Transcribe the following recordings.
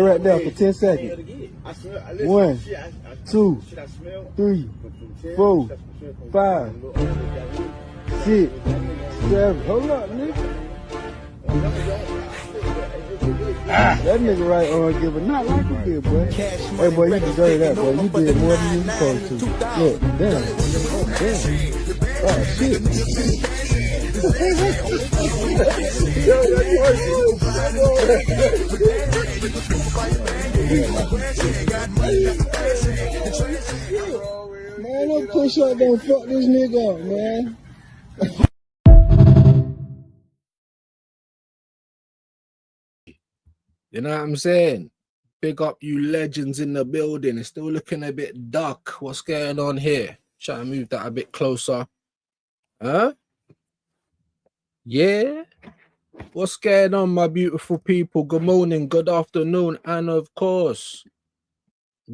right there for 10 seconds. 1, 2, 3, 4, 5, 6, 7. Hold up, nigga. That nigga right on giving not like a bit, boy. Hey, boy, you deserve that, boy. You did more than you supposed to. Look, damn. Oh, damn. Oh, shit. Man, don't push up, don't fuck this nigga up, man. You know what I'm saying? Big up you legends in the building. It's still looking a bit dark. What's going on here? Try to move that a bit closer. Huh? Yeah? What's going on, my beautiful people? Good morning, good afternoon, and of course,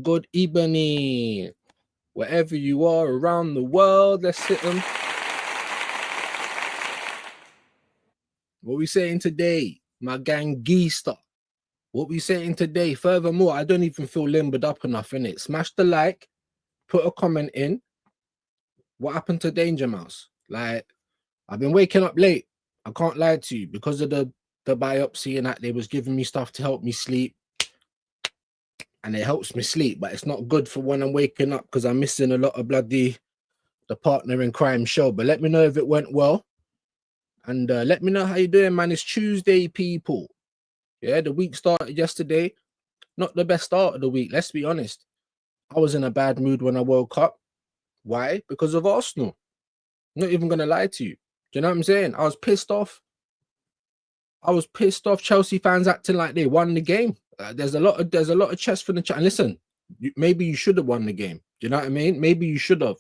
good evening. Wherever you are around the world, let's sit them. What we saying today, my gangster? What we saying today? Furthermore, I don't even feel limbered up enough in it. Smash the like, put a comment in. What happened to Danger Mouse? Like, I've been waking up late. I can't lie to you because of the biopsy and that. They was giving me stuff to help me sleep, and it helps me sleep, but it's not good for when I'm waking up because I'm missing a lot of bloody the partner in crime show. But let me know if it went well, and let me know how you doing, man. It's Tuesday, people. Yeah, the week started yesterday. Not the best start of the week, let's be honest. I was in a bad mood when I woke up. Why? Because of Arsenal. I'm not even gonna lie to you. Do you know what I'm saying? I was pissed off. Chelsea fans acting like they won the game. There's a lot of chest for the chat. And listen, maybe you should have won the game. Do you know what I mean? Maybe you should have.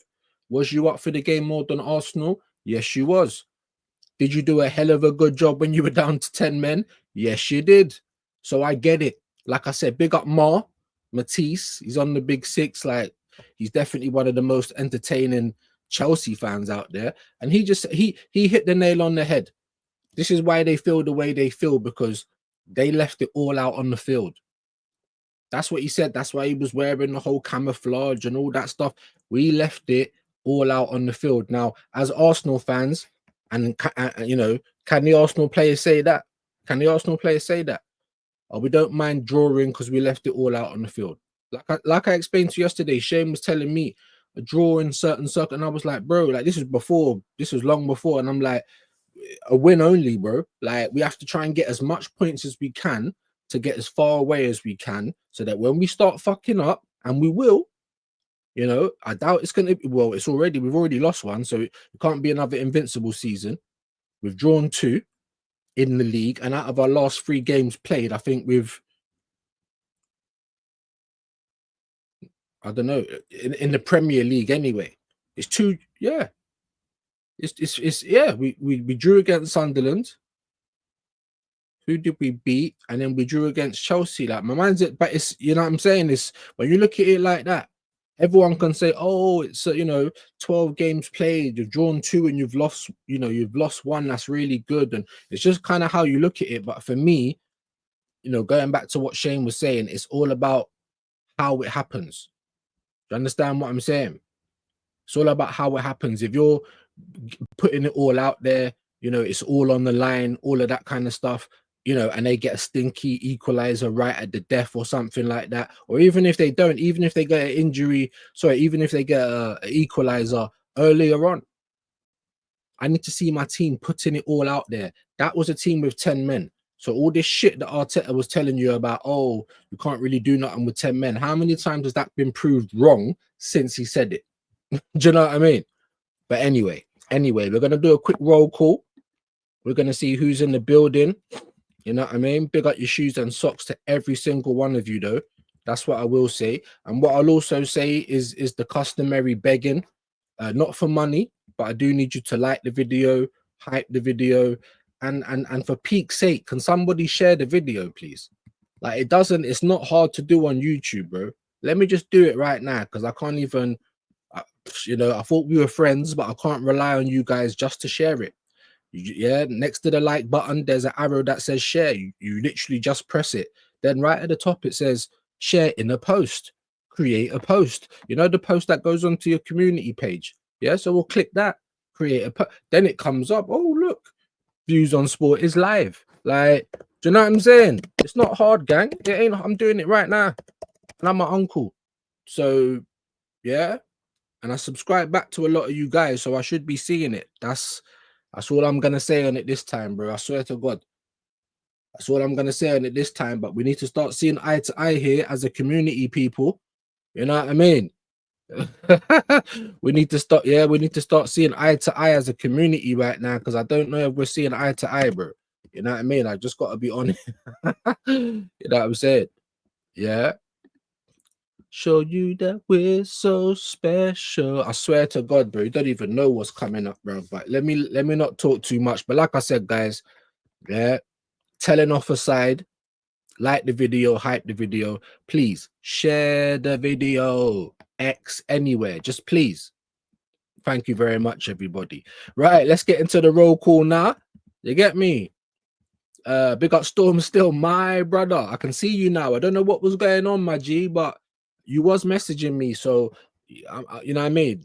Was you up for the game more than Arsenal? Yes, you was. Did you do a hell of a good job when you were down to 10 men? Yes, you did. So I get it. Like I said, big up Matisse. He's on the big six. Like, he's definitely one of the most entertaining Chelsea fans out there. And he hit the nail on the head. This is why they feel the way they feel, because they left it all out on the field. That's what he said. That's why he was wearing the whole camouflage and all that stuff. We left it all out on the field. Now, as Arsenal fans, and you know, can the Arsenal players say that? Can the Arsenal players say that? Oh, we don't mind drawing because we left it all out on the field. Like I explained to you yesterday, Shane was telling me a draw in certain circle, and I was like, bro, like this was long before, and I'm like, a win only, bro. Like, we have to try and get as much points as we can to get as far away as we can, so that when we start fucking up, and we will, you know, I doubt it's gonna be, well, we've already lost one, so it can't be another invincible season. We've drawn 2 in the league, and out of our last 3 games played, I think I don't know, in the Premier League anyway, it's 2. Yeah, it's yeah. We drew against Sunderland. Who did we beat? And then we drew against Chelsea. Like, my mind's it, but it's, you know what I'm saying, is when you look at it like that, everyone can say, oh, it's 12 games played, you've drawn 2 and you've lost 1. That's really good. And it's just kind of how you look at it. But for me, going back to what Shane was saying, it's all about how it happens. Do you understand what I'm saying? It's all about how it happens. If you're putting it all out there, it's all on the line, all of that kind of stuff, and they get a stinky equalizer right at the death or something like that, or even if they don't, even if they get an injury, even if they get an equalizer earlier on, I need to see my team putting it all out there. That was a team with 10 men. So all this shit that Arteta was telling you about, oh, you can't really do nothing with 10 men. How many times has that been proved wrong since he said it? Do you know what I mean? But anyway, we're going to do a quick roll call. We're going to see who's in the building. You know what I mean? Big up your shoes and socks to every single one of you, though. That's what I will say. And what I'll also say is the customary begging. Not for money, but I do need you to like the video, hype the video, and for peak's sake, can somebody share the video, please? Like, it's not hard to do on YouTube, bro. Let me just do it right now, because I can't even, I thought we were friends, but I can't rely on you guys just to share it. Yeah, next to the like button, there's an arrow that says share. You literally just press it. Then right at the top it says share in a post, create a post. You know the post that goes onto your community page. Yeah, so we'll click that, create a post. Then it comes up. Oh look, Views on Sport is live. Like, do you know what I'm saying? It's not hard, gang. It ain't. I'm doing it right now, and I'm my uncle. So yeah, and I subscribe back to a lot of you guys, so I should be seeing it. That's all I'm gonna say on it this time, bro. I swear to God. That's all I'm gonna say on it this time. But we need to start seeing eye to eye here as a community, people. You know what I mean? We need to start, yeah, we need to start seeing eye to eye as a community right now, because I don't know if we're seeing eye to eye, bro. You know what I mean? I just gotta be honest. You know what I'm saying? Yeah. Show you that we're so special. I swear to God, bro, you don't even know what's coming up, bro. But let me not talk too much. But like I said, guys, yeah, telling off aside, like the video, hype the video, please share the video, X anywhere, just please. Thank you very much, everybody. Right, let's get into the roll call now. You get me? Big up Storm still, my brother. I can see you now. I don't know what was going on, my G, but you was messaging me, so you know what I mean.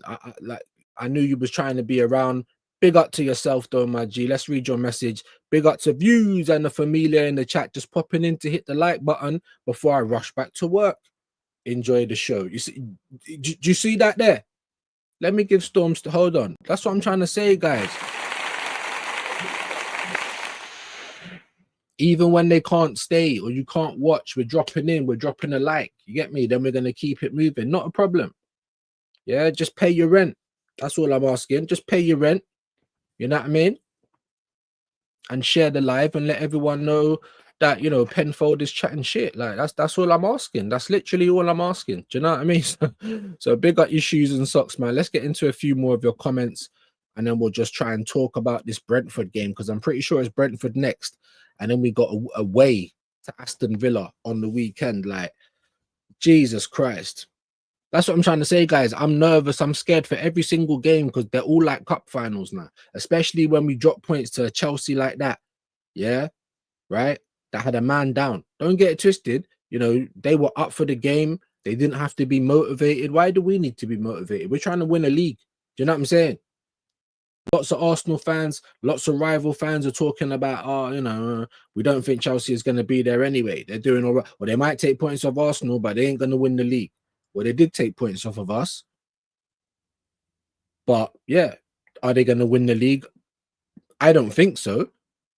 I knew you was trying to be around. Big up to yourself, though, my G. Let's read your message. Big up to Views and the familia in the chat, just popping in to hit the like button before I rush back to work. Enjoy the show. You see? Do you see that there? Let me give Storms to hold on. That's what I'm trying to say, guys. Even when they can't stay or you can't watch, we're dropping in, we're dropping a like. You get me? Then we're going to keep it moving. Not a problem. Yeah, just pay your rent. That's all I'm asking. Just pay your rent. You know what I mean? And share the live and let everyone know that, you know, Penfold is chatting shit. Like, that's all I'm asking. That's literally all I'm asking. Do you know what I mean? So big up your shoes and socks, man. Let's get into a few more of your comments, and then we'll just try and talk about this Brentford game, because I'm pretty sure it's Brentford next. And then we got away to Aston Villa on the weekend. Like, Jesus Christ. That's what I'm trying to say, guys. I'm nervous. I'm scared for every single game, because they're all like cup finals now, especially when we drop points to Chelsea like that. Yeah, right? That had a man down. Don't get it twisted. You know, they were up for the game. They didn't have to be motivated. Why do we need to be motivated? We're trying to win a league. Do you know what I'm saying? Lots of Arsenal fans, lots of rival fans are talking about, oh, you know, we don't think Chelsea is going to be there anyway. They're doing all right. Well, they might take points off Arsenal, but they ain't going to win the league. Well, they did take points off of us. But yeah, are they going to win the league? I don't think so.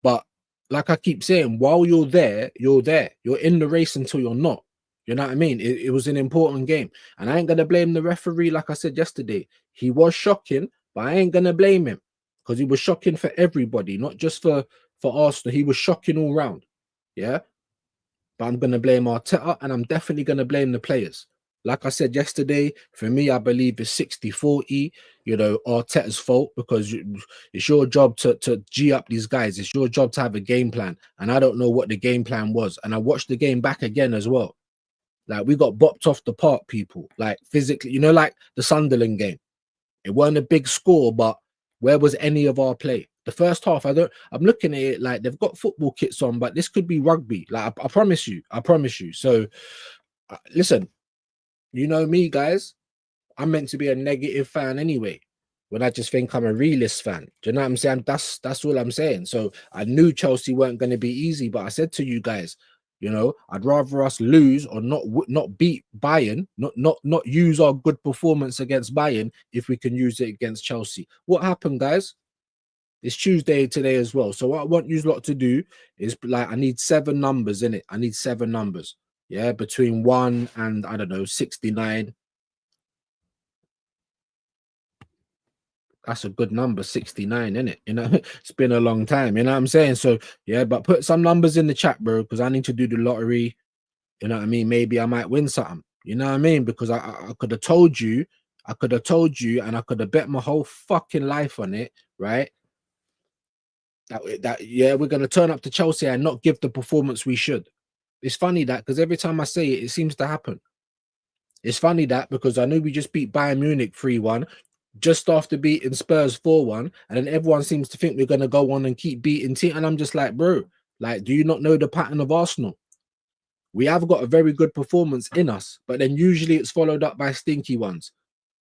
But like I keep saying, while you're there, you're there. You're in the race until you're not. You know what I mean? It was an important game. And I ain't going to blame the referee, like I said yesterday. He was shocking, but I ain't going to blame him, because he was shocking for everybody, not just for Arsenal. He was shocking all round. Yeah? But I'm going to blame Arteta, and I'm definitely going to blame the players. Like I said yesterday, for me, I believe it's 60-40, you know, Arteta's fault, because it's your job to G up these guys. It's your job to have a game plan. And I don't know what the game plan was. And I watched the game back again as well. Like, we got bopped off the park, people. Like, physically, you know, like the Sunderland game. It wasn't a big score, but where was any of our play? The first half, I'm looking at it like they've got football kits on, but this could be rugby. Like, I promise you. So, listen. You know me, guys. I'm meant to be a negative fan anyway, when I just think I'm a realist fan. Do you know what I'm saying? That's all I'm saying. So I knew Chelsea weren't going to be easy, but I said to you guys, you know, I'd rather us lose or not beat Bayern, not use our good performance against Bayern if we can use it against Chelsea. What happened, guys? It's Tuesday today as well. So what I want you lot to do is, like, I need 7 numbers in it. I need 7 numbers. Yeah, between 1 and, I don't know, 69. That's a good number, 69, isn't it? You know, it's been a long time. You know what I'm saying? So, yeah, but put some numbers in the chat, bro, because I need to do the lottery. You know what I mean? Maybe I might win something. You know what I mean? Because I could have told you, and I could have bet my whole fucking life on it, right? That yeah, we're going to turn up to Chelsea and not give the performance we should. It's funny that, because every time I say it, it seems to happen. It's funny that, because I know we just beat Bayern Munich 3-1, just after beating Spurs 4-1, and then everyone seems to think we're going to go on and keep beating team. And I'm just like, bro, like, do you not know the pattern of Arsenal? We have got a very good performance in us, but then usually it's followed up by stinky ones.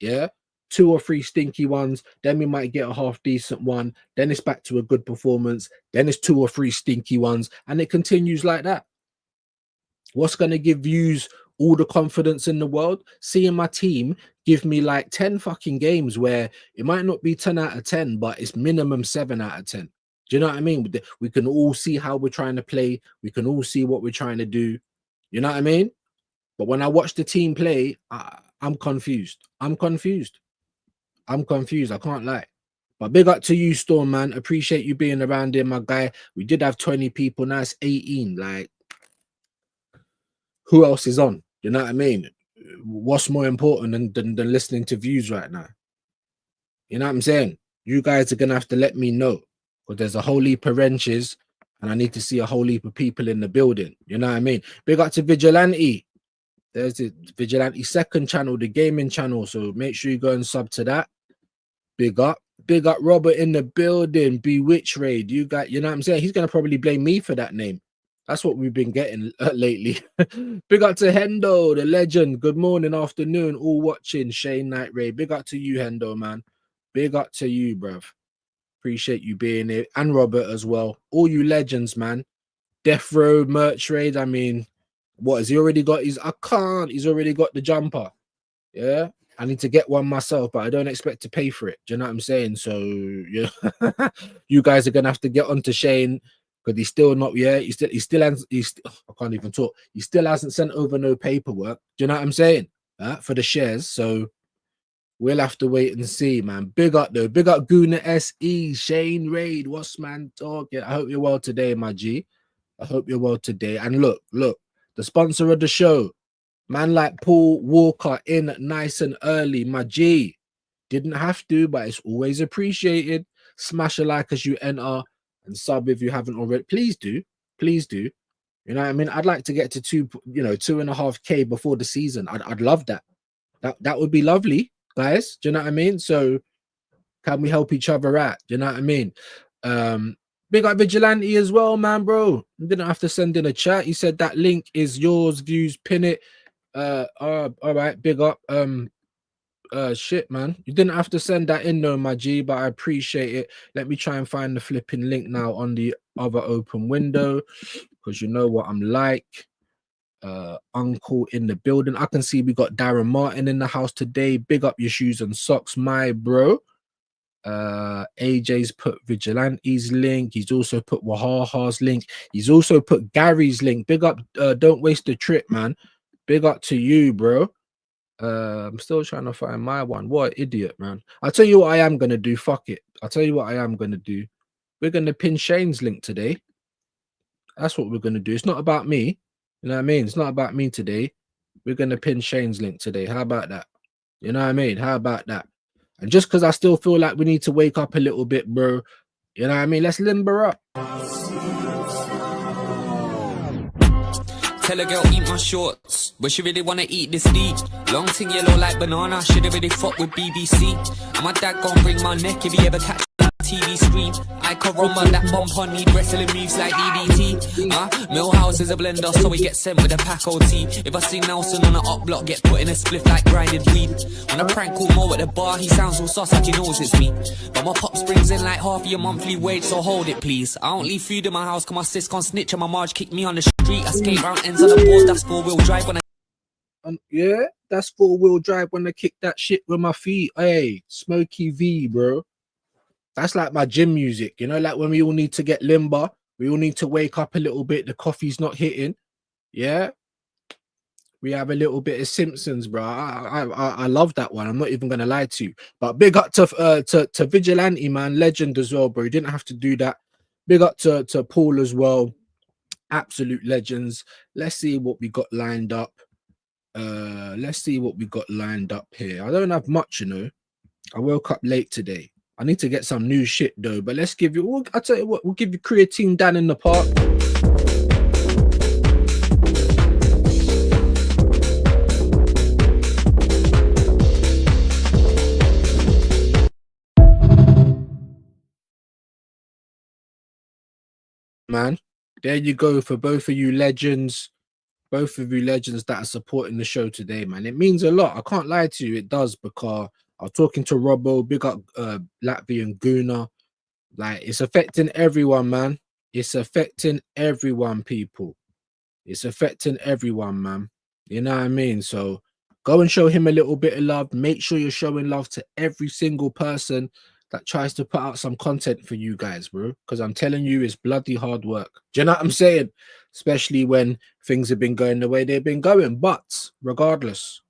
Yeah. 2 or 3 stinky ones, then we might get a half decent one, then it's back to a good performance, then it's 2 or 3 stinky ones, and it continues like that. What's going to give yous all the confidence in the world? Seeing my team give me like 10 fucking games where it might not be 10 out of 10, but it's minimum 7 out of 10. Do you know what I mean? We can all see how we're trying to play. We can all see what we're trying to do. You know what I mean? But when I watch the team play, I'm confused. I'm confused. I'm confused. I can't lie. But big up to you, Storm, man. Appreciate you being around here, my guy. We did have 20 people. Now it's 18. Like, who else is on? You know what I mean? What's more important than listening to views right now? You know what I'm saying? You guys are going to have to let me know. Because there's a whole heap of wrenches. And I need to see a whole heap of people in the building. You know what I mean? Big up to Vigilante. There's the Vigilante second channel, the gaming channel. So make sure you go and sub to that. Big up Robert in the building. Bewitch Raid. You got, you know what I'm saying? He's gonna probably blame me for that name. That's what we've been getting lately. Big up to Hendo, the legend. Good morning, afternoon, all watching Shane Night Raid. Big up to you, Hendo, man. Big up to you, bruv. Appreciate you being here, and Robert as well. All you legends, man. Death Row merch raid. I mean, what has he already got? He's already got the jumper. Yeah. I need to get one myself, but I don't expect to pay for it. Do you know what I'm saying? So yeah, you guys are gonna have to get on to Shane because he's still not. Yeah, he still hasn't. I can't even talk. He still hasn't sent over no paperwork. Do you know what I'm saying? For the shares. So we'll have to wait and see, man. Big up though. Big up Guna SE, Shane Raid. What's man talking? I hope you're well today, my G. I hope you're well today. And look, the sponsor of the show. Man like Paul Walker in nice and early. My G. Didn't have to, but it's always appreciated. Smash a like as you enter and sub if you haven't already. Please do. Please do. You know what I mean? I'd like to get to 2.5K before the season. I'd love that. That would be lovely, guys. Do you know what I mean? So can we help each other out? Do you know what I mean? Big up Vigilante as well, man, bro. You didn't have to send in a chat. You said that link is yours, views, pin it. All right, big up. Shit, man. You didn't have to send that in though, my G, but I appreciate it. Let me try and find the flipping link now on the other open window, because you know what I'm like. Uncle in the building. I can see we got Darren Martin in the house today. Big up your shoes and socks, my bro. AJ's put Vigilante's link. He's also put Wahaha's link. He's also put Gary's link. Big up. Don't waste the trip, man. Big up to you, bro. I'm still trying to find my one. What an idiot, man. I'll tell you what I am going to do. Fuck it. I'll tell you what I am going to do. We're going to pin Shane's link today. That's what we're going to do. It's not about me. You know what I mean? It's not about me today. We're going to pin Shane's link today. How about that? You know what I mean? How about that? And just because I still feel like we need to wake up a little bit, bro. You know what I mean? Let's limber up. Tell a girl eat my shorts, but she really wanna eat this deep. Long thing yellow like banana, shoulda really fuck with BBC. And my dad gon' bring my neck if he ever catch TV screen. I can rumble that bump on me, wrestling moves like DDT. Millhouse is a blender, so he gets sent with a pack OT. If I see Nelson on the up block, get put in a spliff like grinded weed. When I prank call Mo at the bar, he sounds all sus like he knows it's me. But my pops brings in like half of your monthly wage, so hold it please. I don't leave food in my house, cause my sis can't snitch and my Marge kick me on the street. I skate round ends on the board, that's 4-wheel drive when I... Yeah, that's 4-wheel drive when I kick that shit with my feet. Hey, Smokey V, bro. That's like my gym music, you know, like when we all need to get limber, we all need to wake up a little bit, the coffee's not hitting. Yeah. We have a little bit of Simpsons, bro. I love that one. I'm not even gonna lie to you. But big up to Vigilante, man, legend as well, bro. You didn't have to do that. Big up to Paul as well. Absolute legends. Let's see what we got lined up. Let's see what we got lined up here. I don't have much, you know. I woke up late today. I need to get some new shit though, but let's give you, I'll tell you what, we'll give you creatine down in the park. Man, there you go for both of you legends. both of you legends that are supporting the show today, man. It means a lot. I can't lie to you, it does, because I was talking to Robbo, big up Latvian Guna. Like, it's affecting everyone, man. It's affecting everyone, people. It's affecting everyone, man. You know what I mean? So go and show him a little bit of love. Make sure you're showing love to every single person that tries to put out some content for you guys, bro. Because I'm telling you, it's bloody hard work. Do you know what I'm saying? Especially when things have been going the way they've been going. But regardless,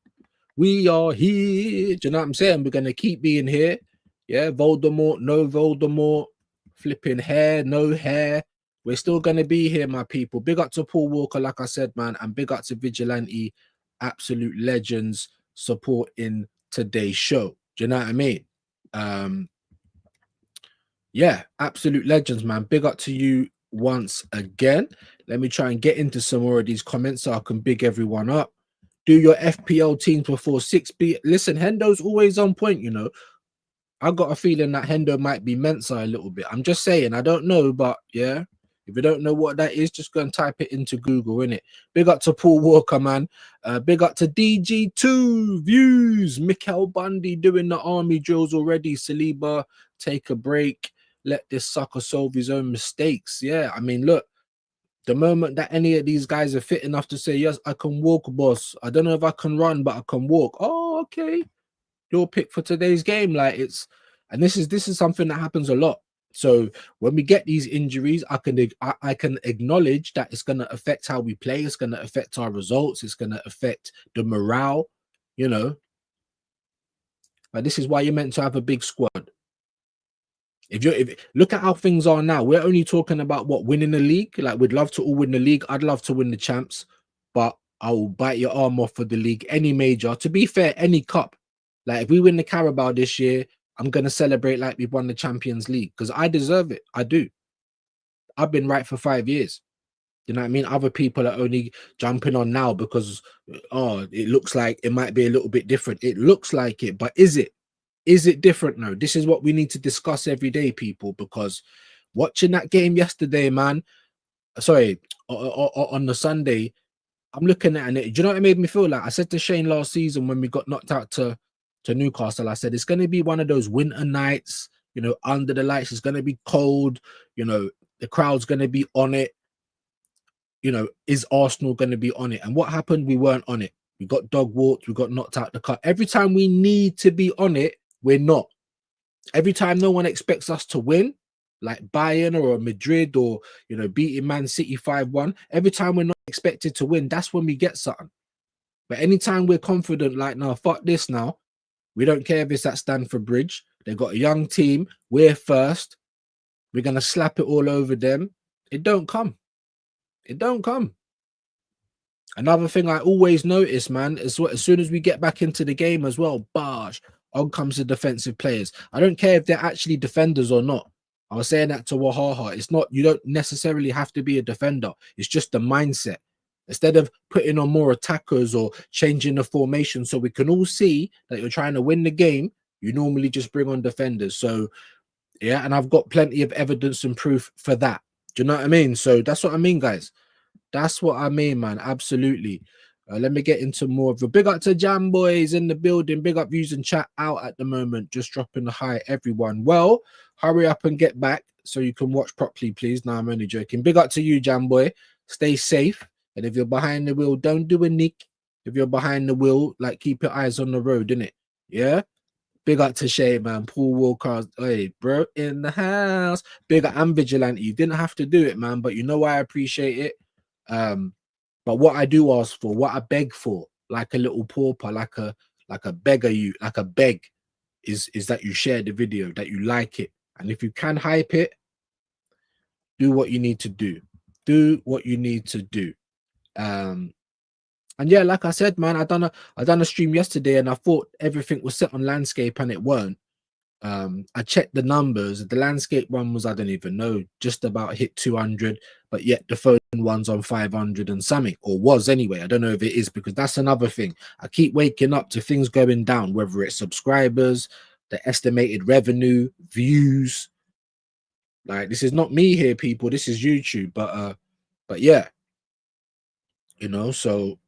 we are here. Do you know what I'm saying? We're going to keep being here. Yeah, Voldemort, no Voldemort. Flipping hair, no hair. We're still going to be here, my people. Big up to Paul Walker, like I said, man. And big up to Vigilante, absolute legends, supporting today's show. Do you know what I mean? Yeah, absolute legends, man. Big up to you once again. Let me try and get into some more of these comments so I can big everyone up. Do your FPL teams before 6B. Listen, Hendo's always on point, you know. I got a feeling that Hendo might be Mensa a little bit. I'm just saying, I don't know, but yeah. If you don't know what that is, just go and type it into Google, innit? Big up to Paul Walker, man. Big up to DG2 Views. Mikel Bundy doing the army drills already. Saliba, take a break. Let this sucker solve his own mistakes. Yeah, I mean, look. The moment that any of these guys are fit enough to say, yes, I can walk, boss. I don't know if I can run, but I can walk. Oh, okay. Your pick for today's game. Like, it's, and this is something that happens a lot. So when we get these injuries, I can acknowledge that it's going to affect how we play. It's going to affect our results. It's going to affect the morale, you know. But this is why you're meant to have a big squad. If look at how things are now, we're only talking about what, winning the league. Like, we'd love to all win the league. I'd love to win the champs, but I will bite your arm off for the league, any major. To be fair, any cup. Like, if we win the Carabao this year, I'm going to celebrate like we've won the Champions League because I deserve it. I do. I've been right for 5 years. You know what I mean? Other people are only jumping on now because, oh, it looks like it might be a little bit different. It looks like it, but is it? Is it different? No, this is what we need to discuss every day, people, because watching that game yesterday, man, sorry, on the Sunday, I'm looking at it. Do you know what it made me feel like? I said to Shane last season when we got knocked out to Newcastle, I said, it's going to be one of those winter nights, you know, under the lights. It's going to be cold. You know, the crowd's going to be on it. You know, is Arsenal going to be on it? And what happened? We weren't on it. We got dog walked. We got knocked out the cut. Every time we need to be on it, we're not. Every time no one expects us to win, like Bayern or Madrid or, you know, beating Man City 5-1, every time we're not expected to win, that's when we get something. But anytime we're confident, like, no, fuck this now, we don't care if it's at Stamford Bridge. They've got a young team. We're first. We're going to slap it all over them. It don't come. It don't come. Another thing I always notice, man, is what, as soon as we get back into the game as well, barge, on comes the defensive players. I don't care if they're actually defenders or not. I was saying that to Wahaha. It's not, you don't necessarily have to be a defender. It's just the mindset. Instead of putting on more attackers or changing the formation so we can all see that you're trying to win the game, you normally just bring on defenders. So, yeah, and I've got plenty of evidence and proof for that. Do you know what I mean? So that's what I mean, guys. That's what I mean, man. Absolutely. Let me get into more of a big up to Jam Boys in the building. Big up views and chat out at the moment. Just dropping the hi, everyone. Well, hurry up and get back so you can watch properly, please. No, I'm only joking. Big up to you, Jam Boy. Stay safe. And if you're behind the wheel, don't do a nick. If you're behind the wheel, like, keep your eyes on the road, innit? Yeah? Big up to Shay, man. Paul Walker, hey, bro, in the house. Big up and Vigilante. You didn't have to do it, man, but you know why I appreciate it. But what I do ask for, what I beg for, like a little pauper, like a beggar, like a beg, is that you share the video, that you like it, and if you can hype it, do what you need to do. Do what you need to do. And yeah, like I said, man, I done a stream yesterday, and I thought everything was set on landscape, and it weren't. I checked the numbers. The landscape one was, I don't even know, just about hit 200, but yet the phone one's on 500 and something, or was anyway. I don't know if it is, because that's another thing. I keep waking up to things going down, whether it's subscribers, the estimated revenue, views. Like, this is not me here, people. This is YouTube. But yeah. You know, so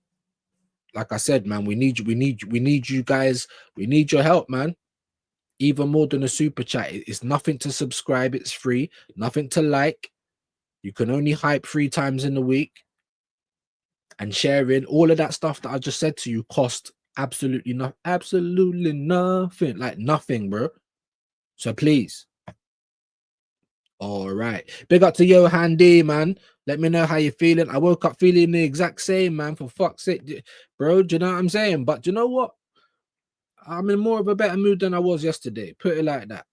like I said, man, we need you guys. We need your help, man. Even more than a super chat. It's nothing to subscribe. It's free. Nothing to like. You can only hype 3 times in the week. And sharing all of that stuff that I just said to you cost absolutely nothing. Like nothing, bro. So please. All right. Big up to Johan D, man. Let me know how you're feeling. I woke up feeling the exact same, man. For fuck's sake, bro. Do you know what I'm saying? But do you know what? I'm in more of a better mood than I was yesterday. Put it like that.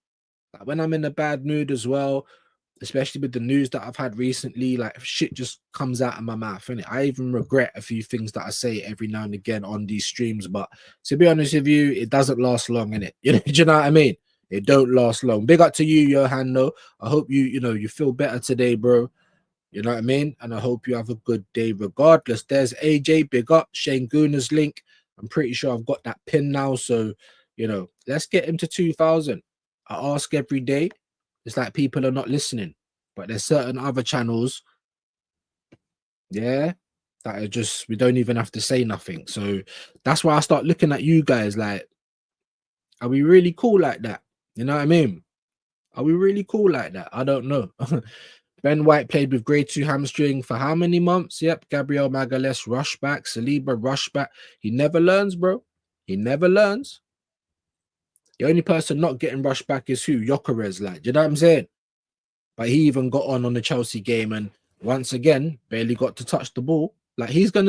Like when I'm in a bad mood as well, especially with the news that I've had recently, like shit just comes out of my mouth. And I even regret a few things that I say every now and again on these streams. But to be honest with you, it doesn't last long, innit? Do you know what I mean? It don't last long. Big up to you, Johan. No, I hope you feel better today, bro. You know what I mean? And I hope you have a good day regardless. There's AJ, big up. Shane Gooner's link. I'm pretty sure I've got that pin now. So, let's get him to 2,000. I ask every day. It's like people are not listening. But there's certain other channels, yeah, that are just, we don't even have to say nothing. So that's why I start looking at you guys like, are we really cool like that? You know what I mean? Are we really cool like that? I don't know. Ben White played with grade 2 hamstring for how many months? Yep. Gabriel Magalhaes rush back. Saliba rush back. He never learns, bro. He never learns. The only person not getting rushed back is who? Gyökeres, like. Do you know what I'm saying? But he even got on the Chelsea game and once again, barely got to touch the ball. Like he's not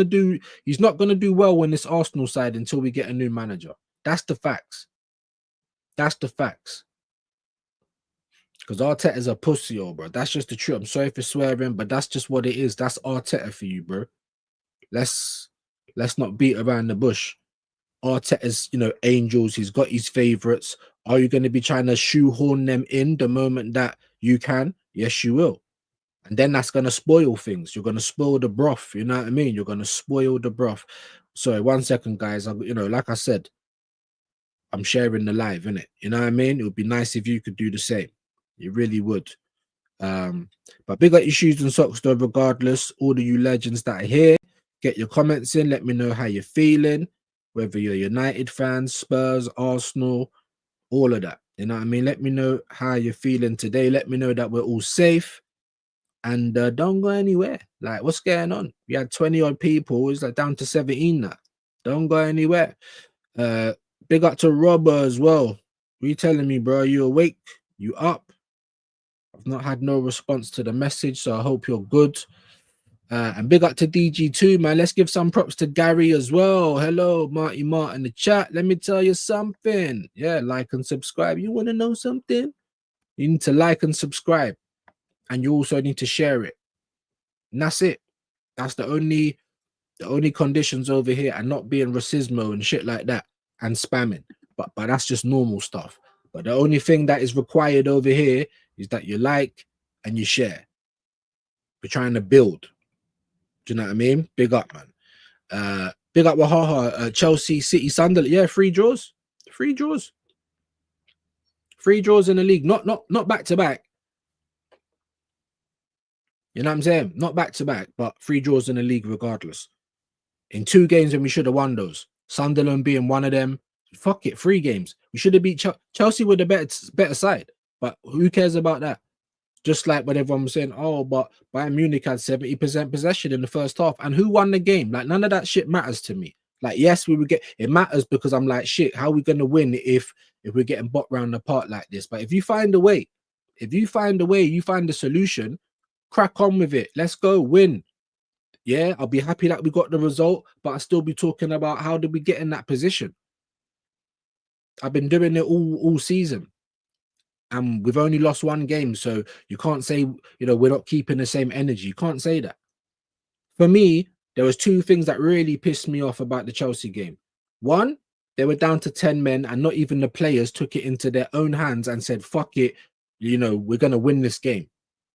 going to do well in this Arsenal side until we get a new manager. That's the facts. That's the facts. Because Arteta's a pussy, bro. That's just the truth. I'm sorry for swearing, but that's just what it is. That's Arteta for you, bro. Let's not beat around the bush. Arteta's, angels. He's got his favourites. Are you going to be trying to shoehorn them in the moment that you can? Yes, you will. And then that's going to spoil things. You're going to spoil the broth. You know what I mean? You're going to spoil the broth. Sorry, 1 second, guys. Like I said, I'm sharing the live, innit? You know what I mean? It would be nice if you could do the same. It really would. But big up your shoes and socks though, regardless. All of you legends that are here, get your comments in. Let me know how you're feeling. Whether you're United fans, Spurs, Arsenal, all of that. You know what I mean? Let me know how you're feeling today. Let me know that we're all safe. And don't go anywhere. Like, what's going on? We had 20 odd people. It's like down to 17 now. Don't go anywhere. Big up to Robber as well. What are you telling me, bro? Are you awake? You up? I've not had no response to the message, so I hope you're good. And big up to DG2, man. Let's give some props to Gary as well. Hello, Marty Mart in the chat. Let me tell you something. Yeah, like and subscribe. You want to know something? You need to like and subscribe. And you also need to share it. And that's it. That's the only conditions over here, and not being racismo and shit like that and spamming. But that's just normal stuff. But the only thing that is required over here is that you like and you share. We're trying to build. Do you know what I mean? Big up, man. Big up Wahaha, Chelsea, City, Sunderland. Yeah, 3 draws. 3 draws. 3 draws in the league. Not back to back. You know what I'm saying? Not back to back, but 3 draws in the league regardless. In 2 games when we should have won those. Sunderland being one of them. Fuck it, 3 games. We should have beat Chelsea with a better side. But who cares about that? Just like when everyone was saying, oh, but Bayern Munich had 70% possession in the first half. And who won the game? Like, none of that shit matters to me. Like, yes, we would get it matters because I'm like, shit, how are we going to win if we're getting bought round the park like this? But if you find a way, you find a solution, crack on with it. Let's go win. Yeah, I'll be happy that we got the result, but I'll still be talking about how did we get in that position. I've been doing it all season. And we've only lost 1 game, so you can't say, we're not keeping the same energy. You can't say that. For me, there was 2 things that really pissed me off about the Chelsea game. 1, they were down to 10 men and not even the players took it into their own hands and said, fuck it, we're going to win this game.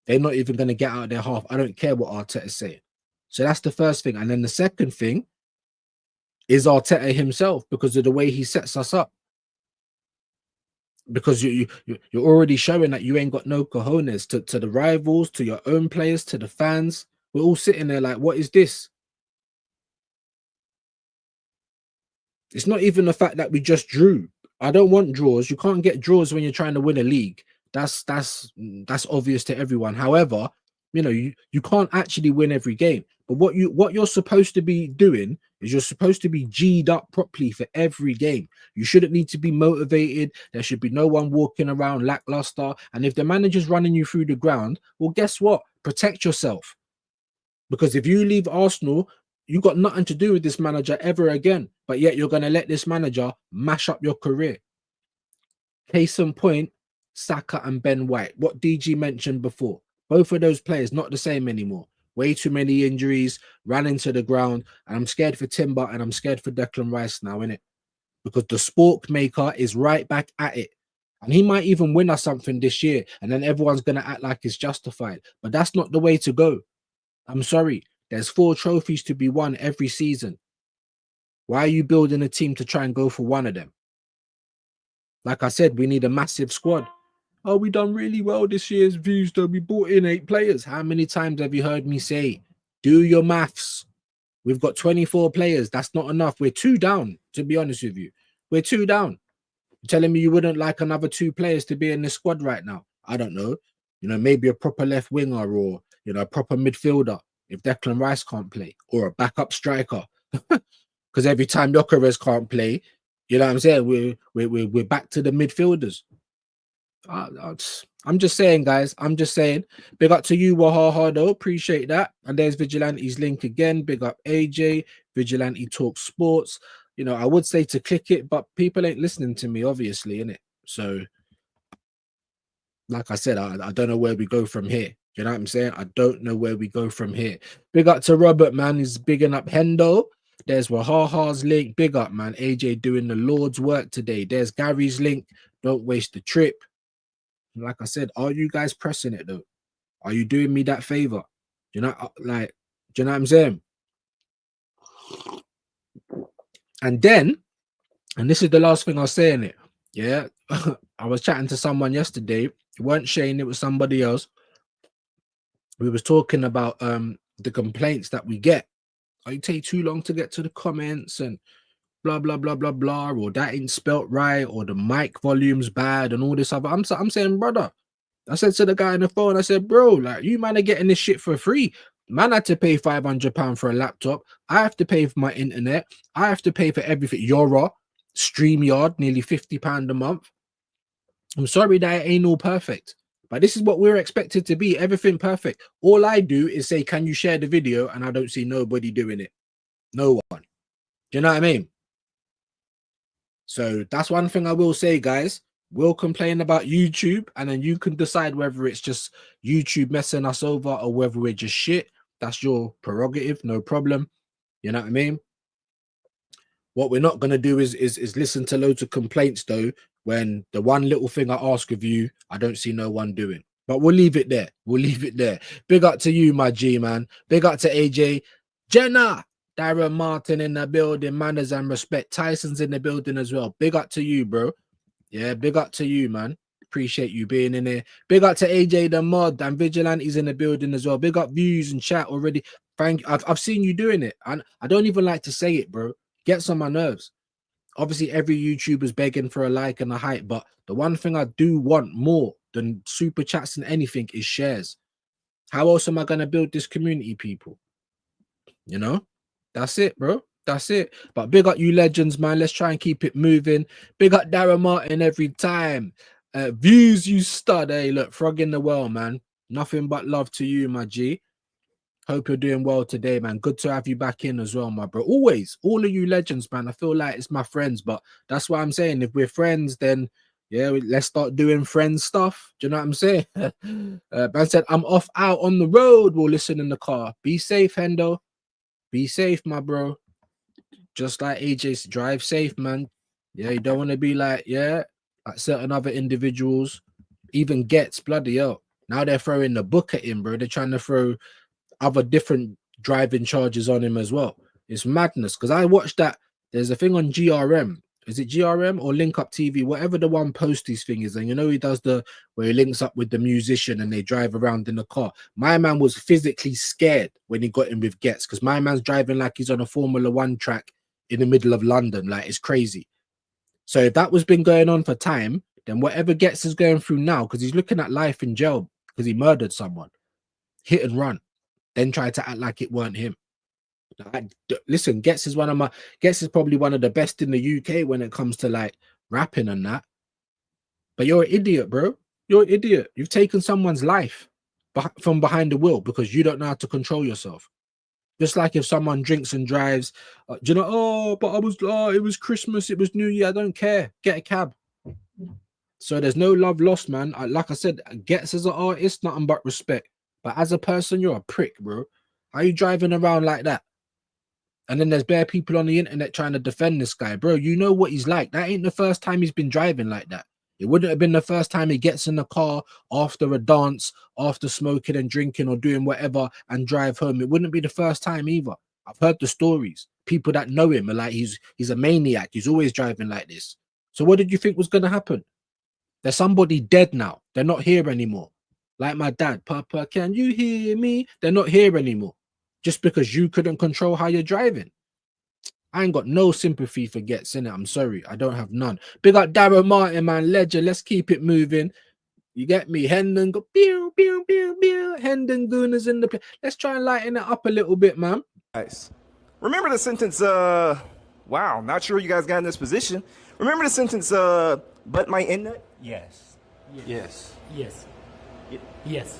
They're not even going to get out of their half. I don't care what Arteta is saying. So that's the first thing. And then the second thing is Arteta himself because of the way he sets us up. Because you're already showing that you ain't got no cojones to the rivals, to your own players, to the fans. We're all sitting there like, what is this? It's not even the fact that we just drew. I don't want draws. You can't get draws when you're trying to win a league. That's obvious to everyone. However, you know, you can't actually win every game. But what you're supposed to be doing is you're supposed to be G'd up properly for every game. You shouldn't need to be motivated. There should be no one walking around lackluster. And if the manager's running you through the ground, well, guess what? Protect yourself. Because if you leave Arsenal, you got nothing to do with this manager ever again. But yet you're going to let this manager mash up your career. Case in point, Saka and Ben White. What DG mentioned before. Both of those players not the same anymore. Way too many injuries, ran into the ground. And I'm scared for Timber and I'm scared for Declan Rice now, innit? Because the sport maker is right back at it. And he might even win us something this year. And then everyone's going to act like it's justified. But that's not the way to go. I'm sorry. There's 4 trophies to be won every season. Why are you building a team to try and go for one of them? Like I said, we need a massive squad. Oh, we done really well this year's views, though. We brought in 8 players. How many times have you heard me say, do your maths? We've got 24 players. That's not enough. We're 2 down, to be honest with you. We're 2 down. You're telling me you wouldn't like another 2 players to be in the squad right now? I don't know. You know, maybe a proper left winger or, you know, a proper midfielder if Declan Rice can't play, or a backup striker. Because every time Gyökeres can't play, you know what I'm saying? We're back to the midfielders. I'm just saying, guys. I'm just saying. Big up to you, Wahaha, though. Appreciate that. And there's Vigilante's link again. Big up AJ. Vigilante Talk Sports. You know, I would say to click it, but people ain't listening to me, obviously, innit? So, like I said, I don't know where we go from here. You know what I'm saying? I don't know where we go from here. Big up to Robert, man. He's bigging up Hendo. There's Wahaha's link. Big up, man. AJ doing the Lord's work today. There's Gary's link. Don't waste the trip. Like I said, are you guys pressing it, though? Are you doing me that favor? You know, like, do you know what I'm saying? And then, and this is the last thing I'll say in it. Yeah. I was chatting to someone yesterday. It weren't Shane, it was somebody else. We was talking about the complaints that we get. Oh, you take too long to get to the comments and blah blah blah blah blah, or that ain't spelt right, or the mic volume's bad and all this other. I'm saying, brother, I said to the guy on the phone, I said, bro, like, you man are getting this shit for free. Man had to pay £500 for a laptop. I have to pay for my internet. I have to pay for everything. Yora, StreamYard, nearly £50 a month. I'm sorry that it ain't all perfect. But this is what we're expected to be, everything perfect. All I do is say, can you share the video? And I don't see nobody doing it. No one. Do you know what I mean? So that's one thing I will say, guys. We'll complain about YouTube, and then you can decide whether it's just YouTube messing us over or whether we're just shit. That's your prerogative, no problem. You know what I mean? What we're not going to do is listen to loads of complaints, though, when the one little thing I ask of you, I don't see no one doing. But we'll leave it there. We'll leave it there. Big up to you, my G, man. Big up to AJ. Jenna, Darren Martin in the building. Manners and respect. Tyson's in the building as well. Big up to you, bro. Yeah, big up to you, man. Appreciate you being in here. Big up to AJ the mod, and Vigilante's in the building as well. Big up views and chat already. Thank you. I've seen you doing it, and I don't even like to say it, bro. Gets on my nerves. Obviously, every YouTuber's begging for a like and a hype, but the one thing I do want more than super chats and anything is shares. How else am I going to build this community, people? You know, that's it, bro. That's it. But big up you legends, man. Let's try and keep it moving. Big up Darren Martin every time. Views, you stud. Hey, look, frog in the well, man. Nothing but love to you, my G. Hope you're doing well today, man. Good to have you back in as well, my bro. Always, all of you legends, man. I feel like it's my friends, but that's why I'm saying if we're friends, then yeah, let's start doing friends stuff. Do you know what I'm saying? Man said, I'm off out on the road. We'll listen in the car. Be safe, Hendo. Be safe, my bro. Just like AJ, drive safe, man. Yeah, you don't want to be like, yeah, like certain other individuals, even Gets, bloody hell. Now they're throwing the book at him, bro. They're trying to throw other different driving charges on him as well. It's madness, because I watched that. There's a thing on GRM. Is it GRM or Link Up TV? Whatever the one posties thing is. And you know, he does the where he links up with the musician and they drive around in the car. My man was physically scared when he got in with Gets, because my man's driving like he's on a Formula One track in the middle of London. Like, it's crazy. So if that was been going on for time, then whatever Gets is going through now, because he's looking at life in jail because he murdered someone, hit and run, then tried to act like it weren't him. Listen, Gets is probably one of the best in the UK when it comes to like rapping and that. But you're an idiot, bro. You're an idiot. You've taken someone's life from behind the wheel because you don't know how to control yourself. Just like if someone drinks and drives, do you know, oh, but it was Christmas, it was New Year, I don't care. Get a cab. So there's no love lost, man. Like I said, Gets as an artist, nothing but respect. But as a person, you're a prick, bro. How are you driving around like that? And then there's bare people on the internet trying to defend this guy, bro. You know what he's like. That ain't the first time he's been driving like that. It wouldn't have been the first time he gets in the car after a dance, after smoking and drinking or doing whatever and drive home. It wouldn't be the first time either. I've heard the stories. People that know him are like, he's a maniac. He's always driving like this. So what did you think was going to happen? There's somebody dead now. They're not here anymore. Like my dad, Papa, can you hear me? They're not here anymore. Just because you couldn't control how you're driving. I ain't got no sympathy for Gets in it. I'm sorry. I don't have none. Big up Darren Martin, man. Legend. Let's keep it moving. You get me? Hendon go pew, pew, pew, pew. Hendon Gooners in the place. Let's try and lighten it up a little bit, man. Guys, remember the sentence, wow, not sure you guys got in this position. Remember the sentence, butt my end nut? Yes. Yes. Yes. Yes.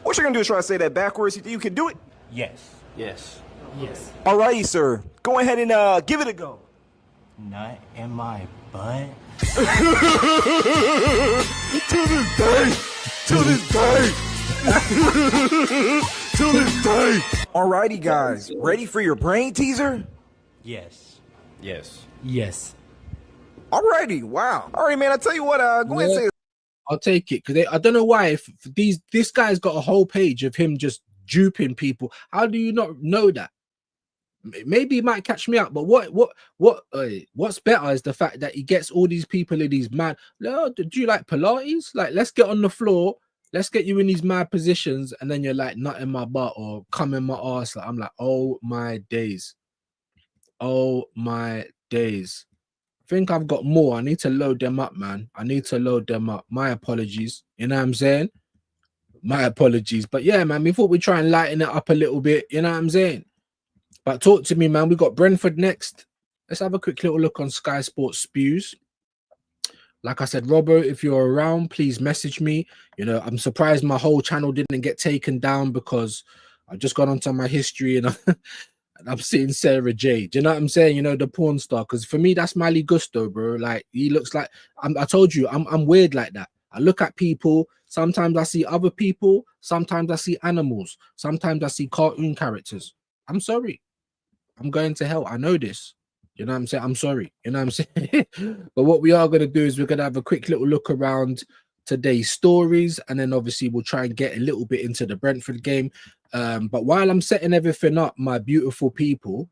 What you're gonna do is try to say that backwards. You think you can do it? Yes. Yes. Yes. Alrighty, sir. Go ahead and give it a go. Nut in my butt. To this day. To this day. To this day. Alrighty, guys. Ready for your brain teaser? Yes. Yes. Yes. Alrighty. Wow. Alright, man. I tell you what. Go ahead and say. I'll take it because I don't know why. If this guy's got a whole page of him just duping people. How do you not know that? Maybe he might catch me out, but what's better is the fact that he gets all these people in these mad. No, do you like Pilates? Like, let's get on the floor, let's get you in these mad positions, and then you're like, nut in my butt or come in my ass. Like, I'm like, oh my days, oh my days. I think I've got more. I need to load them up, man. I need to load them up. My apologies. You know what I'm saying? My apologies. But yeah, man, we thought we'd try and lighten it up a little bit. You know what I'm saying? But talk to me, man. We got Brentford next. Let's have a quick little look on Sky Sports Spews. Like I said, Robbo, if you're around, please message me. You know, I'm surprised my whole channel didn't get taken down because I've just gone onto my history and I'm seeing Sarah J. Do you know what I'm saying? You know, the porn star. Because for me, that's Mali Gusto, bro. Like, he looks like I told you, I'm weird like that. I look at people. Sometimes I see other people. Sometimes I see animals. Sometimes I see cartoon characters. I'm sorry. I'm going to hell. I know this. You know what I'm saying? I'm sorry. You know what I'm saying? But what we are going to do is we're going to have a quick little look around today's stories. And then obviously we'll try and get a little bit into the Brentford game. But while I'm setting everything up, my beautiful people,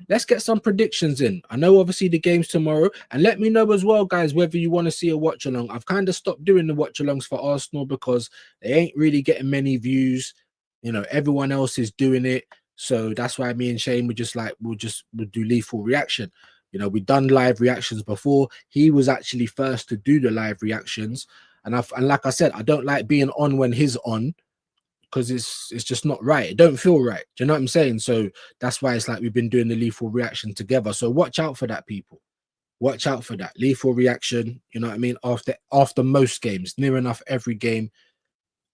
let's get some predictions in. I know obviously the game's tomorrow, and let me know as well, guys, whether you want to see a watch along. I've kind of stopped doing the watch alongs for Arsenal because they ain't really getting many views. You know, everyone else is doing it, so that's why me and Shane we'll do lethal reaction. You know, we've done live reactions before. He was actually first to do the live reactions, and like I said, I don't like being on when he's on, because it's just not right. It don't feel right. Do you know what I'm saying? So that's why it's like we've been doing the lethal reaction together. So watch out for that, people. Watch out for that lethal reaction. You know what I mean? After most games, near enough every game,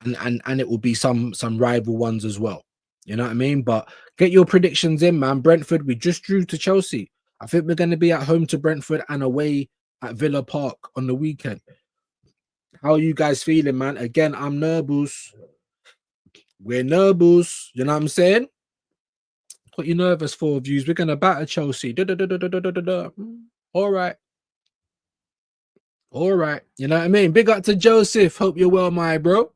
and it will be some rival ones as well. You know what I mean? But get your predictions in, man. Brentford, we just drew to Chelsea. I think we're going to be at home to Brentford and away at Villa Park on the weekend. How are you guys feeling, man? Again, I'm nervous. We're nervous, you know what I'm saying? What you nervous for, views? We're gonna batter Chelsea. All right. You know what I mean? Big up to Joseph. Hope you're well, my bro.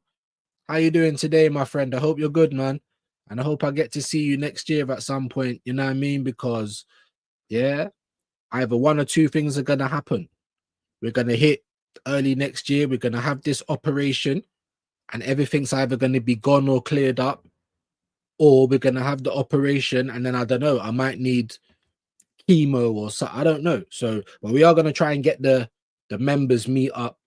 How you doing today, my friend? I hope you're good, man. And I hope I get to see you next year at some point. You know what I mean? Because yeah, either one or two things are gonna happen. We're gonna hit early next year. We're gonna have this operation, and everything's either going to be gone or cleared up, or we're gonna have the operation, and then I don't know, I might need chemo or so, I don't know. So, but we are gonna try and get the members meet up,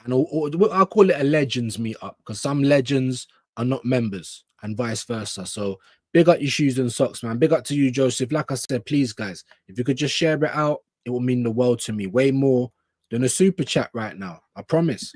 and I'll call it a legends meet up, because some legends are not members and vice versa. So big up your shoes and socks, man. Big up to you, Joseph. Like I said, please guys, if you could just share it out, it will mean the world to me, way more than a super chat right now, I promise.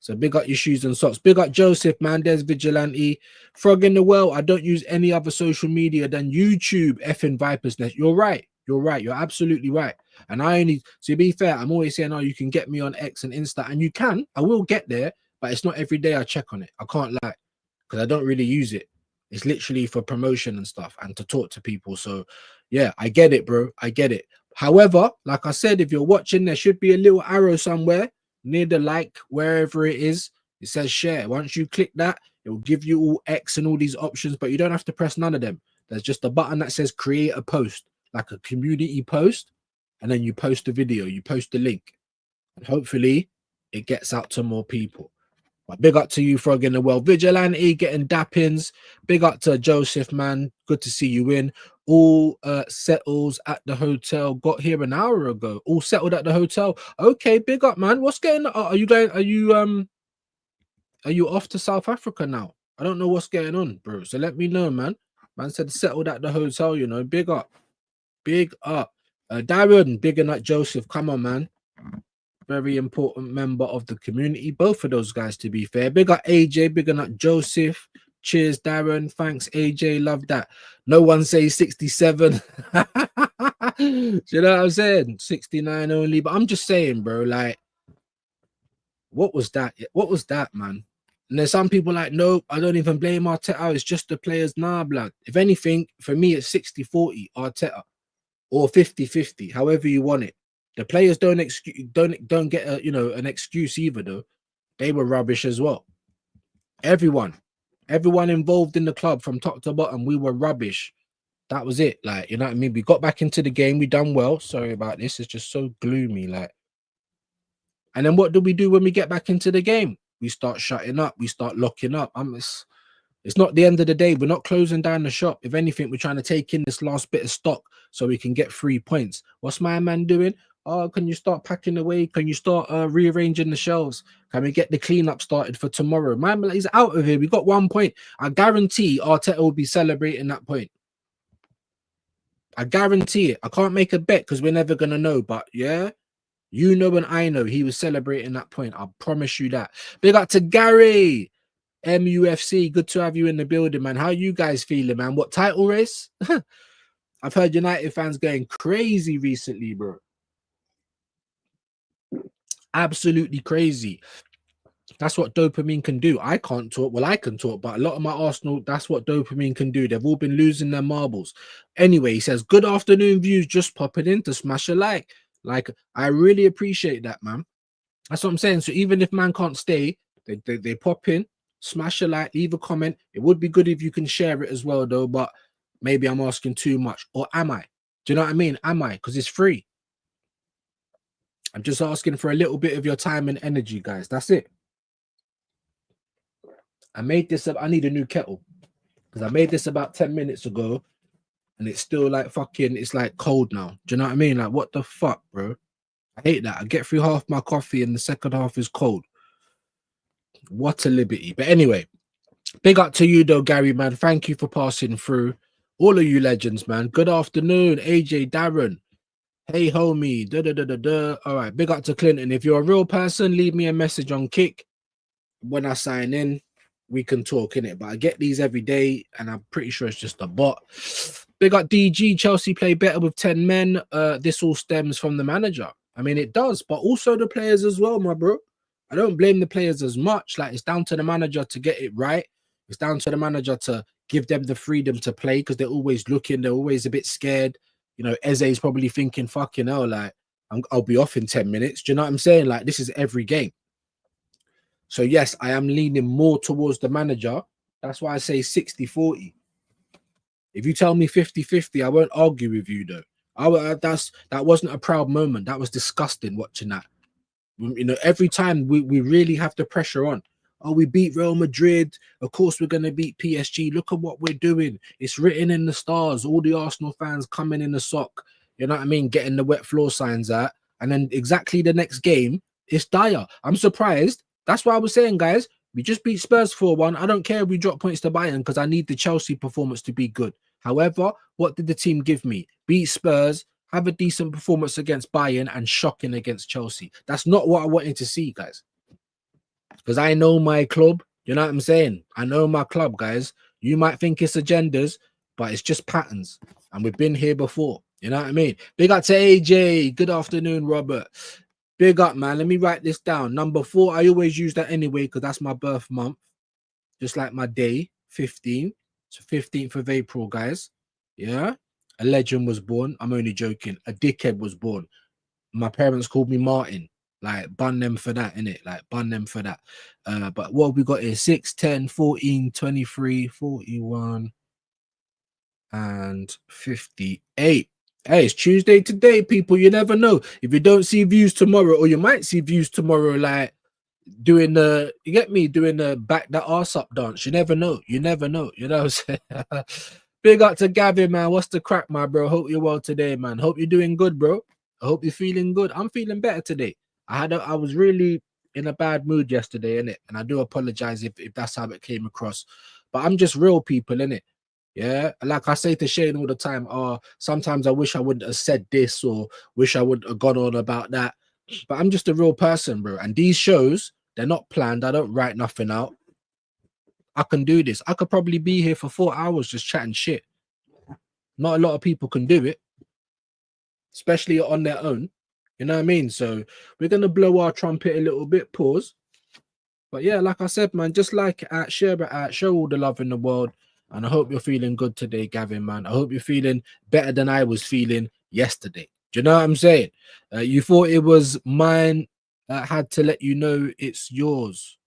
So big up your shoes and socks. Big up Joseph, man. There's Vigilante. Frog in the well. I don't use any other social media than YouTube, effing Vipers Nest. You're right. You're right. You're absolutely right. And I only, to be fair, I'm always saying, oh, you can get me on X and Insta. And you can. I will get there. But it's not every day I check on it. I can't lie. Because I don't really use it. It's literally for promotion and stuff and to talk to people. So, yeah, I get it, bro. I get it. However, like I said, if you're watching, there should be a little arrow somewhere near the like, wherever it is. It says share. Once you click that, it will give you all X and all these options, but you don't have to press none of them. There's just a button that says create a post, like a community post, and then you post a video, you post the link, and hopefully it gets out to more people. But big up to you, Frog in the Well. Vigilante getting dappins. Big up to Joseph, man. Good to see you in. All settles at the hotel. Got here an hour ago. All settled at the hotel. Okay, big up, man. What's going on? Are you off to South Africa now? I don't know what's going on, bro. So let me know, man. Man said settled at the hotel, you know. Big up. Big up. Darren, bigging up Joseph. Come on, man. Very important member of the community. Both of those guys, to be fair. Big up AJ, big up Joseph. Cheers, Darren. Thanks, AJ. Love that. No one says 67. Do you know what I'm saying? 69 only. But I'm just saying, bro, like, what was that? What was that, man? And there's some people like, no, I don't even blame Arteta. It's just the players. Nah, blood. If anything, for me, it's 60-40 Arteta or 50-50, however you want it. The players don't get a, an excuse either, though. They were rubbish as well. Everyone involved in the club from top to bottom, we were rubbish. That was it. Like, you know what I mean? We got back into the game. We done well. Sorry about this. It's just so gloomy. Like, and then what do we do when we get back into the game? We start shutting up. We start locking up. It's not the end of the day. We're not closing down the shop. If anything, we're trying to take in this last bit of stock so we can get 3 points. What's my man doing? Oh, can you start packing away? Can you start rearranging the shelves? Can we get the cleanup started for tomorrow? My man is out of here. We got 1 point. I guarantee Arteta will be celebrating that point. I guarantee it. I can't make a bet because we're never going to know. But yeah, you know and I know he was celebrating that point. I promise you that. Big up to Gary. MUFC, good to have you in the building, man. How you guys feeling, man? What title race? I've heard United fans going crazy recently, bro. Absolutely crazy. That's what dopamine can do. I can't talk. Well, I can talk, but a lot of my Arsenal, that's what dopamine can do. They've all been losing their marbles. Anyway, he says, good afternoon, views. Just popping in to smash a like. Like, I really appreciate that, man. That's what I'm saying. So even if man can't stay, they pop in, smash a like, leave a comment. It would be good if you can share it as well, though, but maybe I'm asking too much. Or am I? Do you know what I mean? Am I? Because it's free. I'm just asking for a little bit of your time and energy, guys. That's it. I made this up. I need a new kettle because I made this about 10 minutes ago and it's still like fucking, it's like cold now. Do you know what I mean? Like, what the fuck, bro? I hate that. I get through half my coffee and the second half is cold. What a liberty. But anyway, big up to you though, Gary, man. Thank you for passing through. All of you legends, man. Good afternoon, AJ, Darren. Hey, homie. All right, big up to Clinton. If you're a real person, leave me a message on Kick. When I sign in, we can talk in it. But I get these every day, and I'm pretty sure it's just a bot. Big up DG. Chelsea play better with 10 men. This all stems from the manager. I mean, it does, but also the players as well, my bro. I don't blame the players as much. Like, it's down to the manager to get it right. It's down to the manager to give them the freedom to play because they're always looking. They're always a bit scared. You know, Eze's probably thinking, fucking hell, like, I'll be off in 10 minutes. Do you know what I'm saying? Like, this is every game. So, yes, I am leaning more towards the manager. That's why I say 60-40. If you tell me 50-50, I won't argue with you, though. That wasn't a proud moment. That was disgusting watching that. You know, every time we really have the pressure on. Oh, we beat Real Madrid. Of course, we're going to beat PSG. Look at what we're doing. It's written in the stars. All the Arsenal fans coming in the sock. You know what I mean? Getting the wet floor signs out. And then exactly the next game, it's dire. I'm surprised. That's why I was saying, guys, we just beat Spurs 4-1. I don't care if we drop points to Bayern because I need the Chelsea performance to be good. However, what did the team give me? Beat Spurs, have a decent performance against Bayern, and shocking against Chelsea. That's not what I wanted to see, guys. Because I know my club. You know what I'm saying? I know my club, guys. You might think it's agendas, but it's just patterns. And we've been here before. You know what I mean? Big up to AJ. Good afternoon, Robert. Big up, man. Let me write this down. Number 4. I always use that anyway because that's my birth month. Just like my day, 15. So 15th of April, guys. Yeah. A legend was born. I'm only joking. A dickhead was born. My parents called me Martin. Like, bun them for that, innit? Like, bun them for that. But what we got here, 6, 10, 14, 23, 41, and 58. Hey, it's Tuesday today, people. You never know. If you don't see views tomorrow, or you might see views tomorrow, like, doing the, you get me, doing the back that arse up dance. You never know. You never know. You know what I'm saying? Big up to Gavin, man. What's the crack, my bro? Hope you're well today, man. Hope you're doing good, bro. I hope you're feeling good. I'm feeling better today. I was really in a bad mood yesterday, innit? And I do apologize if that's how it came across. But I'm just real people, innit? Yeah. Like I say to Shane all the time, sometimes I wish I wouldn't have said this or wish I wouldn't have gone on about that. But I'm just a real person, bro. And these shows, they're not planned. I don't write nothing out. I can do this. I could probably be here for 4 hours just chatting shit. Not a lot of people can do it, especially on their own. You know what I mean? So we're going to blow our trumpet a little bit, pause. But yeah, like I said, man, just like at share it out, show all the love in the world. And I hope you're feeling good today, Gavin, man. I hope you're feeling better than I was feeling yesterday. Do you know what I'm saying? You thought it was mine. I had to let you know it's yours.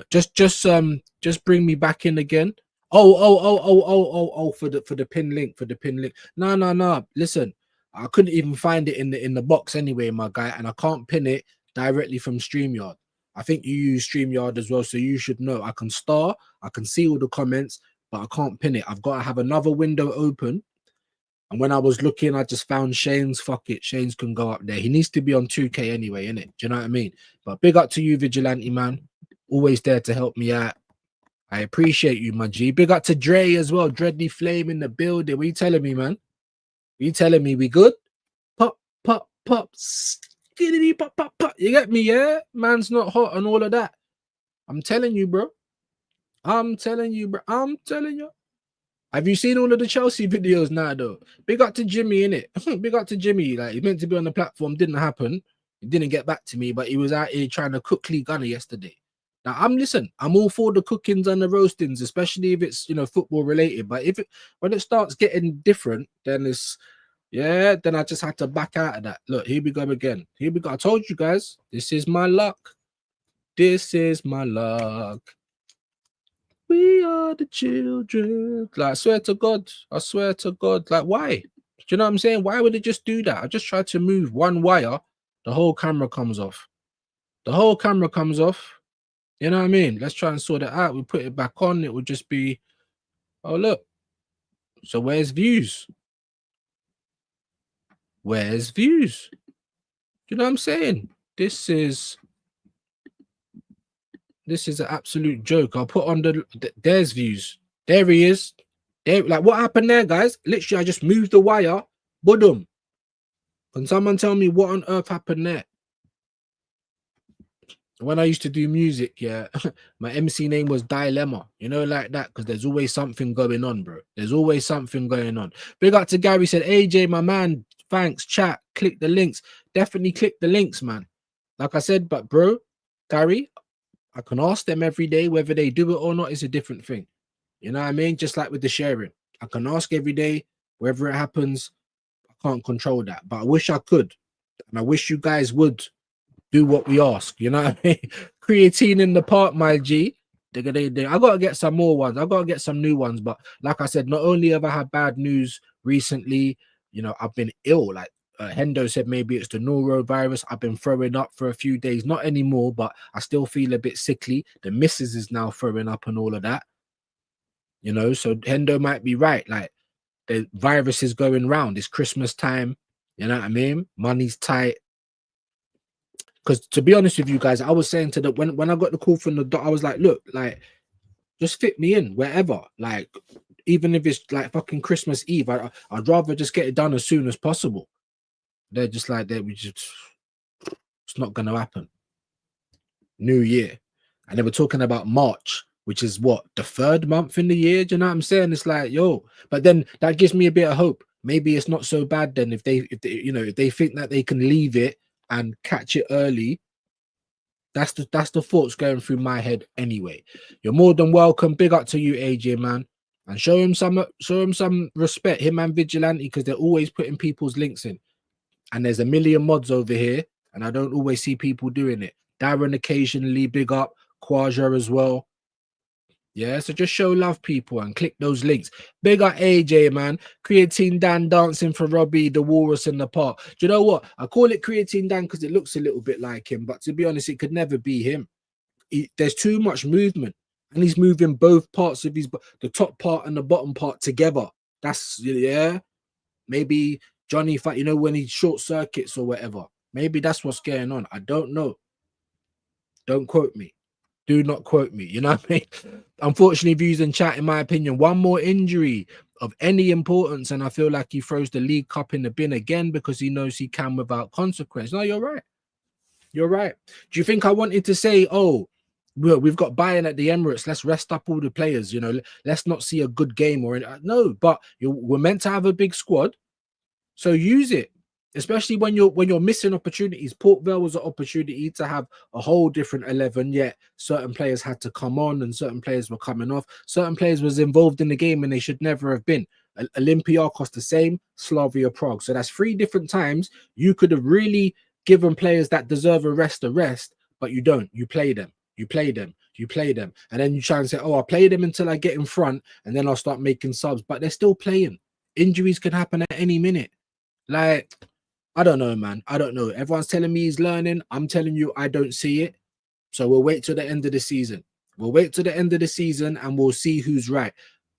Just bring me back in again. Oh, for the pin link, No. Listen, I couldn't even find it in the box anyway, my guy, and I can't pin it directly from StreamYard. I think you use StreamYard as well, so you should know. I can see all the comments, but I can't pin it. I've got to have another window open. And when I was looking, I just found Shane's. Fuck it, Shane's can go up there. He needs to be on 2K anyway, innit? Do you know what I mean? But big up to you, Vigilante, man. Always there to help me out. I appreciate you, my G. Big up to Dre as well. Dreadly Flame in the building. What you telling me, man? You telling me we good? Pop. Skiddity, pop. You get me, yeah? Man's not hot and all of that. I'm telling you, bro. I'm telling you. Have you seen all of the Chelsea videos now, though? Big up to Jimmy, innit? Big up to Jimmy. Like, he meant to be on the platform. Didn't happen. He didn't get back to me, but he was out here trying to cook Lee Gunner yesterday. Now, I'm all for the cookings and the roastings, especially if it's, football related. But when it starts getting different, then then I just had to back out of that. Look, here we go again. Here we go. I told you guys, this is my luck. This is my luck. We are the children. Like, I swear to God. Like, why? Do you know what I'm saying? Why would it just do that? I just tried to move one wire. The whole camera comes off. You know what I mean? Let's try and sort it out. We put it back on. It would just be, oh, look. So where's views? Where's views? You know what I'm saying? This is an absolute joke. I'll put on there's views. There he is. There, like, what happened there, guys? Literally, I just moved the wire. Boom. Can someone tell me what on earth happened there? When I used to do music, yeah, my MC name was Dilemma, like that, because there's always something going on, bro. There's always something going on. Big up to Gary, said, AJ, my man, thanks, chat, click the links. Definitely click the links, man. Like I said, but bro, Gary, I can ask them every day whether they do it or not is a different thing. You know what I mean? Just like with the sharing. I can ask every day, wherever it happens. I can't control that, but I wish I could. And I wish you guys would do what we ask. You know what I mean? Creatine in the park, my G. I got to get some more ones. I got to get some new ones. But like I said, not only have I had bad news recently, I've been ill. Like, Hendo said maybe it's the norovirus. I've been throwing up for a few days, not anymore, but I still feel a bit sickly. The missus is now throwing up and all of that, you know. So Hendo might be right. Like the virus is going round. It's Christmas time, you know what I mean? Money's tight. Because to be honest with you guys, I was saying to the when I got the call from the doctor, I was like, look, like just fit me in wherever, like even if it's like fucking Christmas Eve, I'd rather just get it done as soon as possible. They're just like that. It's not gonna happen. New Year, and they were talking about March, which is what, the 3rd month in the year. Do you know what I'm saying? It's like, yo, but then that gives me a bit of hope. Maybe it's not so bad then if they you know, if they think that they can leave it and catch it early. That's the thoughts going through my head anyway. You're more than welcome. Big up to you, AJ, man, and show him some respect, him and Vigilante, because they're always putting people's links in. And there's a million mods over here, and I don't always see people doing it. Darren occasionally, big up. Quaja as well. Yeah, so just show love, people, and click those links. Big up AJ, man. Creatine Dan dancing for Robbie, the walrus in the park. Do you know what? I call it Creatine Dan because it looks a little bit like him, but to be honest, it could never be him. There's too much movement, and he's moving both parts of the top part and the bottom part together. That's, yeah. Maybe Johnny, you know, when he short circuits or whatever. Maybe that's what's going on. I don't know. Don't quote me. Do not quote me. You know what I mean? Unfortunately, views in chat, in my opinion, one more injury of any importance, and I feel like he throws the League Cup in the bin again because he knows he can without consequence. No, you're right. You're right. Do you think I wanted to say, oh, we've got Bayern at the Emirates, let's rest up all the players, you know, let's not see a good game or anything? No, but we're meant to have a big squad, so use it. Especially when you're missing opportunities. Port Vale was an opportunity to have a whole different 11, yet certain players had to come on and certain players were coming off. Certain players was involved in the game and they should never have been. Olympiacos the same, Slavia Prague. So that's 3 different times you could have really given players that deserve a rest, but you don't. You play them. You play them. You play them. And then you try and say, oh, I'll play them until I get in front and then I'll start making subs. But they're still playing. Injuries can happen at any minute. Like, I don't know, man. I don't know. Everyone's telling me he's learning. I'm telling you, I don't see it. So we'll wait till the end of the season. We'll wait till the end of the season and we'll see who's right.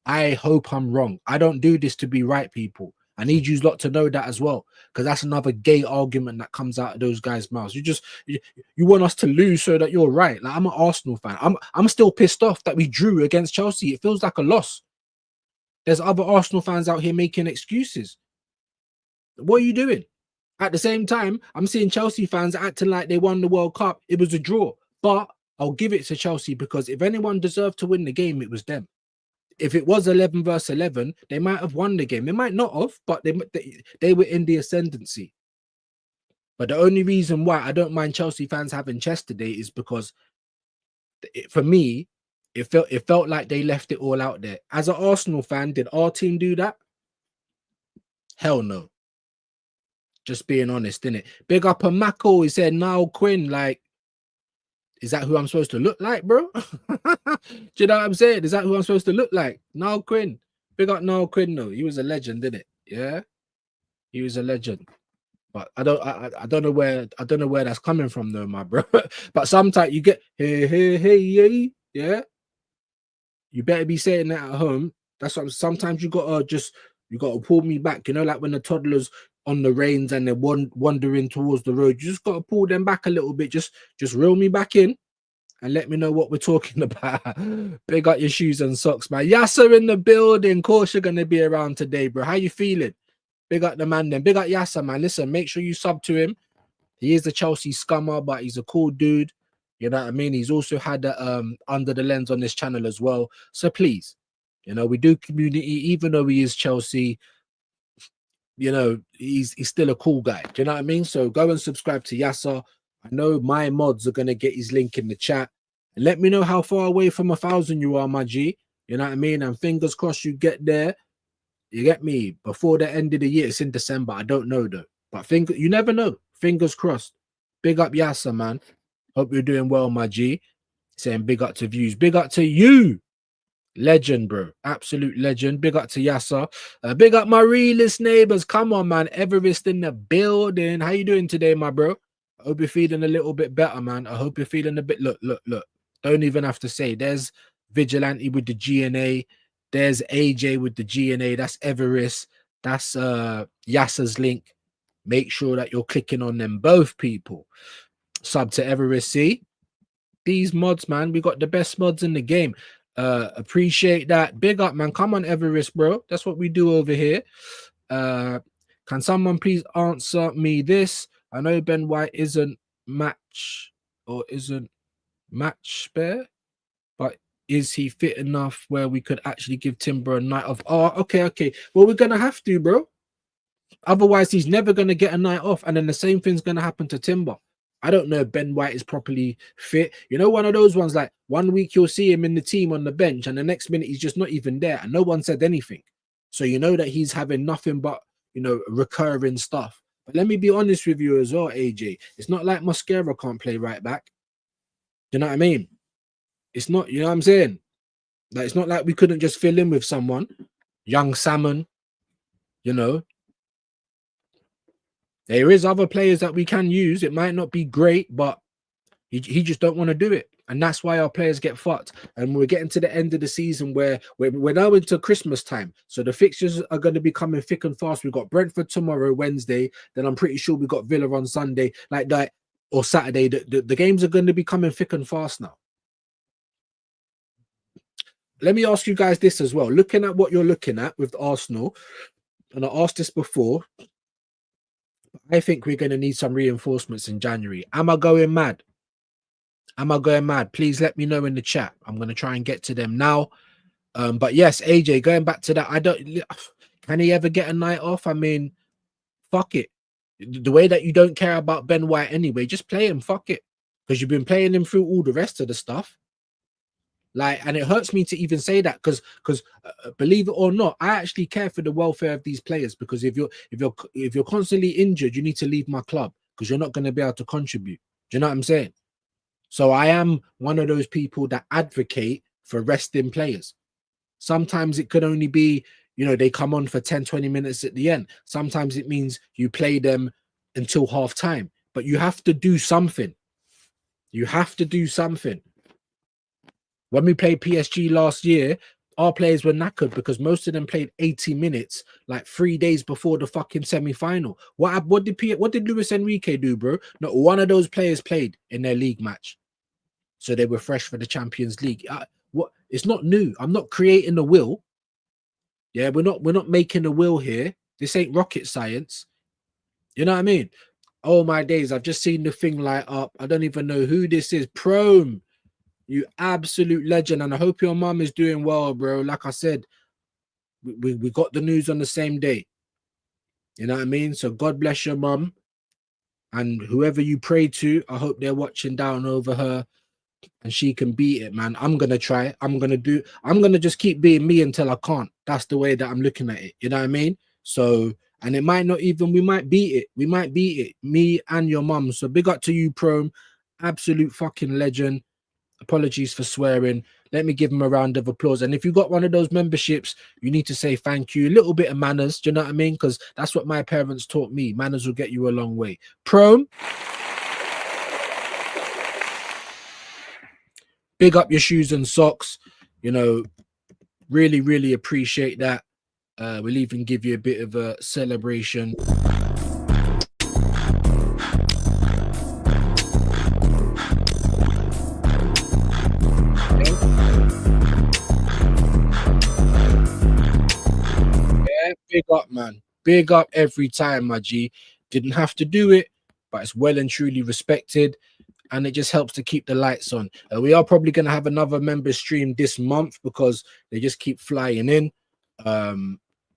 I hope I'm wrong. I don't do this to be right, people. I need you lot to know that as well, because that's another gay argument that comes out of those guys' mouths. You want us to lose so that you're right. Like, I'm an Arsenal fan. I'm still pissed off that we drew against Chelsea. It feels like a loss. There's other Arsenal fans out here making excuses. What are you doing? At the same time, I'm seeing Chelsea fans acting like they won the World Cup. It was a draw. But I'll give it to Chelsea, because if anyone deserved to win the game, it was them. If it was 11 versus 11, they might have won the game. They might not have, but they were in the ascendancy. But the only reason why I don't mind Chelsea fans having chest today is because, for me, it felt like they left it all out there. As an Arsenal fan, did our team do that? Hell no. Just being honest, innit? Big up a Mako. He said, Niall Quinn, like, is that who I'm supposed to look like, bro? Do you know what I'm saying? Is that who I'm supposed to look like? Niall Quinn. Big up Niall Quinn, though. He was a legend, didn't it? Yeah, he was a legend. But I don't know where that's coming from, though, my bro. But sometimes you get hey, yeah. You better be saying that at home. That's what sometimes you gotta pull me back. You know, like when the toddlers on the reins and they're wandering towards the road, you just got to pull them back a little bit. Just reel me back in and let me know what we're talking about. Big up your shoes and socks, man. Yasser in the building. Of course you're going to be around today, bro. How you feeling? Big up the man then. Big up Yasser, man. Listen, make sure you sub to him. He is a Chelsea scummer, but he's a cool dude. You know what I mean? He's also had Under the Lens on this channel as well. So please, you know, we do community, even though he is Chelsea. You know, he's still a cool guy. Do you know what I mean? So go and subscribe to Yasser. I know my mods are going to get his link in the chat. And let me know how far away from 1,000 you are, my G. You know what I mean? And fingers crossed you get there. You get me? Before the end of the year. It's in December. I don't know, though. But you never know. Fingers crossed. Big up Yasser, man. Hope you're doing well, my G. Saying big up to views. Big up to you. Legend, bro. Absolute legend. Big up to Yasser. Big up my realist neighbors. Come on, man. Everest in the building. How you doing today, my bro? I hope you're feeling a little bit better, man. I hope you're feeling a bit. Look. Don't even have to say. There's Vigilante with the GNA. There's AJ with the GNA. That's Everest. That's Yasser's link. Make sure that you're clicking on them both, people. Sub to Everest. See? These mods, man. We got the best mods in the game. Appreciate that. Big up, man. Come on, Everest, bro. That's what we do over here. Can someone please answer me this? I know Ben White isn't match spare, but is he fit enough where we could actually give Timber a night off? Oh, okay. Well, we're gonna have to, bro. Otherwise, he's never gonna get a night off, and then the same thing's gonna happen to Timber. I don't know if Ben White is properly fit. You know, one of those ones, like 1 week you'll see him in the team on the bench, and the next minute he's just not even there, and no one said anything. So you know that he's having nothing but, you know, recurring stuff. But let me be honest with you as well, AJ. It's not like Mosquera can't play right back. You know what I mean? It's not, you know what I'm saying? Like, it's not like we couldn't just fill in with someone. Young Salmon, you know. There is other players that we can use. It might not be great, but he just don't want to do it. And that's why our players get fucked. And we're getting to the end of the season where we're now into Christmas time. So the fixtures are going to be coming thick and fast. We've got Brentford tomorrow, Wednesday. Then I'm pretty sure we've got Villa on Sunday, like that, or Saturday. The games are going to be coming thick and fast now. Let me ask you guys this as well. Looking at what you're looking at with Arsenal, and I asked this before, I think we're going to need some reinforcements in January. Am I going mad? Please let me know in the chat. I'm going to try and get to them now. But yes, AJ, going back to that, can he ever get a night off? I mean, fuck it. The way that you don't care about Ben White anyway, just play him, fuck it. Because you've been playing him through all the rest of the stuff. Like, and it hurts me to even say that because believe it or not, I actually care for the welfare of these players, because if you're constantly injured, you need to leave my club because you're not going to be able to contribute. Do you know what I'm saying? So I am one of those people that advocate for resting players. Sometimes it could only be, you know, they come on for 10, 20 minutes at the end. Sometimes it means you play them until half time, but you have to do something. You have to do something. When we played PSG last year, our players were knackered because most of them played 80 minutes like 3 days before the fucking semi-final. What did Luis Enrique do, bro? Not one of those players played in their league match. So they were fresh for the Champions League. It's not new. I'm not creating a will. Yeah, we're not making a will here. This ain't rocket science. You know what I mean? Oh my days, I've just seen the thing light up. I don't even know who this is. Prome. You absolute legend, and I hope your mum is doing well, bro. Like I said, we got the news on the same day. You know what I mean? So God bless your mum, and whoever you pray to, I hope they're watching down over her, and she can beat it, man. I'm gonna try. I'm gonna just keep being me until I can't. That's the way that I'm looking at it. You know what I mean? So, and it might not even. We might beat it. We might beat it. Me and your mum. So big up to you, Prome. Absolute fucking legend. Apologies for swearing. Let me give him a round of applause. And if you got one of those memberships, you need to say thank you. A little bit of manners, do you know what I mean? Because that's what my parents taught me. Manners will get you a long way. Prome, big up your shoes and socks. You know, really, really appreciate that. We'll even give you a bit of a celebration. Big up, man. Big up every time, my G. Didn't have to do it, but it's well and truly respected, and it just helps to keep the lights on. We are probably going to have another member stream this month because they just keep flying in.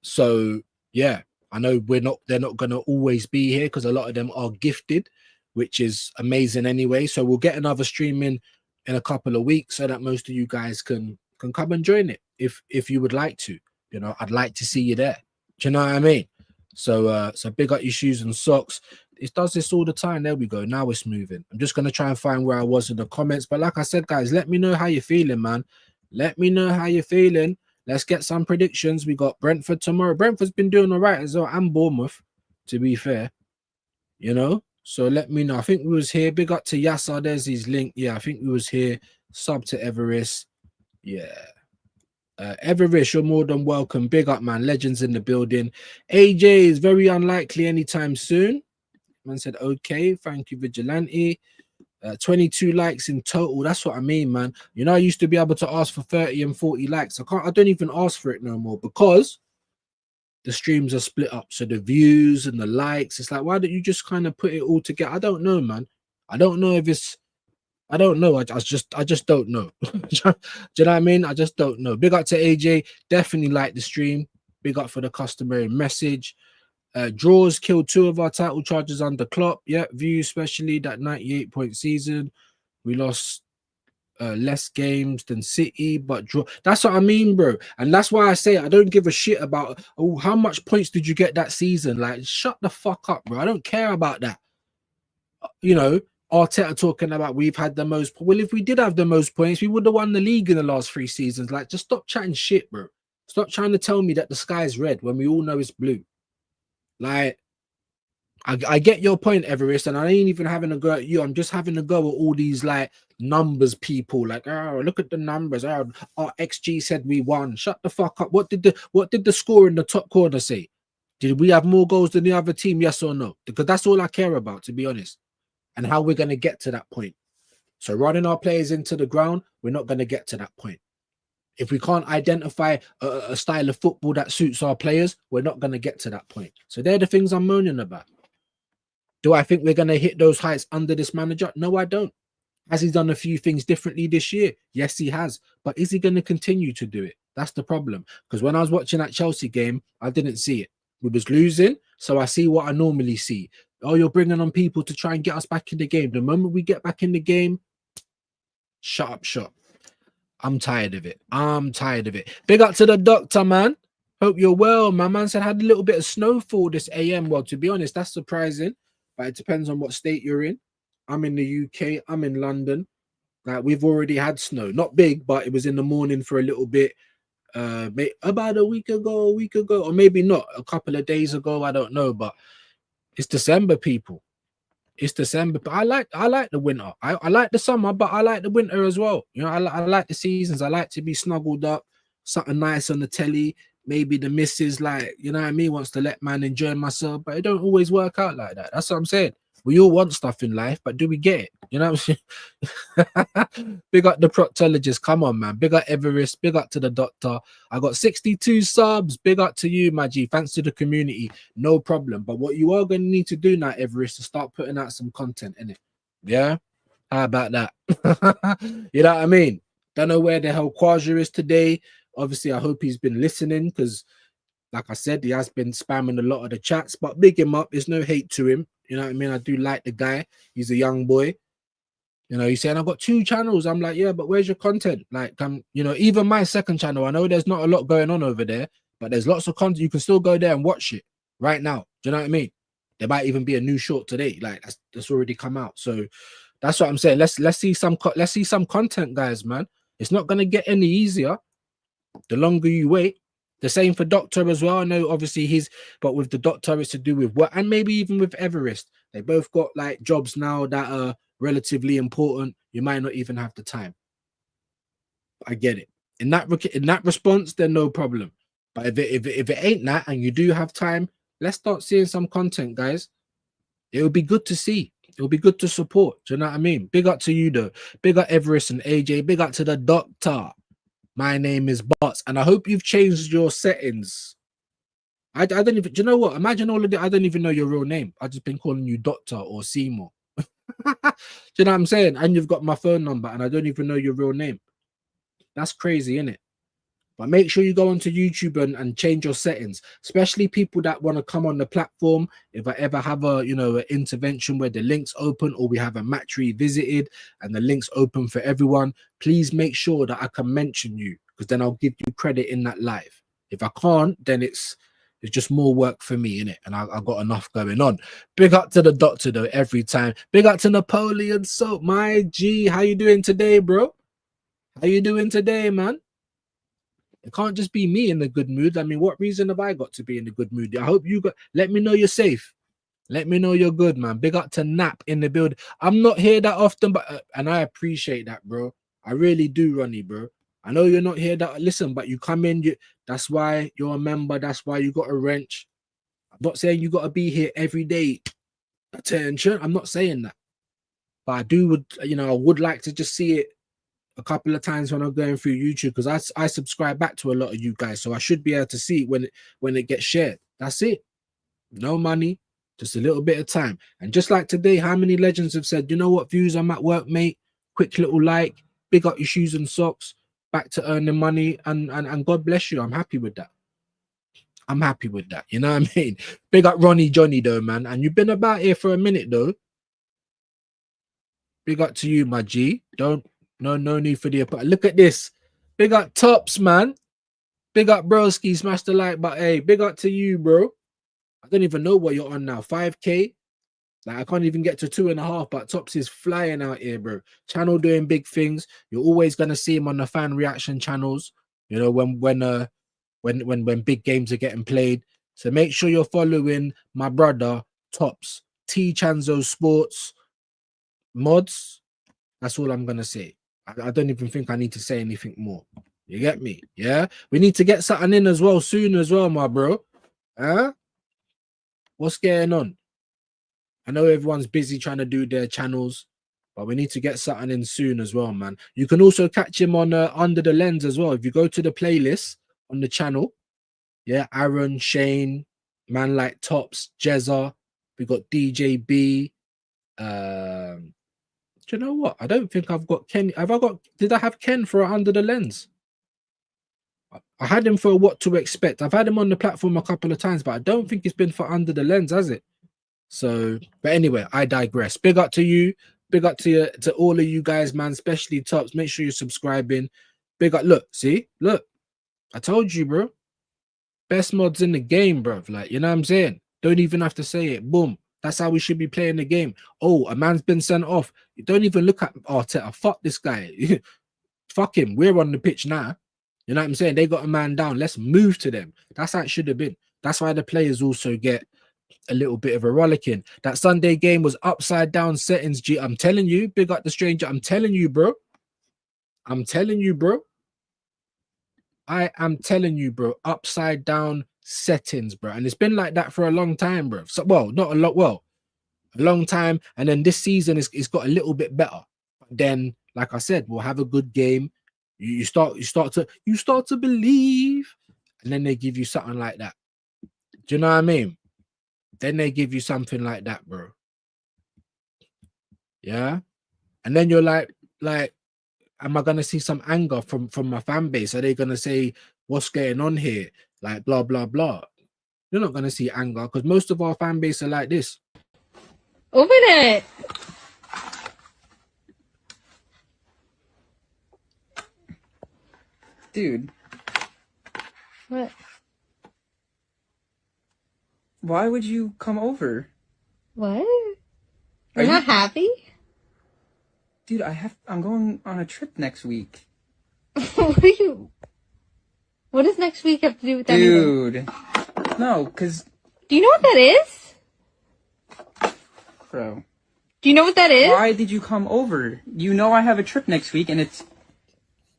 So yeah, I know they're not going to always be here because a lot of them are gifted, which is amazing anyway. So we'll get another stream in a couple of weeks so that most of you guys can come and join it if you would like to. You know, I'd like to see you there. Do you know what I mean? So big up your shoes and socks. It does this all the time. There we go. Now it's moving. I'm just going to try and find where I was in the comments. But like I said, guys, let me know how you're feeling, man. Let me know how you're feeling. Let's get some predictions. We got Brentford tomorrow. Brentford's been doing all right as well, and Bournemouth, to be fair. You know, so let me know. I think we was here. Big up to Yasser. There's his link. Yeah, I think we was here. Sub to Everest. Yeah. Everest, you're more than welcome. Big up, man. Legends in the building. AJ is very unlikely anytime soon. Man said, okay. Thank you, Vigilante. 22 likes in total. That's what I mean, man. You know, I used to be able to ask for 30 and 40 likes. I don't even ask for it no more because the streams are split up. So the views and the likes, it's like, why don't you just kind of put it all together? I don't know, man. I don't know if it's, I don't know. I just don't know. Do you know what I mean? I just don't know. Big up to AJ. Definitely like the stream. Big up for the customary message. Draws killed 2 of our title charges under Klopp. Yeah, view especially that 98-point season. We lost less games than City, but draw. That's what I mean, bro. And that's why I say I don't give a shit about how much points did you get that season. Like, shut the fuck up, bro. I don't care about that. You know, Arteta talking about we've had the most. Well, if we did have the most points, we would have won the league in the last 3 seasons. Like, just stop chatting shit, bro. Stop trying to tell me that the sky is red when we all know it's blue. Like, I get your point, Everest, and I ain't even having a go at you. I'm just having a go at all these like numbers people. Like, oh, look at the numbers. Oh, our XG said we won. Shut the fuck up. What did the score in the top corner say? Did we have more goals than the other team? Yes or no? Because that's all I care about, to be honest, and how we're gonna get to that point. So running our players into the ground, we're not gonna get to that point. If we can't identify a style of football that suits our players, we're not gonna get to that point. So they're the things I'm moaning about. Do I think we're going to hit those heights under this manager? No, I don't. Has he done a few things differently this year? Yes, he has. But is he going to continue to do it? That's the problem. Because when I was watching that Chelsea game, I didn't see it. We was losing, so I see what I normally see. Oh, you're bringing on people to try and get us back in the game. The moment we get back in the game, shut up shop. I'm tired of it. I'm tired of it. Big up to the doctor, man. Hope you're well. My man said had a little bit of snowfall this AM. Well, to be honest, that's surprising. But it depends on what state you're in. I'm in the UK. I'm in London. Like, we've already had snow. Not big, but it was in the morning for a little bit. About a week ago, or maybe not. A couple of days ago, I don't know. But it's December, people. It's December. But I like the winter. I like the summer, but I like the winter as well. You know, I like the seasons. I like to be snuggled up, something nice on the telly. Maybe the missus, like, you know what I mean, wants to let man enjoy myself, but it don't always work out like that. That's what I'm saying. We all want stuff in life, but do we get it? You know what I'm saying? Big up the proctologist. Come on, man. Big up Everest. Big up to the doctor. I got 62 subs. Big up to you, my G. Thanks to the community. No problem. But what you are going to need to do now, Everest, is start putting out some content in it. Yeah? How about that? You know what I mean? Don't know where the hell Quasia is today. Obviously, I hope he's been listening because, like I said, he has been spamming a lot of the chats. But big him up. There's no hate to him. You know what I mean? I do like the guy. He's a young boy. You know, he's saying, I've got 2 channels. I'm like, yeah, but where's your content? Like, you know, even my second channel, I know there's not a lot going on over there, but there's lots of content. You can still go there and watch it right now. Do you know what I mean? There might even be a new short today. Like, that's already come out. So that's what I'm saying. Let's see some content, guys, man. It's not going to get any easier the longer you wait. The same for Doctor as well. I know obviously but with the Doctor it's to do with what, and maybe even with Everest. They both got like jobs now that are relatively important. You might not even have the time. I get it. In that response, then no problem. But if it ain't that and you do have time, let's start seeing some content, guys. It would be good to see. It will be good to support. Do you know what I mean? Big up to you though. Big up Everest and AJ. Big up to the Doctor. My name is Bots, and I hope you've changed your settings. I don't even, do you know what? Imagine all of it. I don't even know your real name. I've just been calling you Doctor or Seymour. Do you know what I'm saying? And you've got my phone number, and I don't even know your real name. That's crazy, isn't it? But make sure you go onto YouTube and change your settings, especially people that want to come on the platform. If I ever have an intervention where the link's open, or we have a match revisited and the link's open for everyone, please make sure that I can mention you, because then I'll give you credit in that live. If I can't, then it's just more work for me, innit? And I got enough going on. Big up to the Doctor though, every time. Big up to Napoleon Soap, my G. How you doing today, bro? How you doing today, man? It can't just be me in the good mood. I mean, what reason have I got to be in the good mood? I hope you got. Let me know you're safe. Let me know you're good, man. Big up to Nap in the build. I'm not here that often, but and I appreciate that, bro. I really do, Ronnie, bro. I know you're not here that listen, but you come in. That's why you're a member. That's why you got a wrench. I'm not saying you got to be here every day. Attention. I'm not saying that, but I do I would like to just see it a couple of times when I'm going through YouTube because I subscribe back to a lot of you guys, so I should be able to see it when it gets shared. That's it. No money, just a little bit of time. And just like today, how many legends have said, you know what, views, I'm at work, mate. Quick little like, big up your shoes and socks, back to earning money, and God bless you. I'm happy with that. I'm happy with that. You know what I mean? Big up Ronnie Johnny though, man. And you've been about here for a minute though. Big up to you, my G. No need for the look at this. Big up Tops, man. Big up Broski, smash the like button. Hey, big up to you, bro. I don't even know what you're on now. 5K. Like I can't even get to 2.5, but Tops is flying out here, bro. Channel doing big things. You're always gonna see him on the fan reaction channels. You know, when big games are getting played. So make sure you're following my brother Tops. T Chanzo Sports mods. That's all I'm gonna say. I don't even think I need to say anything more. You get me? Yeah. We need to get something in as well soon as well, my bro. Huh? What's going on? I know everyone's busy trying to do their channels, but we need to get something in soon as well, man. You can also catch him on Under the Lens as well. If you go to the playlist on the channel, yeah, Aaron, Shane, man like Tops, Jezza, we got DJ B. Do you know what? I don't think I've got Ken. Did I have Ken for Under the Lens? I had him for What to Expect. I've had him on the platform a couple of times, but I don't think it's been for Under the Lens, has it? So, but anyway, I digress. Big up to you. Big up to all of you guys, man, especially Tops. Make sure you're subscribing. Big up. Look, see? Look. I told you, bro. Best mods in the game, bro. Like, you know what I'm saying? Don't even have to say it. Boom. That's how we should be playing the game. Oh, a man's been sent off. You don't even look at Arteta. Fuck this guy. Fuck him. We're on the pitch now. You know what I'm saying? They got a man down. Let's move to them. That's how it should have been. That's why the players also get a little bit of a rollicking. That Sunday game was upside down settings, G. I'm telling you. Big up the stranger. I'm telling you, bro. I'm telling you, bro. I am telling you, bro. Upside down settings, bro. And it's been like that for a long time, bro. So, well, not a lot. Well, a long time. And then this season it's got a little bit better. But then, like I said, we'll have a good game. You start to believe, and then they give you something like that. Do you know what I mean? Then they give you something like that, bro. Yeah. And then you're like, am I gonna see some anger from my fan base? Are they gonna say what's going on here? Like blah blah blah. You're not gonna see anger because most of our fan base are like this. Open it. Dude. What? Why would you come over? What? Are You're not happy? Dude, I'm going on a trip next week. What does next week have to do with anything? Dude. No, because... Do you know what that is? Bro. Do you know what that is? Why did you come over? You know I have a trip next week and it's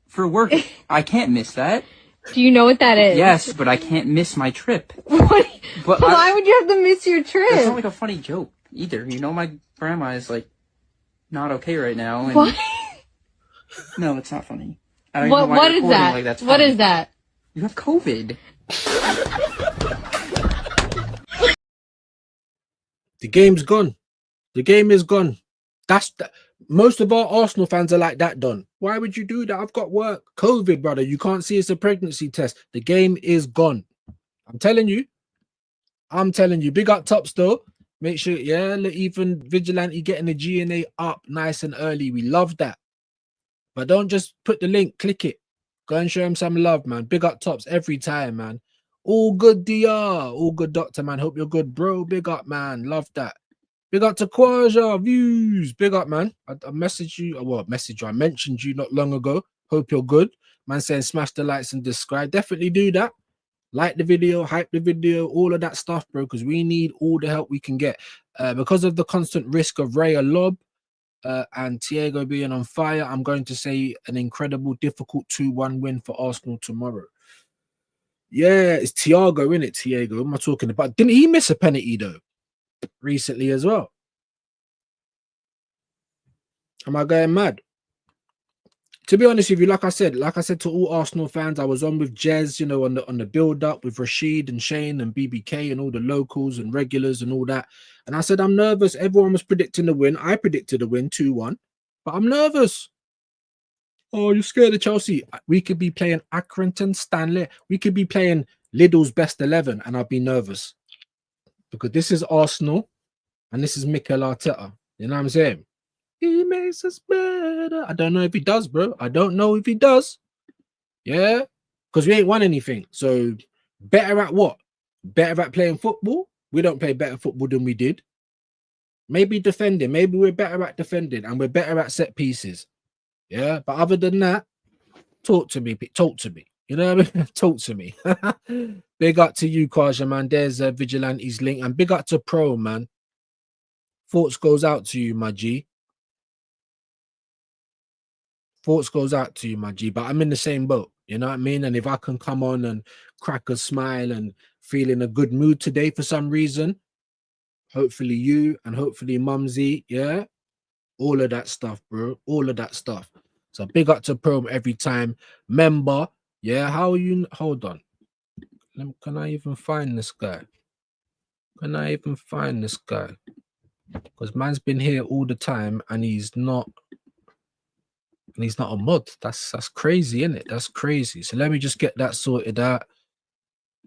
for work. I can't miss that. Do you know what that is? Yes, but I can't miss my trip. What? But why would you have to miss your trip? It's not like a funny joke either. You know my grandma is like not okay right now. And what? No, it's not funny. I don't even know why what you're is that? like that's What funny. is that? You have COVID. The game's gone. The game is gone. Most of our Arsenal fans are like that, Don. Why would you do that? I've got work. COVID, brother. You can't see it's a pregnancy test. The game is gone. I'm telling you. Big up Tops, though. Make sure, yeah, even Vigilante getting the GNA up nice and early. We love that. But don't just put the link, click it. Go and show him some love, man. Big up Tops every time, man. All good, DR. All good, Doctor, man. Hope you're good, bro. Big up, man. Love that. Big up to Quaja Views. Big up, man. I messaged you. I mentioned you not long ago. Hope you're good. Man saying smash the likes and subscribe. Definitely do that. Like the video, hype the video, all of that stuff, bro, because we need all the help we can get. Because of the constant risk of Ray a lob and Thiago being on fire, I'm going to say an incredible, difficult 2-1 win for Arsenal tomorrow. Yeah, it's Thiago, innit? Thiago, what am I talking about? Didn't he miss a penalty, though, recently as well? Am I going mad? To be honest with you, like I said to all Arsenal fans, I was on with Jez, you know, on the build up with Rashid and Shane and BBK and all the locals and regulars and all that. And I said, I'm nervous. Everyone was predicting the win. I predicted a win 2-1, but I'm nervous. Oh, you're scared of Chelsea? We could be playing Accrington, Stanley. We could be playing Lidl's best 11, and I'd be nervous because this is Arsenal and this is Mikel Arteta. You know what I'm saying? He makes us better. I don't know if he does, bro. I don't know if he does. Yeah, because we ain't won anything. So better at what? Better at playing football? We don't play better football than we did. Maybe defending. Maybe we're better at defending and we're better at set pieces. Yeah, but other than that, talk to me. Talk to me. You know what I mean? Talk to me. Big up to you, Kaja, man. There's a Vigilante's link. And big up to Pro, man. Thoughts goes out to you, my G. Thoughts goes out to you, my G, but I'm in the same boat, you know what I mean? And if I can come on and crack a smile and feel in a good mood today for some reason, hopefully you and hopefully Mumsy, yeah, all of that stuff, bro, all of that stuff. So big up to Pro every time. Member, yeah, how are you? Hold on. Can I even find this guy? Can I even find this guy? Because man's been here all the time and he's not a mod. That's crazy, isn't it? That's crazy. So let me just get that sorted out.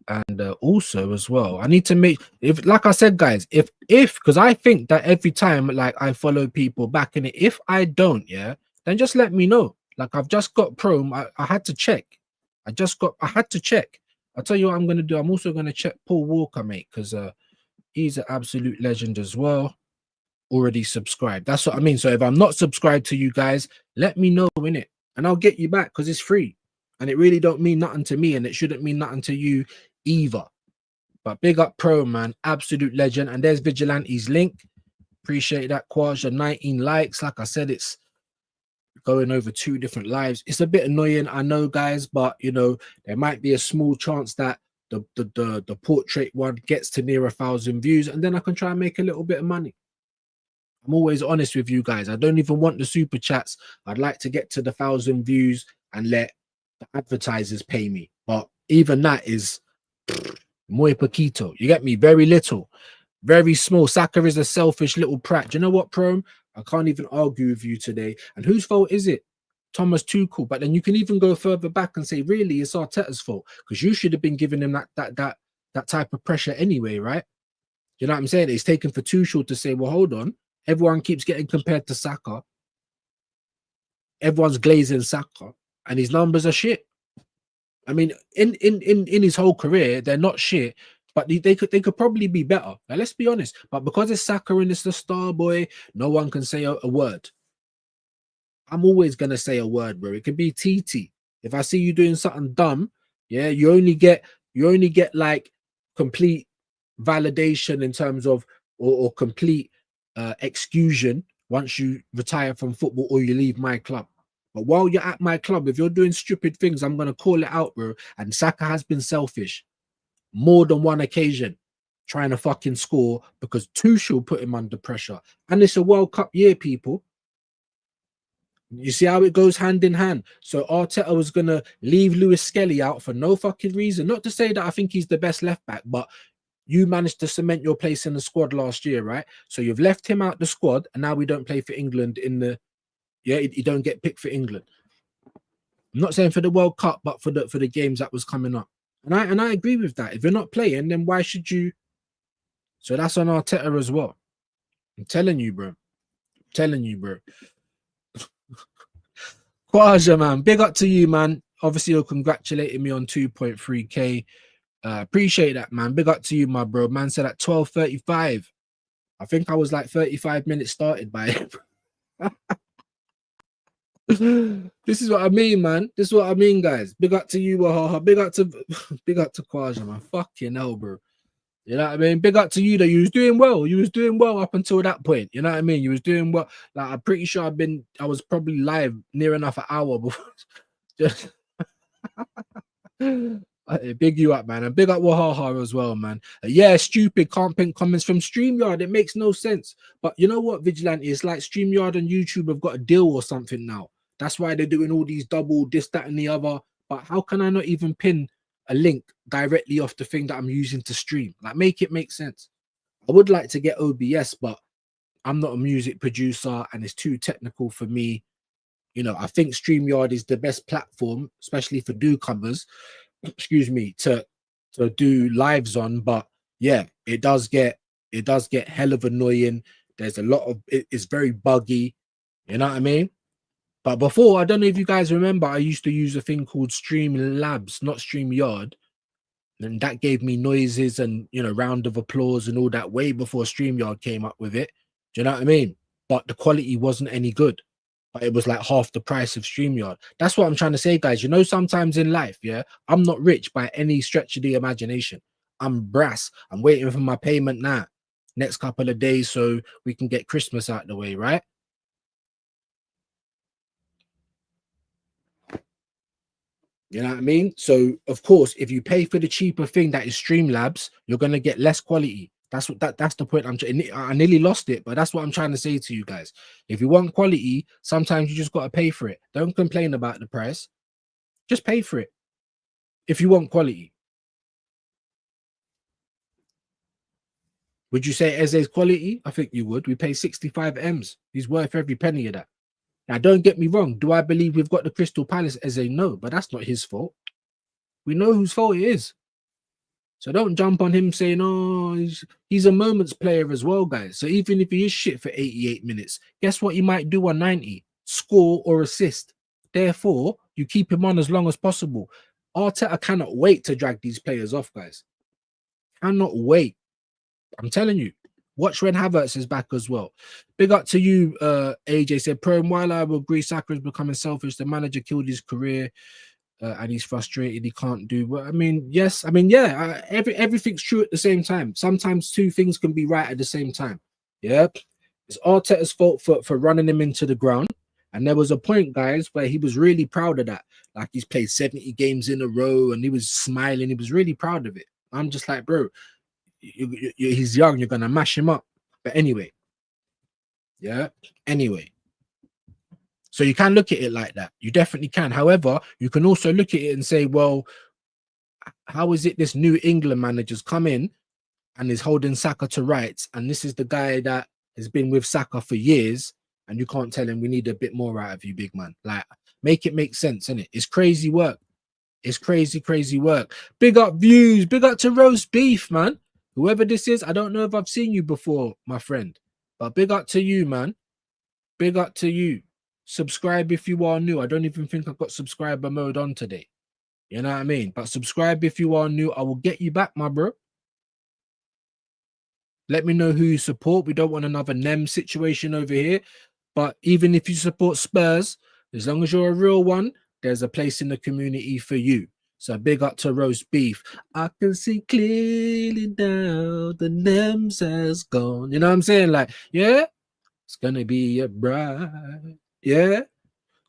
And also as well, I need to make, if like I said, guys, if because I think that every time like I follow people back in it, if I don't, yeah, then just let me know. Like I've just got Chrome. I had to check. I had to check. I'll tell you what I'm gonna do. I'm also gonna check Paul Walker, mate, because he's an absolute legend as well. Already subscribed. That's what I mean. So if I'm not subscribed to you guys, let me know in it and I'll get you back because it's free and it really don't mean nothing to me and it shouldn't mean nothing to you either. But big up Pro, man, absolute legend. And there's Vigilante's link. Appreciate that, Quaja. 19 likes. Like I said, it's going over 2 different lives. It's a bit annoying, I know, guys, but you know there might be a small chance that the portrait one gets to near 1,000 views and then I can try and make a little bit of money. I'm always honest with you guys. I don't even want the super chats. I'd like to get to the 1,000 views and let the advertisers pay me. But even that is muy poquito. You get me? Very little, very small. Saka is a selfish little prat. Do you know what, Pro? I can't even argue with you today. And whose fault is it? Thomas Tuchel. But then you can even go further back and say, really, it's Arteta's fault because you should have been giving him that type of pressure anyway, right? You know what I'm saying? It's taken for Tuchel to say, well, hold on. Everyone keeps getting compared to Saka. Everyone's glazing Saka, and his numbers are shit. I mean, in his whole career, they're not shit, but they could probably be better. Now, let's be honest. But because it's Saka and it's the star boy, no one can say a word. I'm always gonna say a word, bro. It could be TT. If I see you doing something dumb, yeah, you only get like complete validation in terms of or complete exclusion once you retire from football or you leave my club. But while you're at my club, if you're doing stupid things, I'm gonna call it out, bro. And Saka has been selfish more than one occasion, trying to fucking score because Tuchel put him under pressure. And it's a World Cup year, people. You see how it goes hand in hand. So Arteta was gonna leave Lewis Skelly out for no fucking reason. Not to say that I think he's the best left back, but you managed to cement your place in the squad last year, right? So you've left him out the squad, and now we don't play for England in the. Yeah, you don't get picked for England. I'm not saying for the World Cup, but for the games that was coming up. And I agree with that. If you're not playing, then why should you? So that's on Arteta as well. I'm telling you, bro. Quaja, man. Big up to you, man. Obviously, you're congratulating me on 2.3K. Appreciate that, man. Big up to you, my bro. Man said at 12:35. I think I was like 35 minutes started by it. This is what I mean, man. This is what I mean, guys. Big up to you, Wahaha. Big up to big up to Kwaja, man. Fucking hell, bro. You know what I mean? Big up to you that you was doing well. You was doing well up until that point. You know what I mean? You was doing well. Like I'm pretty sure I was probably live near enough an hour before. Just big you up, man, and big up Wahaha as well, man. Yeah, stupid can't pin comments from StreamYard. It makes no sense. But you know what, Vigilante? It's like StreamYard and YouTube have got a deal or something now. That's why they're doing all these double this, that, and the other. But how can I not even pin a link directly off the thing that I'm using to stream? Like, make it make sense. I would like to get OBS, but I'm not a music producer and it's too technical for me. You know, I think StreamYard is the best platform, especially for newcomers, excuse me, to do lives on. But yeah, it does get hell of annoying. There's a lot of it's very buggy, you know what I mean? But before, I don't know if you guys remember, I used to use a thing called Streamlabs, not StreamYard. And that gave me noises and, you know, round of applause and all that way before StreamYard came up with it. Do you know what I mean? But the quality wasn't any good. But it was like half the price of StreamYard. That's what I'm trying to say, guys. You know, sometimes in life, yeah, I'm not rich by any stretch of the imagination. I'm brass. I'm waiting for my payment now, next couple of days, so we can get Christmas out the way, right? You know what I mean? So, of course, if you pay for the cheaper thing that is Streamlabs, you're going to get less quality. That's the point I nearly lost it, but that's what I'm trying to say to you guys. If you want quality, sometimes you just got to pay for it. Don't complain about the price. Just pay for it if you want quality. Would you say Eze's quality? I think you would. We pay 65 M's. He's worth every penny of that. Now, don't get me wrong. Do I believe we've got the Crystal Palace Eze? No, but that's not his fault. We know whose fault it is. So don't jump on him saying, oh, he's a moments player as well, guys. So even if he is shit for 88 minutes, guess what he might do on 90? Score or assist. Therefore, you keep him on as long as possible. Arteta cannot wait to drag these players off, guys. Cannot wait. I'm telling you. Watch when Havertz is back as well. Big up to you, AJ said, Pro, while I will agree Saka is becoming selfish, the manager killed his career. And he's frustrated he can't do well. I mean, yes, I mean, yeah, everything's true at the same time. Sometimes two things can be right at the same time. Yeah, it's Arteta's fault for running him into the ground. And there was a point, guys, where he was really proud of that. Like he's played 70 games in a row and he was smiling. He was really proud of it. I'm just like, bro, he's young. You're going to mash him up. But anyway, yeah, anyway. So you can look at it like that. You definitely can. However, you can also look at it and say, well, how is it this new England manager's come in and is holding Saka to rights? And this is the guy that has been with Saka for years. And you can't tell him we need a bit more out of you, big man. Like, make it make sense, innit? It's crazy work. It's crazy, crazy work. Big up views. Big up to roast beef, man. Whoever this is, I don't know if I've seen you before, my friend. But big up to you, man. Big up to you. Subscribe if you are new. I don't even think I've got subscriber mode on today. You know what I mean? But subscribe if you are new. I will get you back, my bro. Let me know who you support. We don't want another NEM situation over here. But even if you support Spurs, as long as you're a real one, there's a place in the community for you. So big up to roast beef. I can see clearly now the NEMs has gone. You know what I'm saying? Like, yeah, it's going to be a bright, yeah,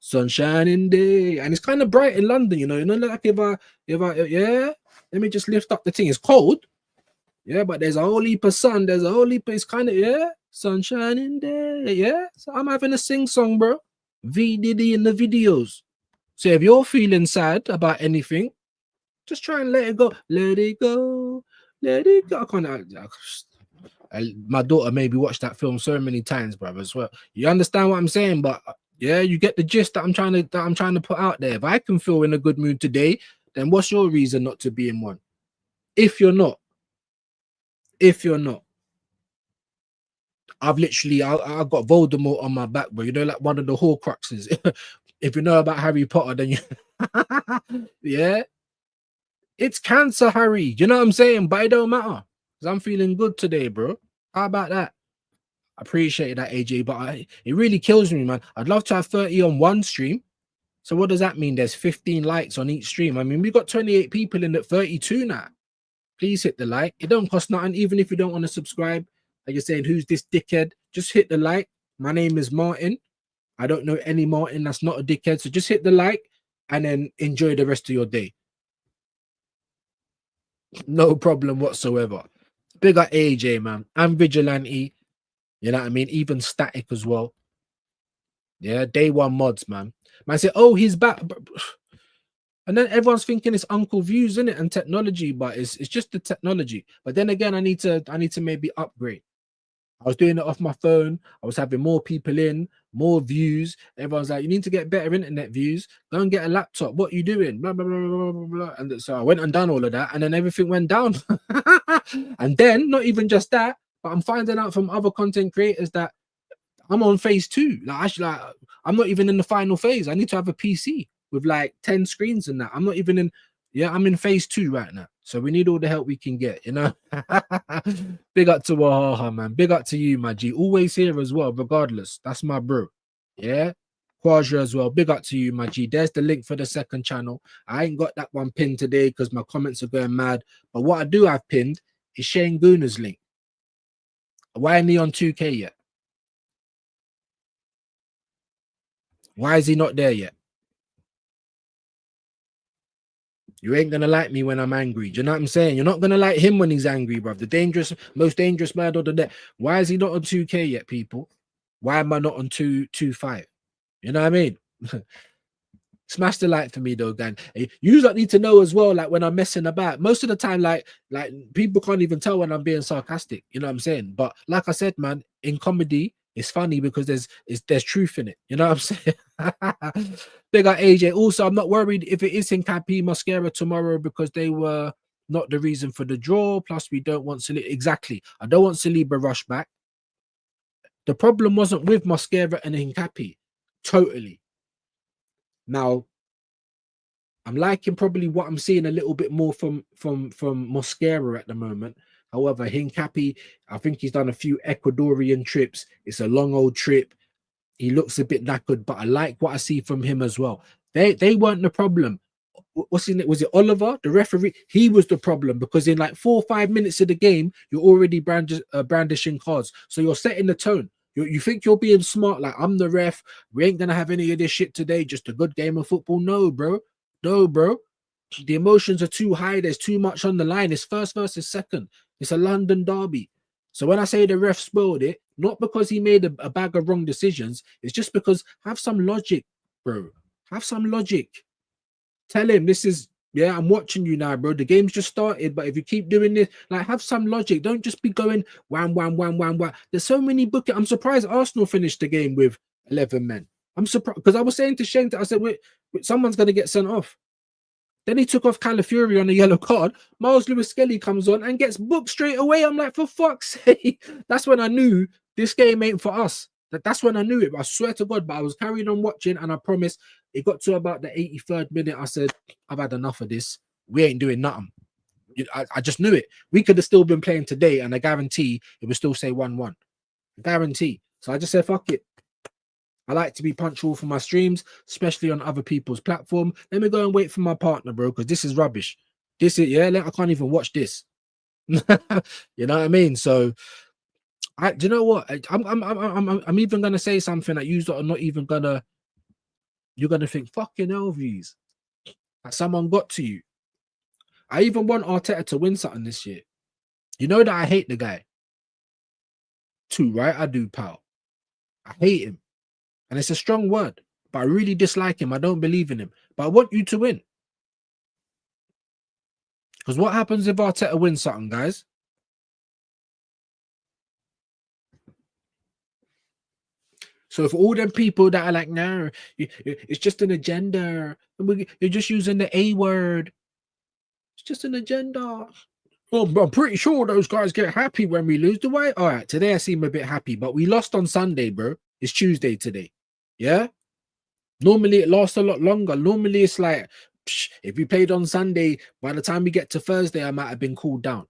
sunshining day. And it's kind of bright in London, you know, like if I, yeah, let me just lift up the thing. It's cold. Yeah, but there's a whole heap of sun. There's a whole heap of, it's kind of, yeah, sunshining day. Yeah, so I'm having a sing song, bro. V Diddy in the videos. So if you're feeling sad about anything, just try and let it go. Let it go. Let it go. My daughter maybe watched that film so many times, brother, as well. You understand what I'm saying? But yeah, you get the gist that I'm trying to put out there. If I can feel in a good mood today, then what's your reason not to be in one? If you're not, I've literally I got Voldemort on my back, bro. You know, like one of the Horcruxes. If you know about Harry Potter, then you yeah. It's cancer, Harry. You know what I'm saying? But it don't matter. Because I'm feeling good today, bro. How about that? appreciate that, AJ, but it really kills me, man. I'd love to have 30 on one stream. So what does that mean? There's 15 likes on each stream. I mean, we got 28 people in at 32 now. Please hit the like. It don't cost nothing, even if you don't want to subscribe. Like you're saying, who's this dickhead? Just hit the like. My name is Martin. I don't know any Martin that's not a dickhead. So just hit the like and then enjoy the rest of your day. No problem whatsoever. Big up AJ, man. I'm Vigilante. You know what I mean? Even Static as well. Yeah, day one mods, man. Man say, oh, he's back. And then everyone's thinking it's Uncle Views, isn't it? And technology, but it's just the technology. But then again, I need to maybe upgrade. I was doing it off my phone. I was having more people in, more views. Everyone's like, you need to get better internet views. Go and get a laptop. What are you doing? Blah, blah, blah, blah, blah, blah. And so I went and done all of that, and then everything went down. And then, not even just that, but I'm finding out from other content creators that I'm on phase 2. Like, actually, like, I'm not even in the final phase. I need to have a PC with like 10 screens and that. I'm not even in, I'm in phase 2 right now. So we need all the help we can get, you know. Big up to Wahaha, man. Big up to you, my G. Always here as well, regardless. That's my bro. Yeah. Quadra as well. Big up to you, my G. There's the link for the second channel. I ain't got that one pinned today because my comments are going mad. But what I do have pinned is Shane Gooner's link. Why ain't he on 2K yet? Why is he not there yet? You ain't gonna like me when I'm angry. Do you know what I'm saying? You're not gonna like him when he's angry, bruv. The most dangerous man on the net. Why is he not on 2K yet, people? Why am I not on 2.5? You know what I mean? Smash the like for me though, gang. You don't need to know as well, like when I'm messing about. Most of the time, like people can't even tell when I'm being sarcastic. You know what I'm saying? But like I said, man, in comedy, it's funny because there's truth in it. You know what I'm saying? Big up AJ. Also, I'm not worried if it is Hincapi Mascara tomorrow because they were not the reason for the draw. Plus, we don't want Saliba. Exactly. I don't want Saliba rush back. The problem wasn't with Mascara and Hincapi. Totally. Now, I'm liking probably what I'm seeing a little bit more from Mascara at the moment. However, Hincapi, I think he's done a few Ecuadorian trips. It's a long old trip. He looks a bit knackered, but I like what I see from him as well. They weren't the problem. What's in it? Was it Oliver, the referee? He was the problem because in like 4 or 5 minutes of the game, you're already brandishing cards. So you're setting the tone. You think you're being smart, like I'm the ref. We ain't gonna have any of this shit today. Just a good game of football. No, bro. No, bro. The emotions are too high. There's too much on the line. It's first versus second. It's a London derby. So when I say the ref spoiled it, not because he made a bag of wrong decisions, it's just because have some logic, bro. Have some logic. Tell him this is, I'm watching you now, bro. The game's just started, but if you keep doing this, like have some logic. Don't just be going wham, wham, wham, wham, wham. There's so many bookings. I'm surprised Arsenal finished the game with 11 men. I'm surprised because I was saying to Shane, I said, wait, someone's going to get sent off. Then he took off Calafiori on a yellow card. Miles Lewis-Skelly comes on and gets booked straight away. I'm like, for fuck's sake. That's when I knew this game ain't for us. That's when I knew it. I swear to God, but I was carrying on watching and I promise it got to about the 83rd minute. I said, I've had enough of this. We ain't doing nothing. I just knew it. We could have still been playing today and I guarantee it would still say 1-1. Guarantee. So I just said, fuck it. I like to be punctual for my streams, especially on other people's platform. Let me go and wait for my partner, bro, because this is rubbish. This is, I can't even watch this. You know what I mean? So, do you know what? I'm even gonna say something that you are not even gonna. You're gonna think, fucking hell, views. Like someone got to you. I even want Arteta to win something this year. You know that I hate the guy. Too, right? I do, pal. I hate him. And it's a strong word, but I really dislike him. I don't believe in him. But I want you to win. Because what happens if Arteta wins something, guys? So if all them people that are like, no, it's just an agenda. You're just using the A word. It's just an agenda. Well, I'm pretty sure those guys get happy when we lose. Do I? All right, today I seem a bit happy, but we lost on Sunday, bro. It's Tuesday today. Yeah? Normally it lasts a lot longer. Normally it's like, if we played on Sunday, by the time we get to Thursday, I might have been cooled down.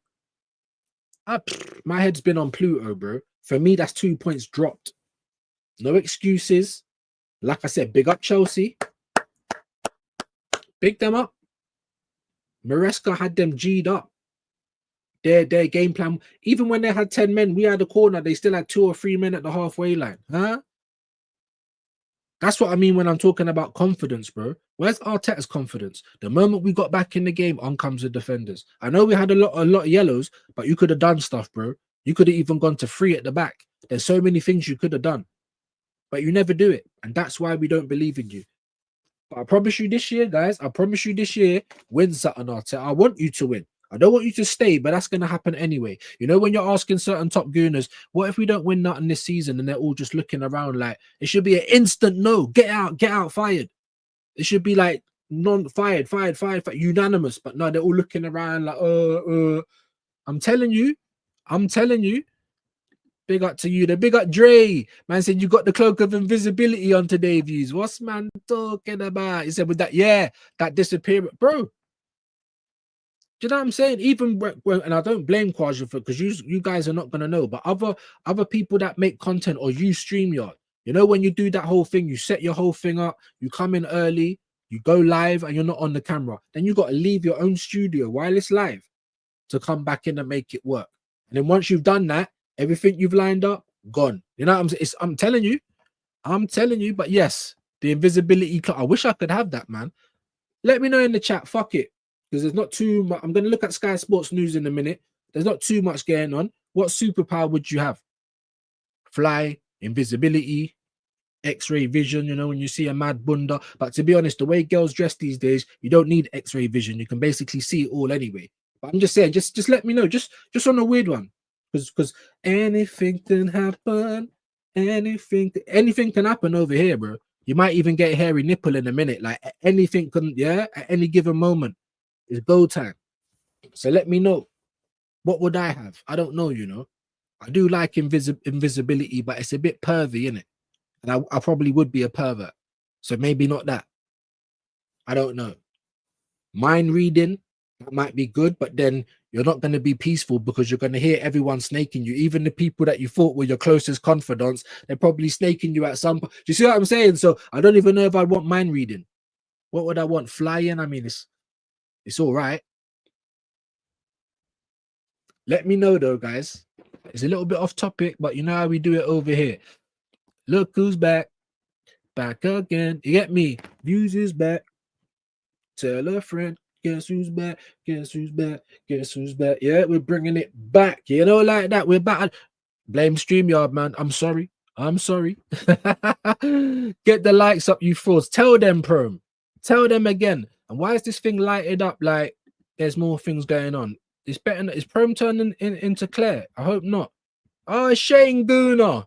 My head's been on Pluto, bro. For me, that's 2 points dropped. No excuses. Like I said, big up Chelsea. Big them up. Maresca had them G'd up. Their game plan, even when they had 10 men, we had a corner, they still had 2 or 3 men at the halfway line. Huh? That's what I mean when I'm talking about confidence, bro. Where's Arteta's confidence? The moment we got back in the game, on comes the defenders. I know we had a lot of yellows, but you could have done stuff, bro. You could have even gone to 3 at the back. There's so many things you could have done, but you never do it. And that's why we don't believe in you. But I promise you this year, guys, I promise you this year, win something, Arteta. I want you to win. I don't want you to stay, but that's going to happen anyway. You know, when you're asking certain top gooners, what if we don't win nothing this season? And they're all just looking around like, it should be an instant no. Get out, fired. It should be like fired, unanimous. But no, they're all looking around like, I'm telling you. Big up to you. The big up Dre. Man said you got the cloak of invisibility on today, views. What's man talking about? He said with that, yeah, that disappearance, bro. Do you know what I'm saying? Even and I don't blame Kwaja for, because you guys are not gonna know, but other people that make content or use StreamYard, you know, when you do that whole thing, you set your whole thing up, you come in early, you go live, and you're not on the camera. Then you got to leave your own studio while it's live to come back in and make it work. And then once you've done that, everything you've lined up, gone. You know what I'm saying? I'm telling you. But yes, the invisibility. I wish I could have that, man. Let me know in the chat. Fuck it. Because there's not too much. I'm going to look at Sky Sports News in a minute. There's not too much going on. What superpower would you have? Fly, invisibility, X-ray vision, you know, when you see a mad bunda. But to be honest, the way girls dress these days, you don't need X-ray vision. You can basically see it all anyway. But I'm just saying, just let me know. Just on a weird one. Because anything can happen. Anything can happen over here, bro. You might even get a hairy nipple in a minute. Like anything can, yeah, at any given moment. It's go time. So let me know. What would I have? I don't know, you know. I do like invisibility, but it's a bit pervy, innit? And I probably would be a pervert. So maybe not that. I don't know. Mind reading, that might be good, but then you're not going to be peaceful because you're going to hear everyone snaking you. Even the people that you thought were your closest confidants, they're probably snaking you at some point. Do you see what I'm saying? So I don't even know if I want mind reading. What would I want? Flying? I mean, it's all right. Let me know though, guys. It's a little bit off topic, but you know how we do it over here. Look who's back. Back again. You get me? Views is back. Tell a friend. Guess who's back? Guess who's back? Guess who's back? Yeah, we're bringing it back. You know, like that. We're back. Blame StreamYard, man. I'm sorry. Get the likes up, you frauds. Tell them, Prom. Tell them again. And why is this thing lighted up like there's more things going on? It's better. Is Prom turning into Claire? I hope not. Oh, it's Shane Gooner.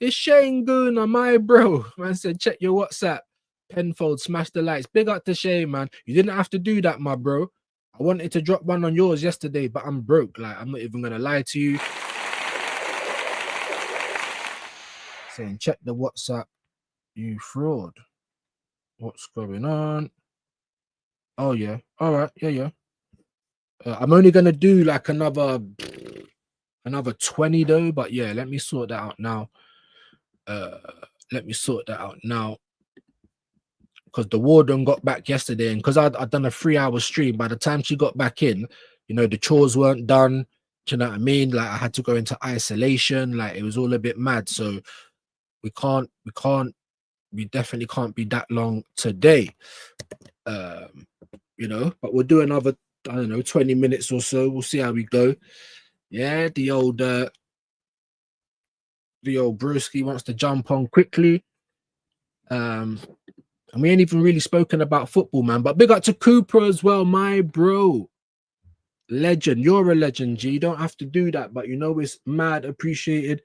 It's Shane Gooner, my bro. Man said, check your WhatsApp. Penfold, smash the lights. Big up to Shane, man. You didn't have to do that, my bro. I wanted to drop one on yours yesterday, but I'm broke. Like, I'm not even going to lie to you. Saying, check the WhatsApp, you fraud. What's going on? Oh, yeah. All right. Yeah. I'm only going to do like another 20 though, but yeah, let me sort that out now. Because the warden got back yesterday, and because I'd done a 3-hour stream, by the time she got back in, you know, the chores weren't done. Do you know what I mean? Like, I had to go into isolation. Like, it was all a bit mad. So we definitely can't be that long today. You know, but we'll do another, I don't know, 20 minutes or so. We'll see how we go. Yeah, the old broski wants to jump on quickly. And we ain't even really spoken about football, man. But big up to Cooper as well, my bro. Legend. You're a legend, G. You don't have to do that, but you know it's mad appreciated.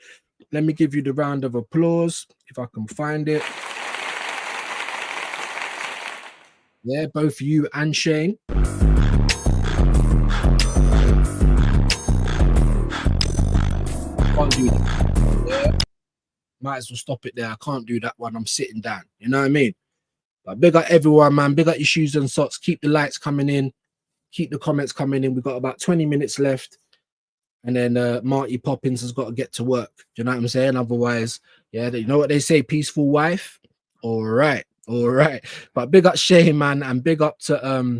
Let me give you the round of applause, if I can find it. Yeah, both you and Shane. Can't do that. Yeah. Might as well stop it there. I can't do that one. I'm sitting down. You know what I mean? But big up everyone, man. Big up your shoes and socks. Keep the lights coming in. Keep the comments coming in. We've got about 20 minutes left. and then Marty Poppins has got to get to work. Do you know what I'm saying? Otherwise, yeah, you know what they say, peaceful wife. All right. But big up Shay, man, and big up to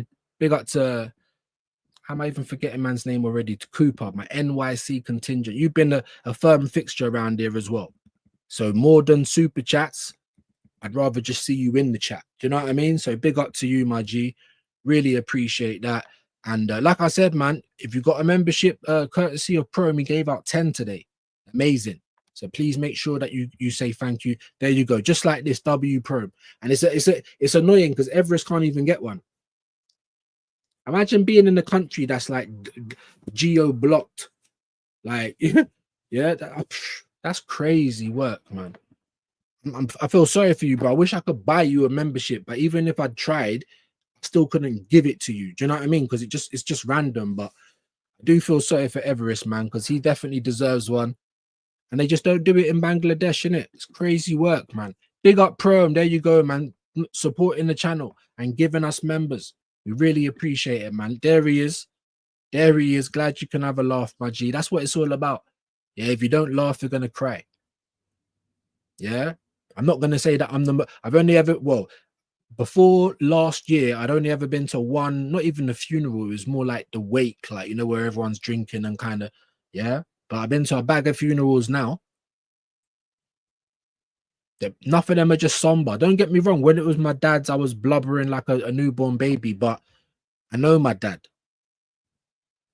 how am I even forgetting man's name already? To Cooper, my NYC contingent. You've been a firm fixture around here as well. So more than super chats, I'd rather just see you in the chat. Do you know what I mean? So big up to you, my G. Really appreciate that. And like I said, man, if you got a membership courtesy of Pro, we gave out 10 today. Amazing. So please make sure that you say thank you. There you go. Just like this W Pro. And it's annoying because Everest can't even get one. Imagine being in a country that's like geo blocked. Like, yeah, that's crazy work, man. I feel sorry for you, bro. I wish I could buy you a membership, but even if I tried, I still couldn't give it to you. Do you know what I mean? Because it's just random. But I do feel sorry for Everest, man, because he definitely deserves one. And they just don't do it in Bangladesh, innit? It's crazy work, man. Big up Pro, there you go, man. Supporting the channel and giving us members. We really appreciate it, man. There he is. Glad you can have a laugh, my G. That's what it's all about. Yeah, if you don't laugh, you're gonna cry. Yeah. I'm not gonna say that I've only ever, well, before last year, I'd only ever been to one, not even the funeral, it was more like the wake, like, you know, where everyone's drinking and kind of, yeah. But I've been to a bag of funerals now. Enough of them are just somber. Don't get me wrong. When it was my dad's, I was blubbering like a newborn baby, but I know my dad.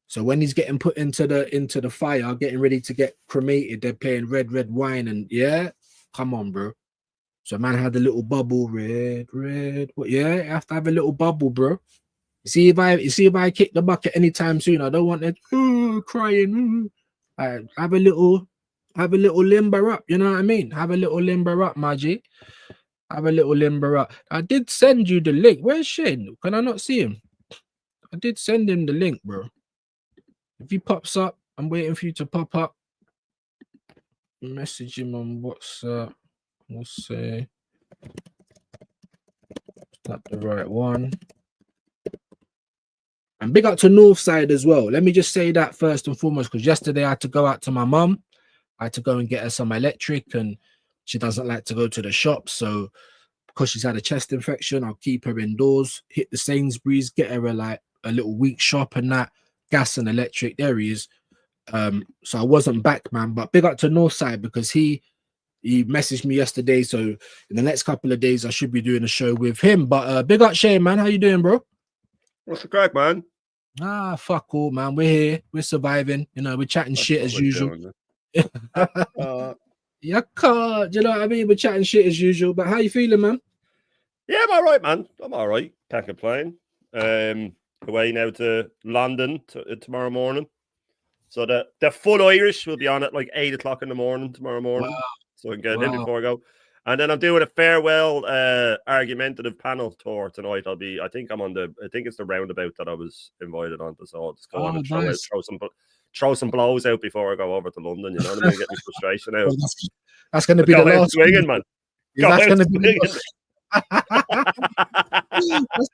So when he's getting put into the fire, getting ready to get cremated, they're playing red wine, and yeah, come on, bro. So man had a little bubble, red. What? Yeah, you have to have a little bubble, bro. You see if I kick the bucket anytime soon, I don't want it crying. I have a little limber up. You know what I mean? Have a little limber up, Maggie. Have a little limber up. I did send you the link. Where's Shane? Can I not see him? I did send him the link, bro. If he pops up, I'm waiting for you to pop up. Message him on WhatsApp. We'll say that's the right one. And big up to Northside as well. Let me just say that first and foremost, because yesterday I had to go out to my mum. I had to go and get her some electric, and she doesn't like to go to the shop. So because she's had a chest infection, I'll keep her indoors, hit the Sainsbury's, get her a little week shop and that, gas and electric. There he is. So I wasn't back, man. But big up to Northside because he messaged me yesterday. So in the next couple of days, I should be doing a show with him. But big up Shane, man. How you doing, bro? What's the crack, man? Fuck all, man. We're here. We're surviving. You know, we're chatting shit as usual. You can't. You know what I mean? We're chatting shit as usual. But how you feeling, man? Yeah, I'm all right, man. I'm all right. Can't complain. Away now to London tomorrow morning. So the full Irish will be on at like 8 o'clock in the morning tomorrow morning. Wow. So I can get in before I go. And then I'm doing a farewell argumentative panel tour tonight. I think it's the roundabout that I was invited on to. So I'll just go on and throw some blows out before I go over to London. You know what I mean? Get my frustration out. That's going to be the last swinging, man. That's going to be that's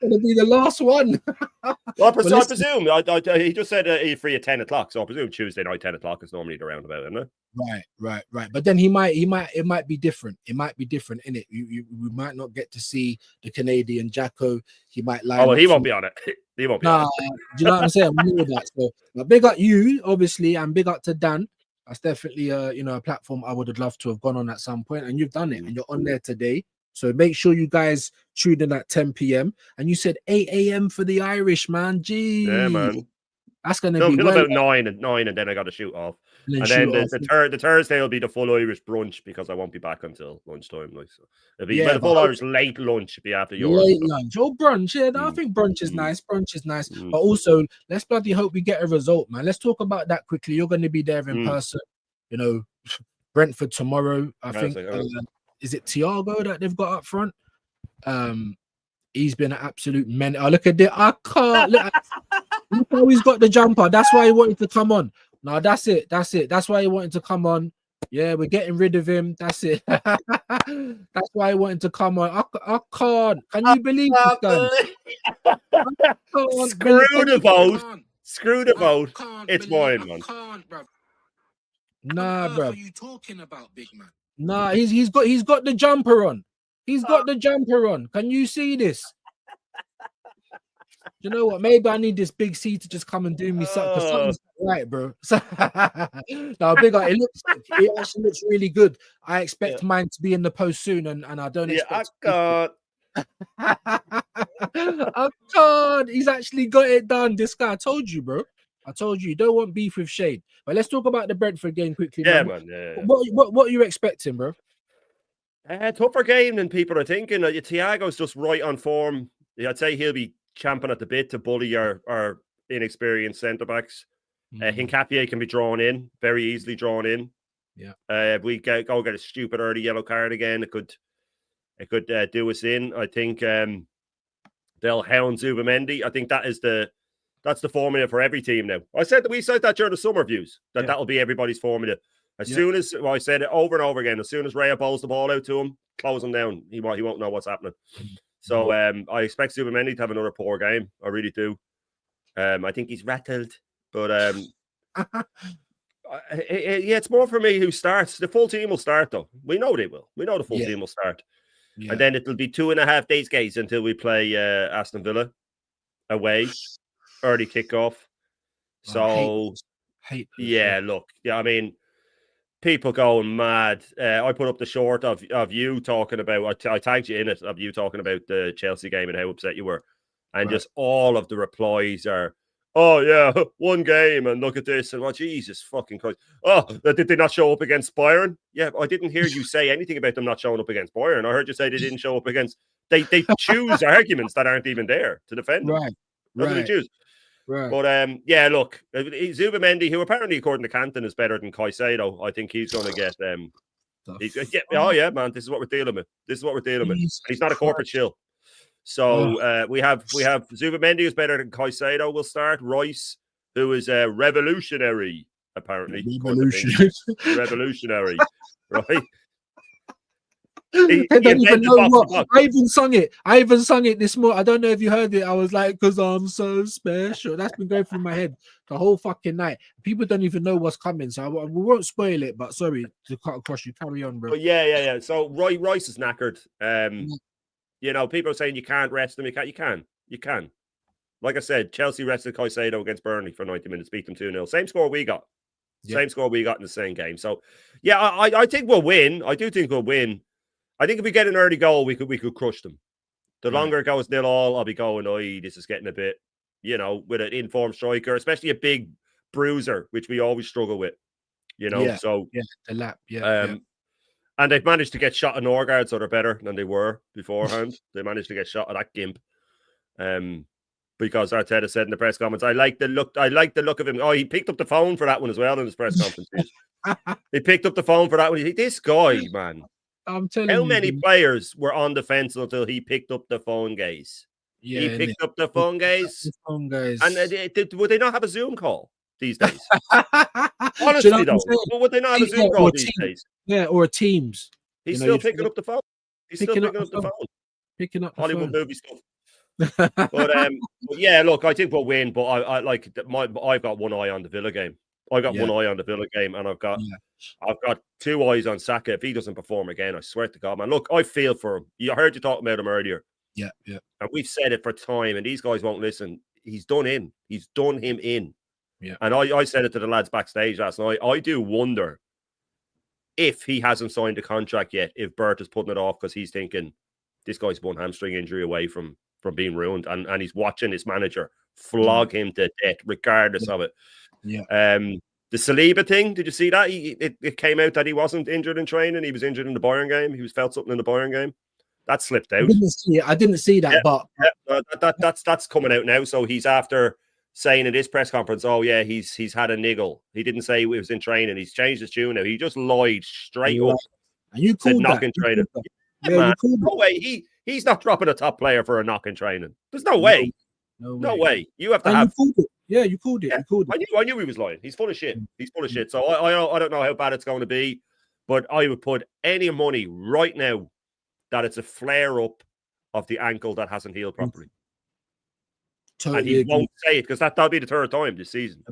going to be the last one. Well, I presume he just said he's free at 10 o'clock. So I presume Tuesday night 10 o'clock is normally the roundabout, isn't it? Right. But then it might be different. It might be different, innit? We might not get to see the Canadian Jacko. He might lie. Oh, well, he won't be on it. He won't be on it. Do you know what I'm saying? We know that. So big up you, obviously, and big up to Dan. That's definitely a platform I would have loved to have gone on at some point, and you've done it, and you're on there today. So make sure you guys tune in at 10 p.m. And you said 8 a.m. for the Irish, man. Gee, yeah, man. That's gonna be about 9, and then I got to shoot off. And then the Thursday will be the full Irish brunch because I won't be back until lunchtime. Like, so it'll be the full Irish late lunch. It'll be after yours. Late lunch or brunch. Yeah, I think brunch is nice. Brunch is nice. But also, let's bloody hope we get a result, man. Let's talk about that quickly. You're going to be there in person. You know, Brentford tomorrow. I think. Is it Thiago that they've got up front? He's been an absolute man. Oh, look at that. I can't look how he's got the jumper. That's why he wanted to come on. No, that's it. That's why he wanted to come on. Yeah, we're getting rid of him. That's it. That's why he wanted to come on. I can't. Can you believe this guy? Screw the vote. Screw the I vote. can't It's believe, mine, man. I can't, bro. Nah, What bro. are you talking about, big man? Nah, he's got the jumper on. He's got the jumper on. Can you see this? You know what? Maybe I need this big C to just come and do me something because something's not right, bro. No, big it it actually looks really good. I expect mine to be in the post soon, and I don't Yeah, I expect. can't. I can't. He's actually got it done. This guy, I told you, bro. I told you, you don't want beef with Shade. But let's talk about the Brentford game quickly, Yeah, man. man. Yeah. What are you expecting, bro? Tougher game than people are thinking. Thiago's just right on form. Yeah, I'd say he'll be champing at the bit to bully our inexperienced centre backs. Hincapié can be drawn in, very easily drawn in. Yeah. If we go get a stupid early yellow card again, it could do us in. I think they'll hound Zubamendi. I think that's the formula for every team now. We said that during the summer views that'll be everybody's formula. As soon as I said it over and over again, as soon as Raya bowls the ball out to him, close him down. He won't know what's happening. So I expect Zubamendi to have another poor game. I really do. I think he's rattled, but it's more for me who starts. The full team will start though. We know they will. We know the full team will start. Yeah. And then it'll be 2.5 days, guys, until we play Aston Villa away, early kickoff. So, look, I mean, people going mad. I put up the short of you talking about, I tagged you in it, of you talking about the Chelsea game and how upset you were. And just all of the replies are, oh, yeah, one game and look at this. And Jesus fucking Christ. Oh, did they not show up against Bayern? Yeah, I didn't hear you say anything about them not showing up against Bayern. I heard you say they didn't show up against... They choose arguments that aren't even there to defend them. That's what they choose. Right. But, look, Zubamendi, who apparently, according to Canton, is better than Caicedo, I think he's going to get... man, this is what we're dealing with. And he's not a corporate shill. So we have Zubamendi, who's better than Caicedo, will start. Rice, who is a revolutionary, apparently. Revolutionary, right? I don't even know what. I even sung it this morning. I don't know if you heard it. I was like, because I'm so special. That's been going through my head the whole fucking night. People don't even know what's coming, so we won't spoil it. But sorry to cut across you. Carry on, bro. But yeah. So Rice is knackered. You know, people are saying you can't rest them. You can. Like I said, Chelsea rested Caicedo against Burnley for 90 minutes, beat them 2-0. Same score we got. Same score we got in the same game. So, yeah, I think we'll win. I do think we'll win. I think if we get an early goal, we could crush them. The longer it goes 0-0, I'll be going, this is getting a bit, with an informed striker, especially a big bruiser, which we always struggle with, So, the lap, And they've managed to get shot at Norgard, so they're better than they were beforehand. They managed to get shot at that gimp. Because Arteta said in the press conference, I like the look of him. Oh, he picked up the phone for that one as well in his press conference. He picked up the phone for that one. This guy, man. I'm telling you. How many players were on the fence until he picked up the phone, guys? Yeah, he picked up the phone, guys. And would they not have a Zoom call these days? Honestly, though, would they not have a Zoom call these days? Yeah, or Teams. He's still picking up the phone. He's still picking up the phone. Picking up Hollywood movie stuff. But yeah, look, I think we'll win. But I've got one eye on the Villa game. I've got one eye on the Villa game, and I've got 2 eyes on Saka. If he doesn't perform again, I swear to God, man. Look, I feel for him. I heard you talking about him earlier. Yeah. And we've said it for time, and these guys won't listen. He's done in. He's done him in. Yeah. And I said it to the lads backstage last night. I do wonder if he hasn't signed a contract yet, if Bert is putting it off because he's thinking this guy's one hamstring injury away from being ruined, and he's watching his manager flog him to death, regardless of it. Yeah. The Saliba thing, did you see that? It came out that he wasn't injured in training. He was injured in the Bayern game. He felt something in the Bayern game. That slipped out. I didn't see that, but that's coming out now. So he's after saying in this press conference, oh yeah, he's had a niggle. He didn't say he was in training. He's changed his tune now. He just lied straight up. And you called knock in training. No way. He's not dropping a top player for a knock in training. There's no way. No way. You have to have. You called it. Yeah, you called it. Yeah. You called it. I knew he was lying. He's full of shit. So I don't know how bad it's going to be, but I would put any money right now that it's a flare up of the ankle that hasn't healed properly. Totally and he agree. won't say it because that'll be the third time this season.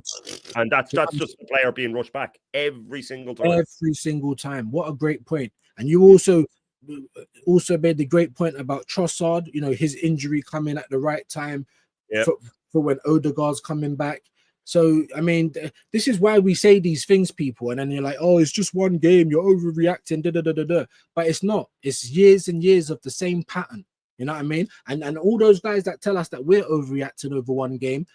And that's just the player being rushed back every single time. Every single time. What a great point. And you also made the great point about Trossard, you know, his injury coming at the right time for when Odegaard's coming back. So, I mean, this is why we say these things, people. And then you're like, oh, it's just one game. You're overreacting. But it's not. It's years and years of the same pattern. You know what I mean? And all those guys that tell us that we're overreacting over one game,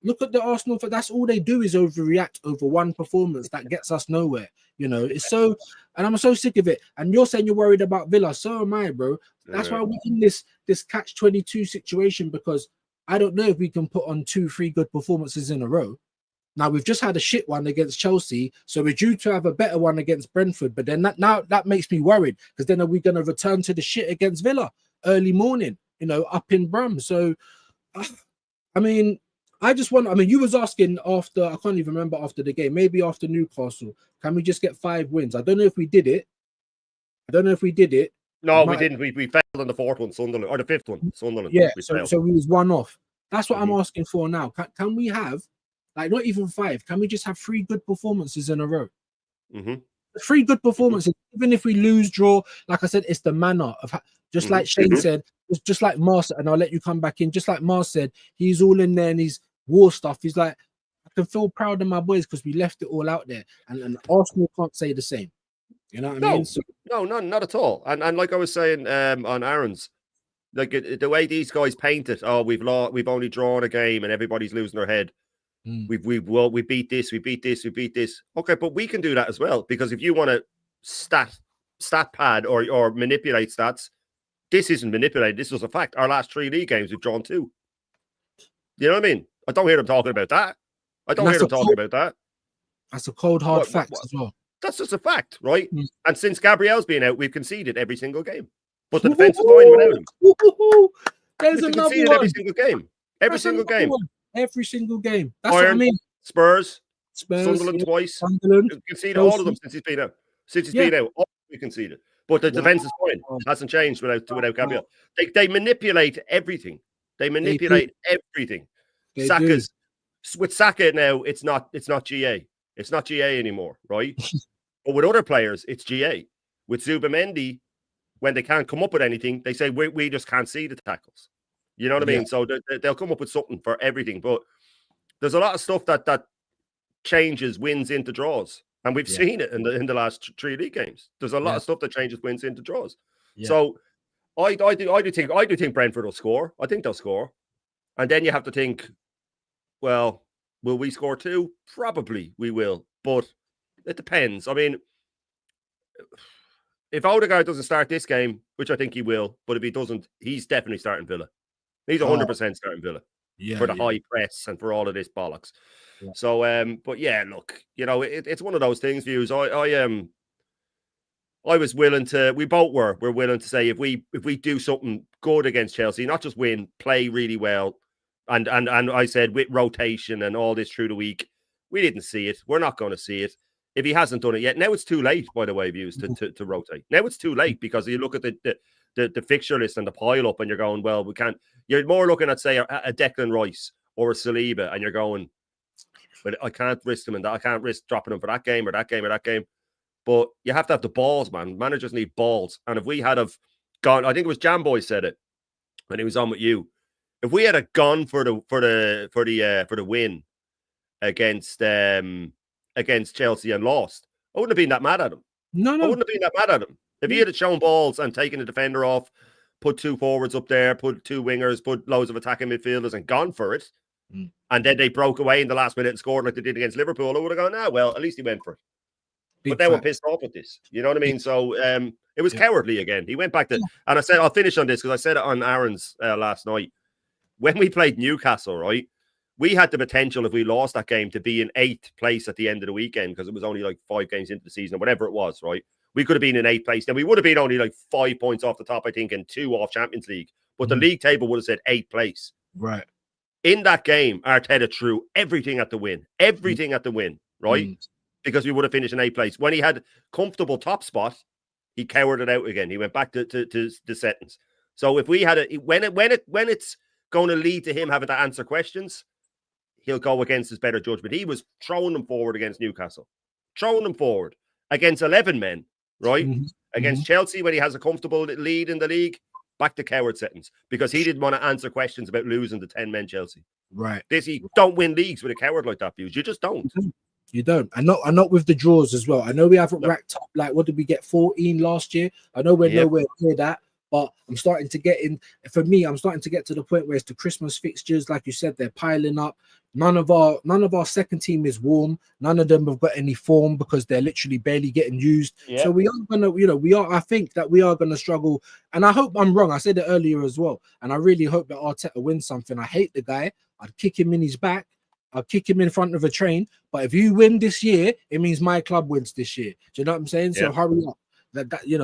look at the Arsenal. That's all they do is overreact over one performance that gets us nowhere. You know, it's so, and I'm so sick of it. And you're saying you're worried about Villa. So am I, bro. That's why we're in this catch-22 situation, because I don't know if we can put on 2-3 good performances in a row. Now we've just had a shit one against Chelsea, so we're due to have a better one against Brentford. But then that makes me worried, because then are we going to return to the shit against Villa early morning? You know, up in Brum. So, I mean, you was asking after, I can't even remember after the game, maybe after Newcastle, can we just get 5 wins? I don't know if we did it. No, we didn't. We failed on the 4th one, Sunderland, or the 5th one, Sunderland. Yeah, so we was 1 off. That's what I'm asking for now. Can we have, like, not even 5? Can we just have 3 good performances in a row? 3 good performances, even if we lose, draw. Like I said, it's the manner of just like Shane said, just like Mars, and I'll let you come back in. Just like Mars said, he's all in there and he's war stuff. He's like, I can feel proud of my boys because we left it all out there, and Arsenal can't say the same. You know what I mean? So, no, not at all. And like I was saying on Aaron's, like the way these guys paint it, oh, we've only drawn a game and everybody's losing their head. We beat this, we beat this. Okay, but we can do that as well, because if you want to stat pad or manipulate stats, this isn't manipulated. This is a fact. Our last 3 league games, we've drawn 2. You know what I mean? I don't hear them talking about that. That's a cold, hard fact as well. That's just a fact, right? And since Gabriel's been out, we've conceded every single game. But the defensive line without him. There's another one. Every single game. Every single game. That's what I mean. Spurs, Sunderland twice. We've conceded all of them since he's been out. All we conceded. But the defensive line hasn't changed without Gabriel. They manipulate everything. With Saka now, it's not GA. It's not GA anymore, right? But with other players, it's GA. With Zubamendi, when they can't come up with anything, they say we just can't see the tackles. You know what I mean? So they'll come up with something for everything. But there's a lot of stuff that changes wins into draws, and we've seen it in the last 3 league games. There's a lot of stuff that changes wins into draws. So I do think Brentford will score. I think they'll score, and then you have to think, well, will we score 2? Probably we will, but it depends. I mean, if Odegaard doesn't start this game, which I think he will, but if he doesn't, he's definitely starting Villa. He's 100% starting Villa for the high press and for all of this bollocks. Yeah. So, but yeah, look, you know, it's one of those things. Views. I was willing to. We both were willing to say if we do something good against Chelsea, not just win, play really well. And I said with rotation and all this through the week, we didn't see it. We're not going to see it. If he hasn't done it yet, now it's too late, by the way, Views, to rotate. Now it's too late, because you look at the fixture list and the pile up and you're going, well, we can't. You're more looking at, say, a Declan Rice or a Saliba, and you're going, but I can't risk them, and I can't risk dropping them for that game or that game or that game. But you have to have the balls, man. Managers need balls. And if we had gone, I think it was Jamboy said it when he was on with you. If we had gone for the win against Chelsea and lost, I wouldn't have been that mad at him. No. I wouldn't have been that mad at him. If he had shown balls and taken the defender off, put 2 forwards up there, put 2 wingers, put loads of attacking midfielders and gone for it, and then they broke away in the last minute and scored like they did against Liverpool, I would have gone, well, at least he went for it. But now we're pissed off with this. You know what I mean? So it was cowardly again. He went back to, and I said, I'll finish on this because I said it on Aaron's last night. When we played Newcastle, right, we had the potential, if we lost that game, to be in 8th place at the end of the weekend, because it was only like 5 games into the season or whatever it was, right? We could have been in 8th place. Then we would have been only like 5 points off the top, I think, and 2 off Champions League. But the league table would have said 8th place. Right. In that game, Arteta threw everything at the win. Everything at the win, right? Because we would have finished in 8th place. When he had comfortable top spot, he cowered it out again. He went back to the settings. So if we had when it's going to lead to him having to answer questions, he'll go against his better judgment. He was throwing them forward against Newcastle, throwing them forward against 11 men, right? Against Chelsea, when he has a comfortable lead in the league, back to coward settings because he didn't want to answer questions about losing the 10-men Chelsea. Right. You don't win leagues with a coward like that, Hughes. You just don't. You don't. And not with the draws as well. I know we haven't racked up, like, what did we get, 14 last year? I know we're nowhere near that, but I'm starting to get in. For me, I'm starting to get to the point where it's the Christmas fixtures, like you said, they're piling up. None of our second team is warm. None of them have got any form because they're literally barely getting used. So we are gonna, I think that we are gonna struggle. And I hope I'm wrong. I said it earlier as well. And I really hope that Arteta wins something. I hate the guy. I'd kick him in his back. I'll kick him in front of a train. But if you win this year, it means my club wins this year. Do you know what I'm saying? So hurry up.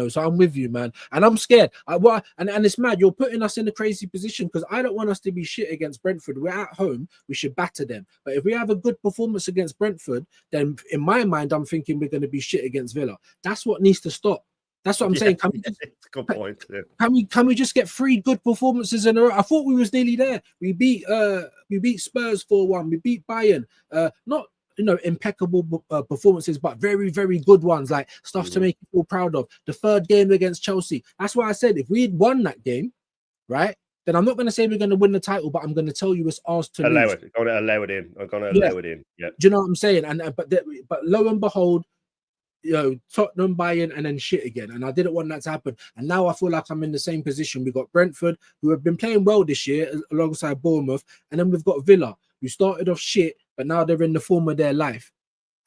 So I'm with you, man. And I'm scared. And it's mad. You're putting us in a crazy position because I don't want us to be shit against Brentford. We're at home. We should batter them. But if we have a good performance against Brentford, then in my mind, I'm thinking we're going to be shit against Villa. That's what needs to stop. That's what I'm saying. Good point. Can we just get 3 good performances in a row? I thought we was nearly there. We beat Spurs 4-1. We beat Bayern. Not impeccable performances, but very, very good ones, like stuff to make you feel proud of. The third game against Chelsea. That's why I said if we had won that game, right, then I'm not going to say we're going to win the title, but I'm going to tell you it's ours to allow lose. it. I'm going to allow it in. I'm going to allow it in. Yeah. Do you know what I'm saying? But lo and behold, Tottenham, Bayern, and then shit again. And I didn't want that to happen. And now I feel like I'm in the same position. We got Brentford, who have been playing well this year alongside Bournemouth, and then we've got Villa, who started off shit, but now they're in the form of their life.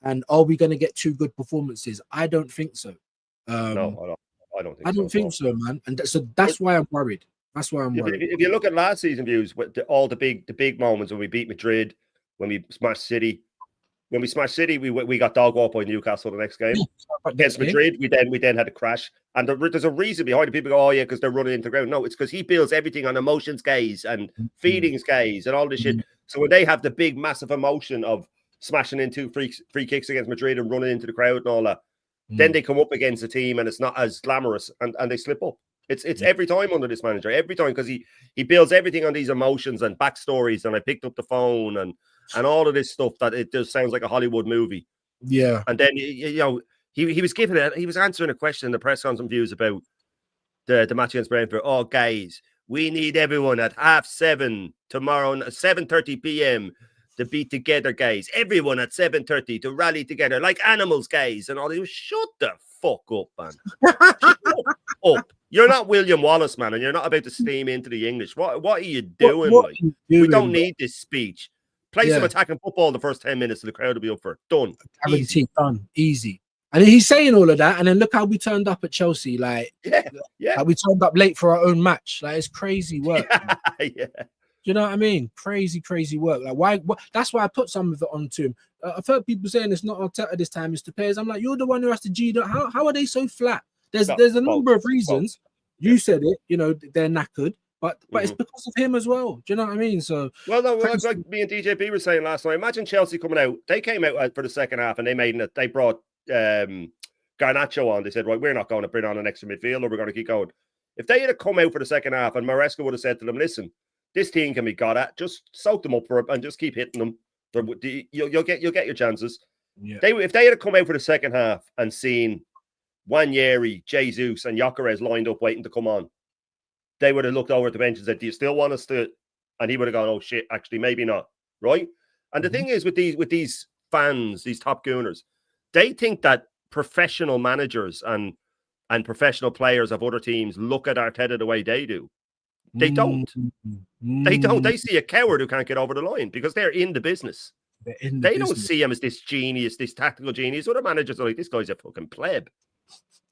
And are we going to get 2 good performances? I don't think so. No, I don't think so. I don't think so, man. And so that's why I'm worried. That's why I'm worried. If you look at last season, Views, all the big moments when we beat Madrid, when we smashed City. When we smashed City, we got dog walked by Newcastle the next game. Against Madrid, we then had a crash. And there's a reason behind it. People go, oh, yeah, because they're running into the ground. No, it's because he builds everything on emotions gaze and feelings gaze and all this shit. So when they have the big, massive emotion of smashing into free kicks against Madrid and running into the crowd and all that, then they come up against a team and it's not as glamorous and they slip up. It's every time under this manager, every time, because he builds everything on these emotions and backstories. And I picked up the phone and all of this stuff that it just sounds like a Hollywood movie. Yeah. And then, he was answering a question in the press conference Views about the match against Brentford. Oh, guys, we need everyone at 7:30 tomorrow, 7:30 p.m. to be together, guys. Everyone at 7:30 to rally together like animals, guys. And all these. Shut the fuck up, man. Shut up. You're not William Wallace, man, and you're not about to steam into the English. What are you doing? What are you doing, we don't need this speech. Play some attacking football the first 10 minutes, and the crowd will be up for it. Done. Easy. Done. Easy. And he's saying all of that, and then look how we turned up at Chelsea. Like we turned up late for our own match. Like, it's crazy work. Do you know what I mean? Crazy work. Like, why? That's why I put some of it onto him. I've heard people saying it's not Arteta this time, it's the players. I'm like, you're the one who has to G. How are they so flat? There's a number of reasons. You said it. They're knackered. But it's because of him as well. Do you know what I mean? So like me and DJB were saying last night. Imagine Chelsea coming out. They came out for the second half and they brought Garnacho on. They said, right, we're not going to bring on an extra midfielder. We're going to keep going. If they had come out for the second half and Maresca would have said to them, listen, this team can be got at. Just soak them up for it and just keep hitting them. You'll get your chances. Yeah. If they had come out for the second half and seen Wanyeri, Jesus, and Gyökeres lined up waiting to come on, they would have looked over at the bench and said, do you still want us to? And he would have gone, oh, shit, actually, maybe not. Right? And the thing is with these fans, these top gooners, they think that professional managers and professional players of other teams look at Arteta the way they do. They don't. They don't. They see a coward who can't get over the line because they're in the business. They don't see him as this genius, this tactical genius. Other managers are like, this guy's a fucking pleb.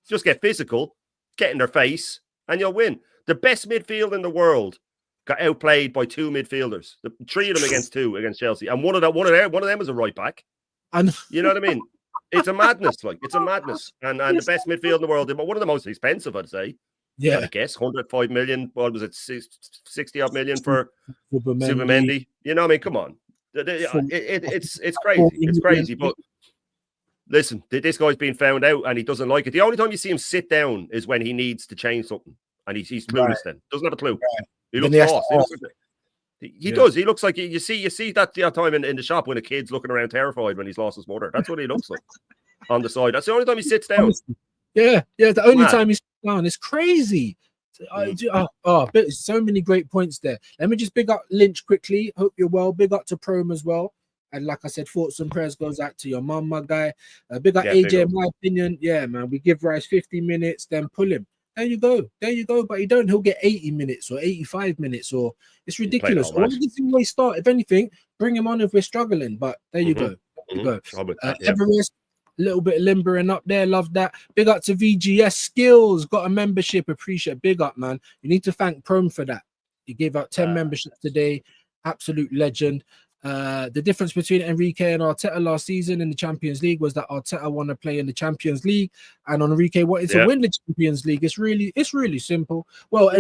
Just get physical, get in their face, and you'll win. The best midfield in the world got outplayed by 2 midfielders. 3 of them against 2 against Chelsea, and one of them was a right back. And you know what I mean? It's a madness. It's a madness. And the best midfield in the world, one of the most expensive, I'd say. Yeah, I guess 105 million. What was it? 60 odd million for Supermendy. You know what I mean? Come on, it's crazy. It's crazy. But listen, this guy's been found out, and he doesn't like it. The only time you see him sit down is when he needs to change something. And he's clueless then. Doesn't have a clue. He looks lost. He does. He looks like you see that the time in the shop when a kid's looking around terrified when he's lost his mother. That's what he looks like on the side. That's the only time he sits down. Honestly. Yeah, the only Mad. time he's down. It's crazy. But so many great points there. Let me just big up Lynch quickly. Hope you're well. Big up to Prom as well. And like I said, thoughts and prayers goes out to your mum, my guy. Big up AJ, in my opinion. Yeah, man. We give Rice 50 minutes, then pull him. There you go. But you don't, he'll get 80 minutes or 85 minutes, or it's ridiculous. Why does he always start? If anything, bring him on if we're struggling. But there you go. There you go. Everest, a little bit of limbering up there. Love that. Big up to VGS Skills. Got a membership. Appreciate. Big up, man. You need to thank Prom for that. He gave out 10 memberships today. Absolute legend. The difference between Enrique and Arteta last season in the Champions League was that Arteta want to play in the Champions League, and Enrique wanted to win the Champions League. It's really simple. Well,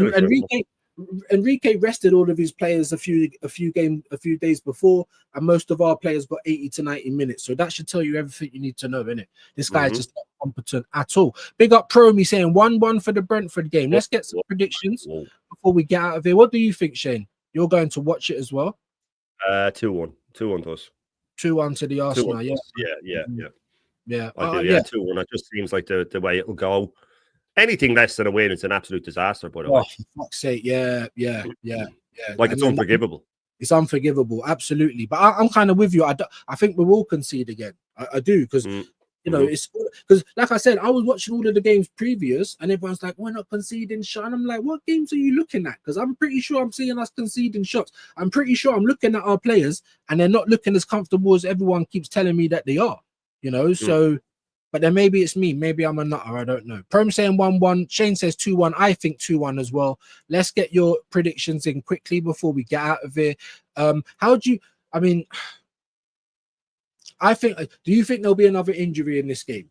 Enrique rested all of his players a few days before, and most of our players got 80 to 90 minutes. So that should tell you everything you need to know, innit? This guy is just not competent at all. Big up Promi saying 1-1 for the Brentford game. Let's get some predictions before we get out of here. What do you think, Shane? You're going to watch it as well? 2-1 to us. 2-1 to the Arsenal. Yeah. I do. 2-1. It just seems like the way it'll go. Anything less than a win, it's an absolute disaster. By the way, for fuck's sake, yeah. Like it's unforgivable. It's unforgivable, absolutely. But I'm kind of with you. I think we will concede again. I do, because you know, it's because, like I said, I was watching all of the games previous, and everyone's like, "We're not conceding shots." And I'm like, "What games are you looking at?" Because I'm pretty sure I'm seeing us conceding shots. I'm pretty sure I'm looking at our players, and they're not looking as comfortable as everyone keeps telling me that they are. You know, so. But then maybe it's me. Maybe I'm a nutter. I don't know. Prom saying 1-1. Shane says 2-1. I think 2-1 as well. Let's get your predictions in quickly before we get out of here. How do you? I mean, I think. Do you think there'll be another injury in this game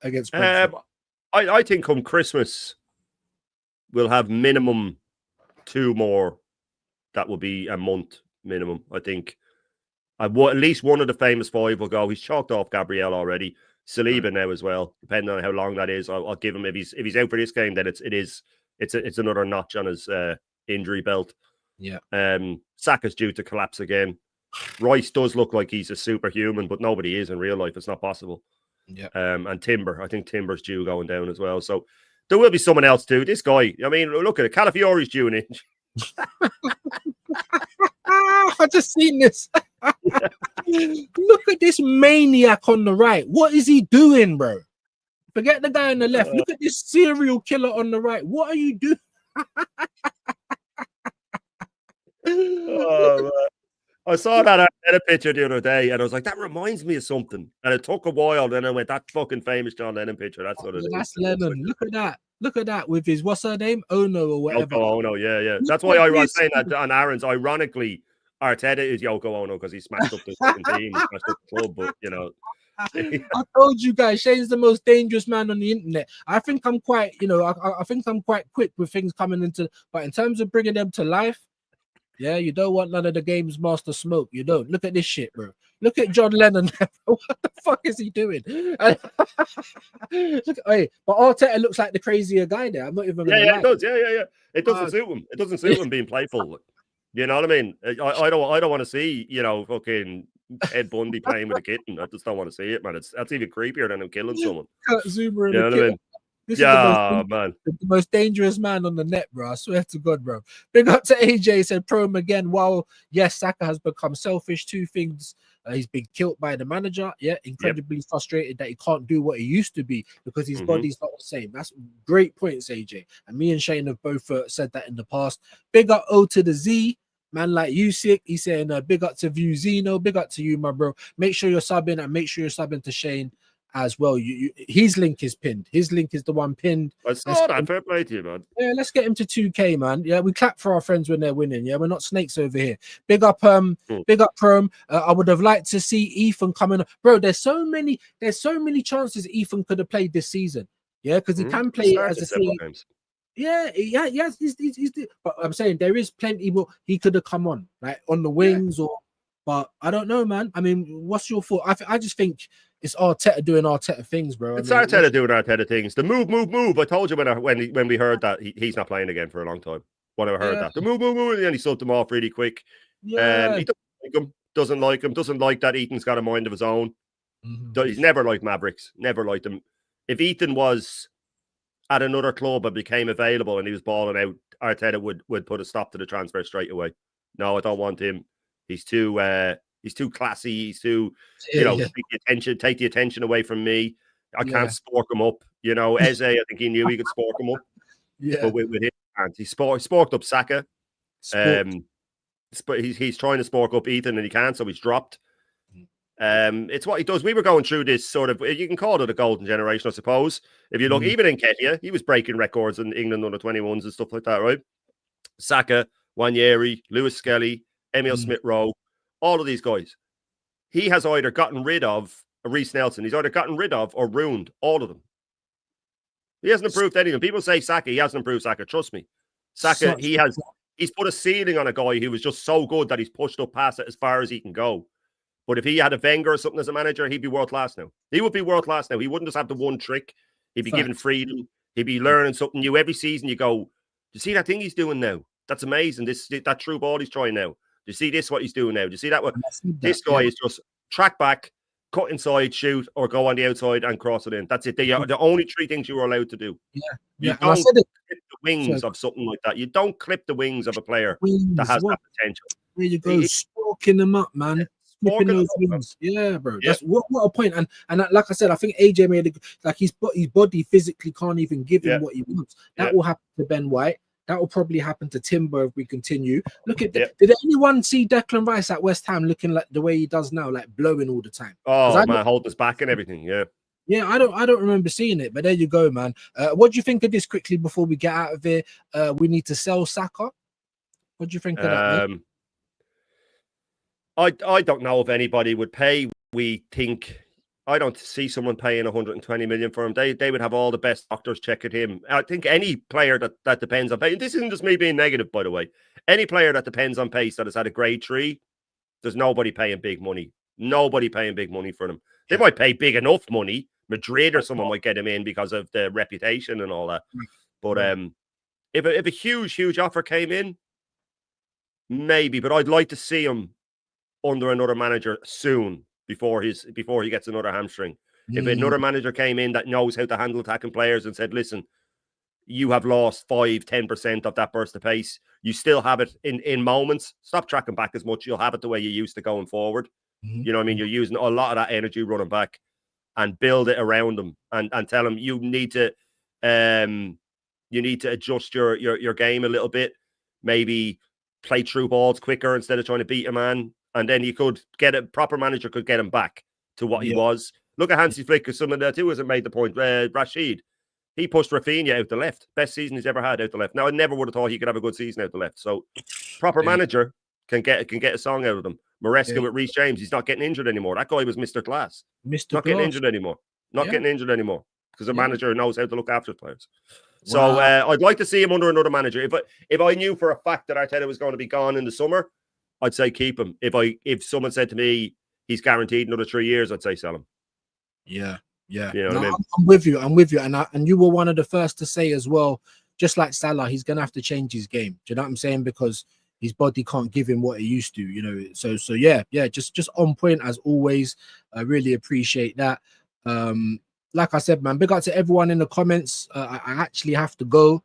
against Brentford? I think come Christmas we'll have minimum 2 more. That will be a month minimum. I think. At least one of the famous 5 will go. He's chalked off Gabriel already. Saliba now as well. Depending on how long that is, I'll give him. If he's out for this game, then it's another notch on his injury belt. Yeah. Saka's due to collapse again. Rice does look like he's a superhuman, but nobody is in real life. It's not possible. Yeah. And Timber, I think Timber's due going down as well. So there will be someone else too. This guy, I mean, look at it. Calafiori's due an inch. I just seen this. Look at this maniac on the right. What is he doing, bro? Forget the guy on the left. Look at this serial killer on the right. What are you doing? I saw that picture the other day, and I was like, that reminds me of something. And it took a while. Then I went, that fucking famous John Lennon picture. That's what it is. That's Lennon. Look at that. Look at that with his, what's her name? Ono or whatever. Yoko Ono, yeah. That's why I was saying that on Aaron's. Ironically, Arteta is Yoko Ono because he smashed up the fucking team, he smashed up the club, but you know. I told you guys, Shane's the most dangerous man on the internet. I think I'm quite, I think I'm quite quick with things coming into, but in terms of bringing them to life, yeah, you don't want none of the game's master smoke. You don't. Look at this shit, bro. Look at John Lennon. What the fuck is he doing? Look, hey, but Arteta looks like the crazier guy there. I'm not even. Yeah, it does. Yeah. It doesn't suit him. It doesn't suit him being playful. You know what I mean? I don't want to see, fucking Ed Bundy playing with a kitten. I just don't want to see it, man. That's even creepier than him killing someone. Kurt Zuma, you know what I mean? This is the most dangerous man on the net, bro. I swear to God, bro. Big up to AJ, said Prom again. While, yes, Saka has become selfish. 2 things. He's been killed by the manager. Yeah, incredibly frustrated that he can't do what he used to be because his body's not the same. That's great points, AJ. And me and Shane have both said that in the past. Big up O to the Z. Man like you sick. He's saying big up to View Zeno. Big up to you, my bro. Make sure you're subbing and make sure you're subbing to Shane as well. His link is pinned. His link is the one pinned. I saw that. Fair play to you, man. Yeah, let's get him to 2K, man. Yeah, we clap for our friends when they're winning. Yeah, we're not snakes over here. Big up, big up, Prom. I would have liked to see Ethan coming. Bro, there's so many chances Ethan could have played this season. Yeah, because he can play as a C. Yeah. He's but I'm saying there is plenty more he could have come on, like on the wings but I don't know, man. I mean, what's your thought? I just think it's Arteta doing Arteta things, bro. It's Arteta doing Arteta things. The move. I told you when we heard that he's not playing again for a long time. Whenever I heard that. The move, and then he subbed him off really quick. Yeah. He doesn't like him, doesn't like that Ethan's got a mind of his own. He's never liked Mavericks, never liked him. If Ethan was at another club and became available and he was balling out, Arteta would put a stop to the transfer straight away. No, I don't want him. He's too classy. He's too, take the attention away from me. I can't spork him up. Eze, I think he knew he could spork him up. Yeah. But with him, he sporked up Saka. He's trying to spork up Ethan and he can't, so he's dropped. It's what he does. We were going through this sort of, you can call it a golden generation, I suppose. If you look, even in Ketia, he was breaking records in England under 21s and stuff like that, right? Saka, Wanyeri, Lewis Skelly, Emil Smith-Rowe, all of these guys. He has either gotten rid of Reece Nelson, he's either gotten rid of or ruined all of them. He hasn't improved any of them. People say Saka, he hasn't improved Saka. Trust me. Saka, he's put a ceiling on a guy who was just so good that he's pushed up past it as far as he can go. But if he had a Wenger or something as a manager, he'd be world class now. He would be world class now. He wouldn't just have the one trick. He'd be given freedom. He'd be learning something new every season. You go, do you see that thing he's doing now? That's amazing. That true ball he's trying now. Do you see this? What he's doing now? Do you see that? This guy is just track back, cut inside, shoot, or go on the outside and cross it in. That's it. They are the only three things you are allowed to do. You don't clip the wings of something like that. You don't clip the wings of a player that has that potential. There you go, stalking them up, man. Flipping those wings. Yeah, bro. That's what a point. And like I said, I think AJ made his body physically can't even give him what he wants. That will happen to Ben White. That will probably happen to Timber if we continue. Look at did anyone see Declan Rice at West Ham looking like the way he does now, like blowing all the time? Oh man, hold us back and everything. Yeah, I don't remember seeing it, but there you go, man. What do you think of this quickly before we get out of here? We need to sell Saka. What do you think of that? Man? I don't know if anybody would pay. I don't see someone paying 120 million for him. They would have all the best doctors checking him. I think any player that depends on pace. This isn't just me being negative, by the way. Any player that depends on pace that has had a grade 3, there's nobody paying big money. Nobody paying big money for them. They might pay big enough money. Madrid or someone might get him in because of the reputation and all that. But if a huge offer came in, maybe. But I'd like to see him under another manager soon before he gets another hamstring. If another manager came in that knows how to handle attacking players and said, listen, you have lost 5-10% of that burst of pace. You still have it in moments. Stop tracking back as much. You'll have it the way you used to going forward. You know what I mean? You're using a lot of that energy running back and build it around them and tell them you need to adjust your game a little bit. Maybe play through balls quicker instead of trying to beat a man. And then you could proper manager could get him back to what he was. Look at Hansi Flick, because someone there too hasn't made the point. Rashid, he pushed Rafinha out the left. Best season he's ever had out the left. Now, I never would have thought he could have a good season out the left. So, proper manager can get a song out of them. Maresca with Reece James, he's not getting injured anymore. That guy was Mr. Glass. Getting injured anymore. Getting injured anymore because the manager knows how to look after his players. So, I'd like to see him under another manager. If I knew for a fact that Arteta was going to be gone in the summer, I'd say keep him. If someone said to me he's guaranteed another 3 years, I'd say sell him. Yeah. You know what I mean? I'm with you. And you were one of the first to say as well, just like Salah, he's gonna have to change his game. Do you know what I'm saying? Because his body can't give him what it used to, you know. So just on point as always. I really appreciate that. Like I said, man, big up to everyone in the comments. I actually have to go.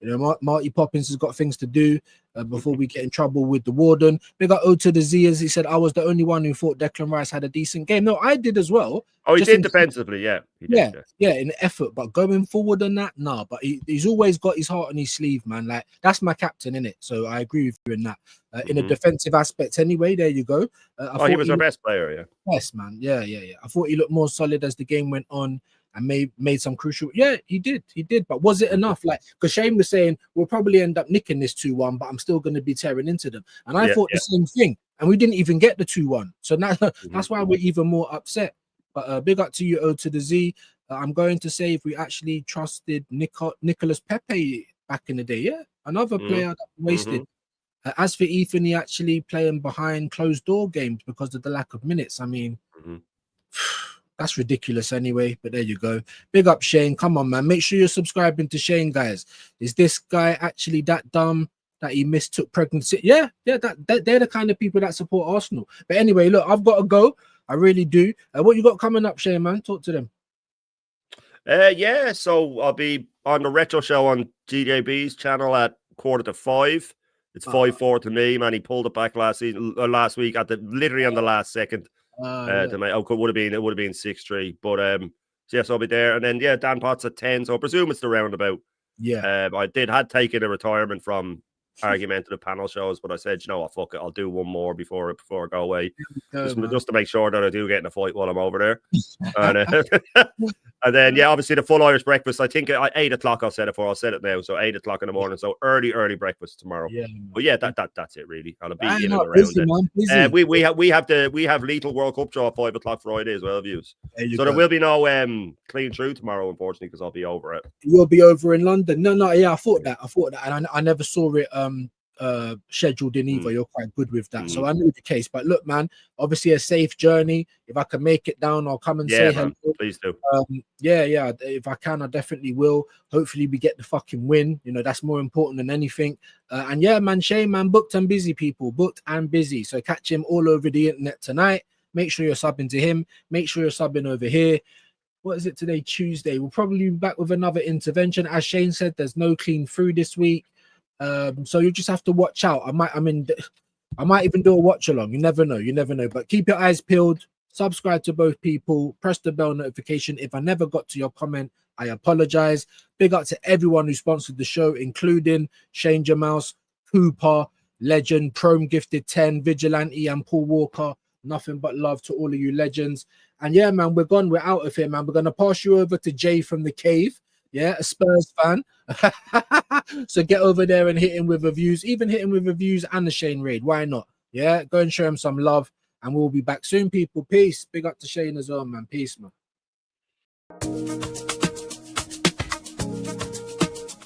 You know, Marty Poppins has got things to do before we get in trouble with the warden. Big up O to the Z, as he said, I was the only one who thought Declan Rice had a decent game. No, I did as well. Oh, he did defensively, yeah. He did, in effort. But going forward on that, nah. But he's always got his heart on his sleeve, man. Like, that's my captain, innit? So I agree with you in that. In a defensive aspect anyway, there you go. He was our best player, yeah. Yes, man. Yeah. I thought he looked more solid as the game went on. And made some crucial. Yeah, he did. But was it enough? Like, because Shane was saying we'll probably end up nicking this 2-1, but I'm still going to be tearing into them. And I thought the same thing. And we didn't even get the 2-1. So now that's why we're even more upset. But big up to you, O to the Z. I'm going to say if we actually trusted Nicolas Pepe back in the day, another player that wasted. As for Ethan, he actually playing behind closed door games because of the lack of minutes. I mean. That's ridiculous anyway, but there you go. Big up Shane. Come on, man. Make sure you're subscribing to Shane, guys. Is this guy actually that dumb? that he mistook pregnancy. Yeah, that they're the kind of people that support Arsenal. But anyway, look, I've got to go. I really do. What you got coming up, Shane, man? Talk to them. Yeah, so I'll be on the retro show on GJB's channel at 4:45. It's 5-4 to me, man. He pulled it back last week at literally on the last second. It would have been 6-3, but so yes, I'll be there, and then Dan Potts at 10. So I presume it's the roundabout. Yeah, I had taken a retirement from argumentative panel shows, but I said, you know what, fuck it, I'll do one more before I go away, just to make sure that I do get in a fight while I'm over there. And then obviously the full Irish breakfast. I think at 8 o'clock I'll set it for. I'll set it now, so 8 o'clock in the morning. So early breakfast tomorrow. Yeah, but that's it really. I'll be in and around it. We have Lethal World Cup draw at 5 o'clock Friday as well, views. There will be no clean through tomorrow, unfortunately, because I'll be over it. You'll be over in London. No, yeah, I thought that, and I never saw it scheduled in either. You're quite good with that, so I knew the case. But look, man, obviously a safe journey. If I can make it down, I'll come and say hello. Please do. If I can, I definitely will. Hopefully we get the fucking win. You know, that's more important than anything. And yeah, man, Shane, man, booked and busy, people, booked and busy. So catch him all over the internet tonight. Make sure you're subbing to him. Make sure you're subbing over here. What is it today? Tuesday. We'll probably be back with another intervention. As Shane said, there's no clean through this week. So you just have to watch out. I might even do a watch along. You never know. But keep your eyes peeled. Subscribe to both people. Press the bell notification. If I never got to your comment, I apologize. Big up to everyone who sponsored the show, including Shane Jamouse, Cooper, Legend, Prome Gifted 10, Vigilante, and Paul Walker. Nothing but love to all of you legends. And yeah, man, we're gone. We're out of here, man. We're going to pass you over to Jay from the cave. Yeah, a Spurs fan. So get over there and hit him with reviews, even hit him with reviews and the Shane raid. Why not? Yeah, go and show him some love. And we'll be back soon, people. Peace. Big up to Shane as well, man. Peace, man.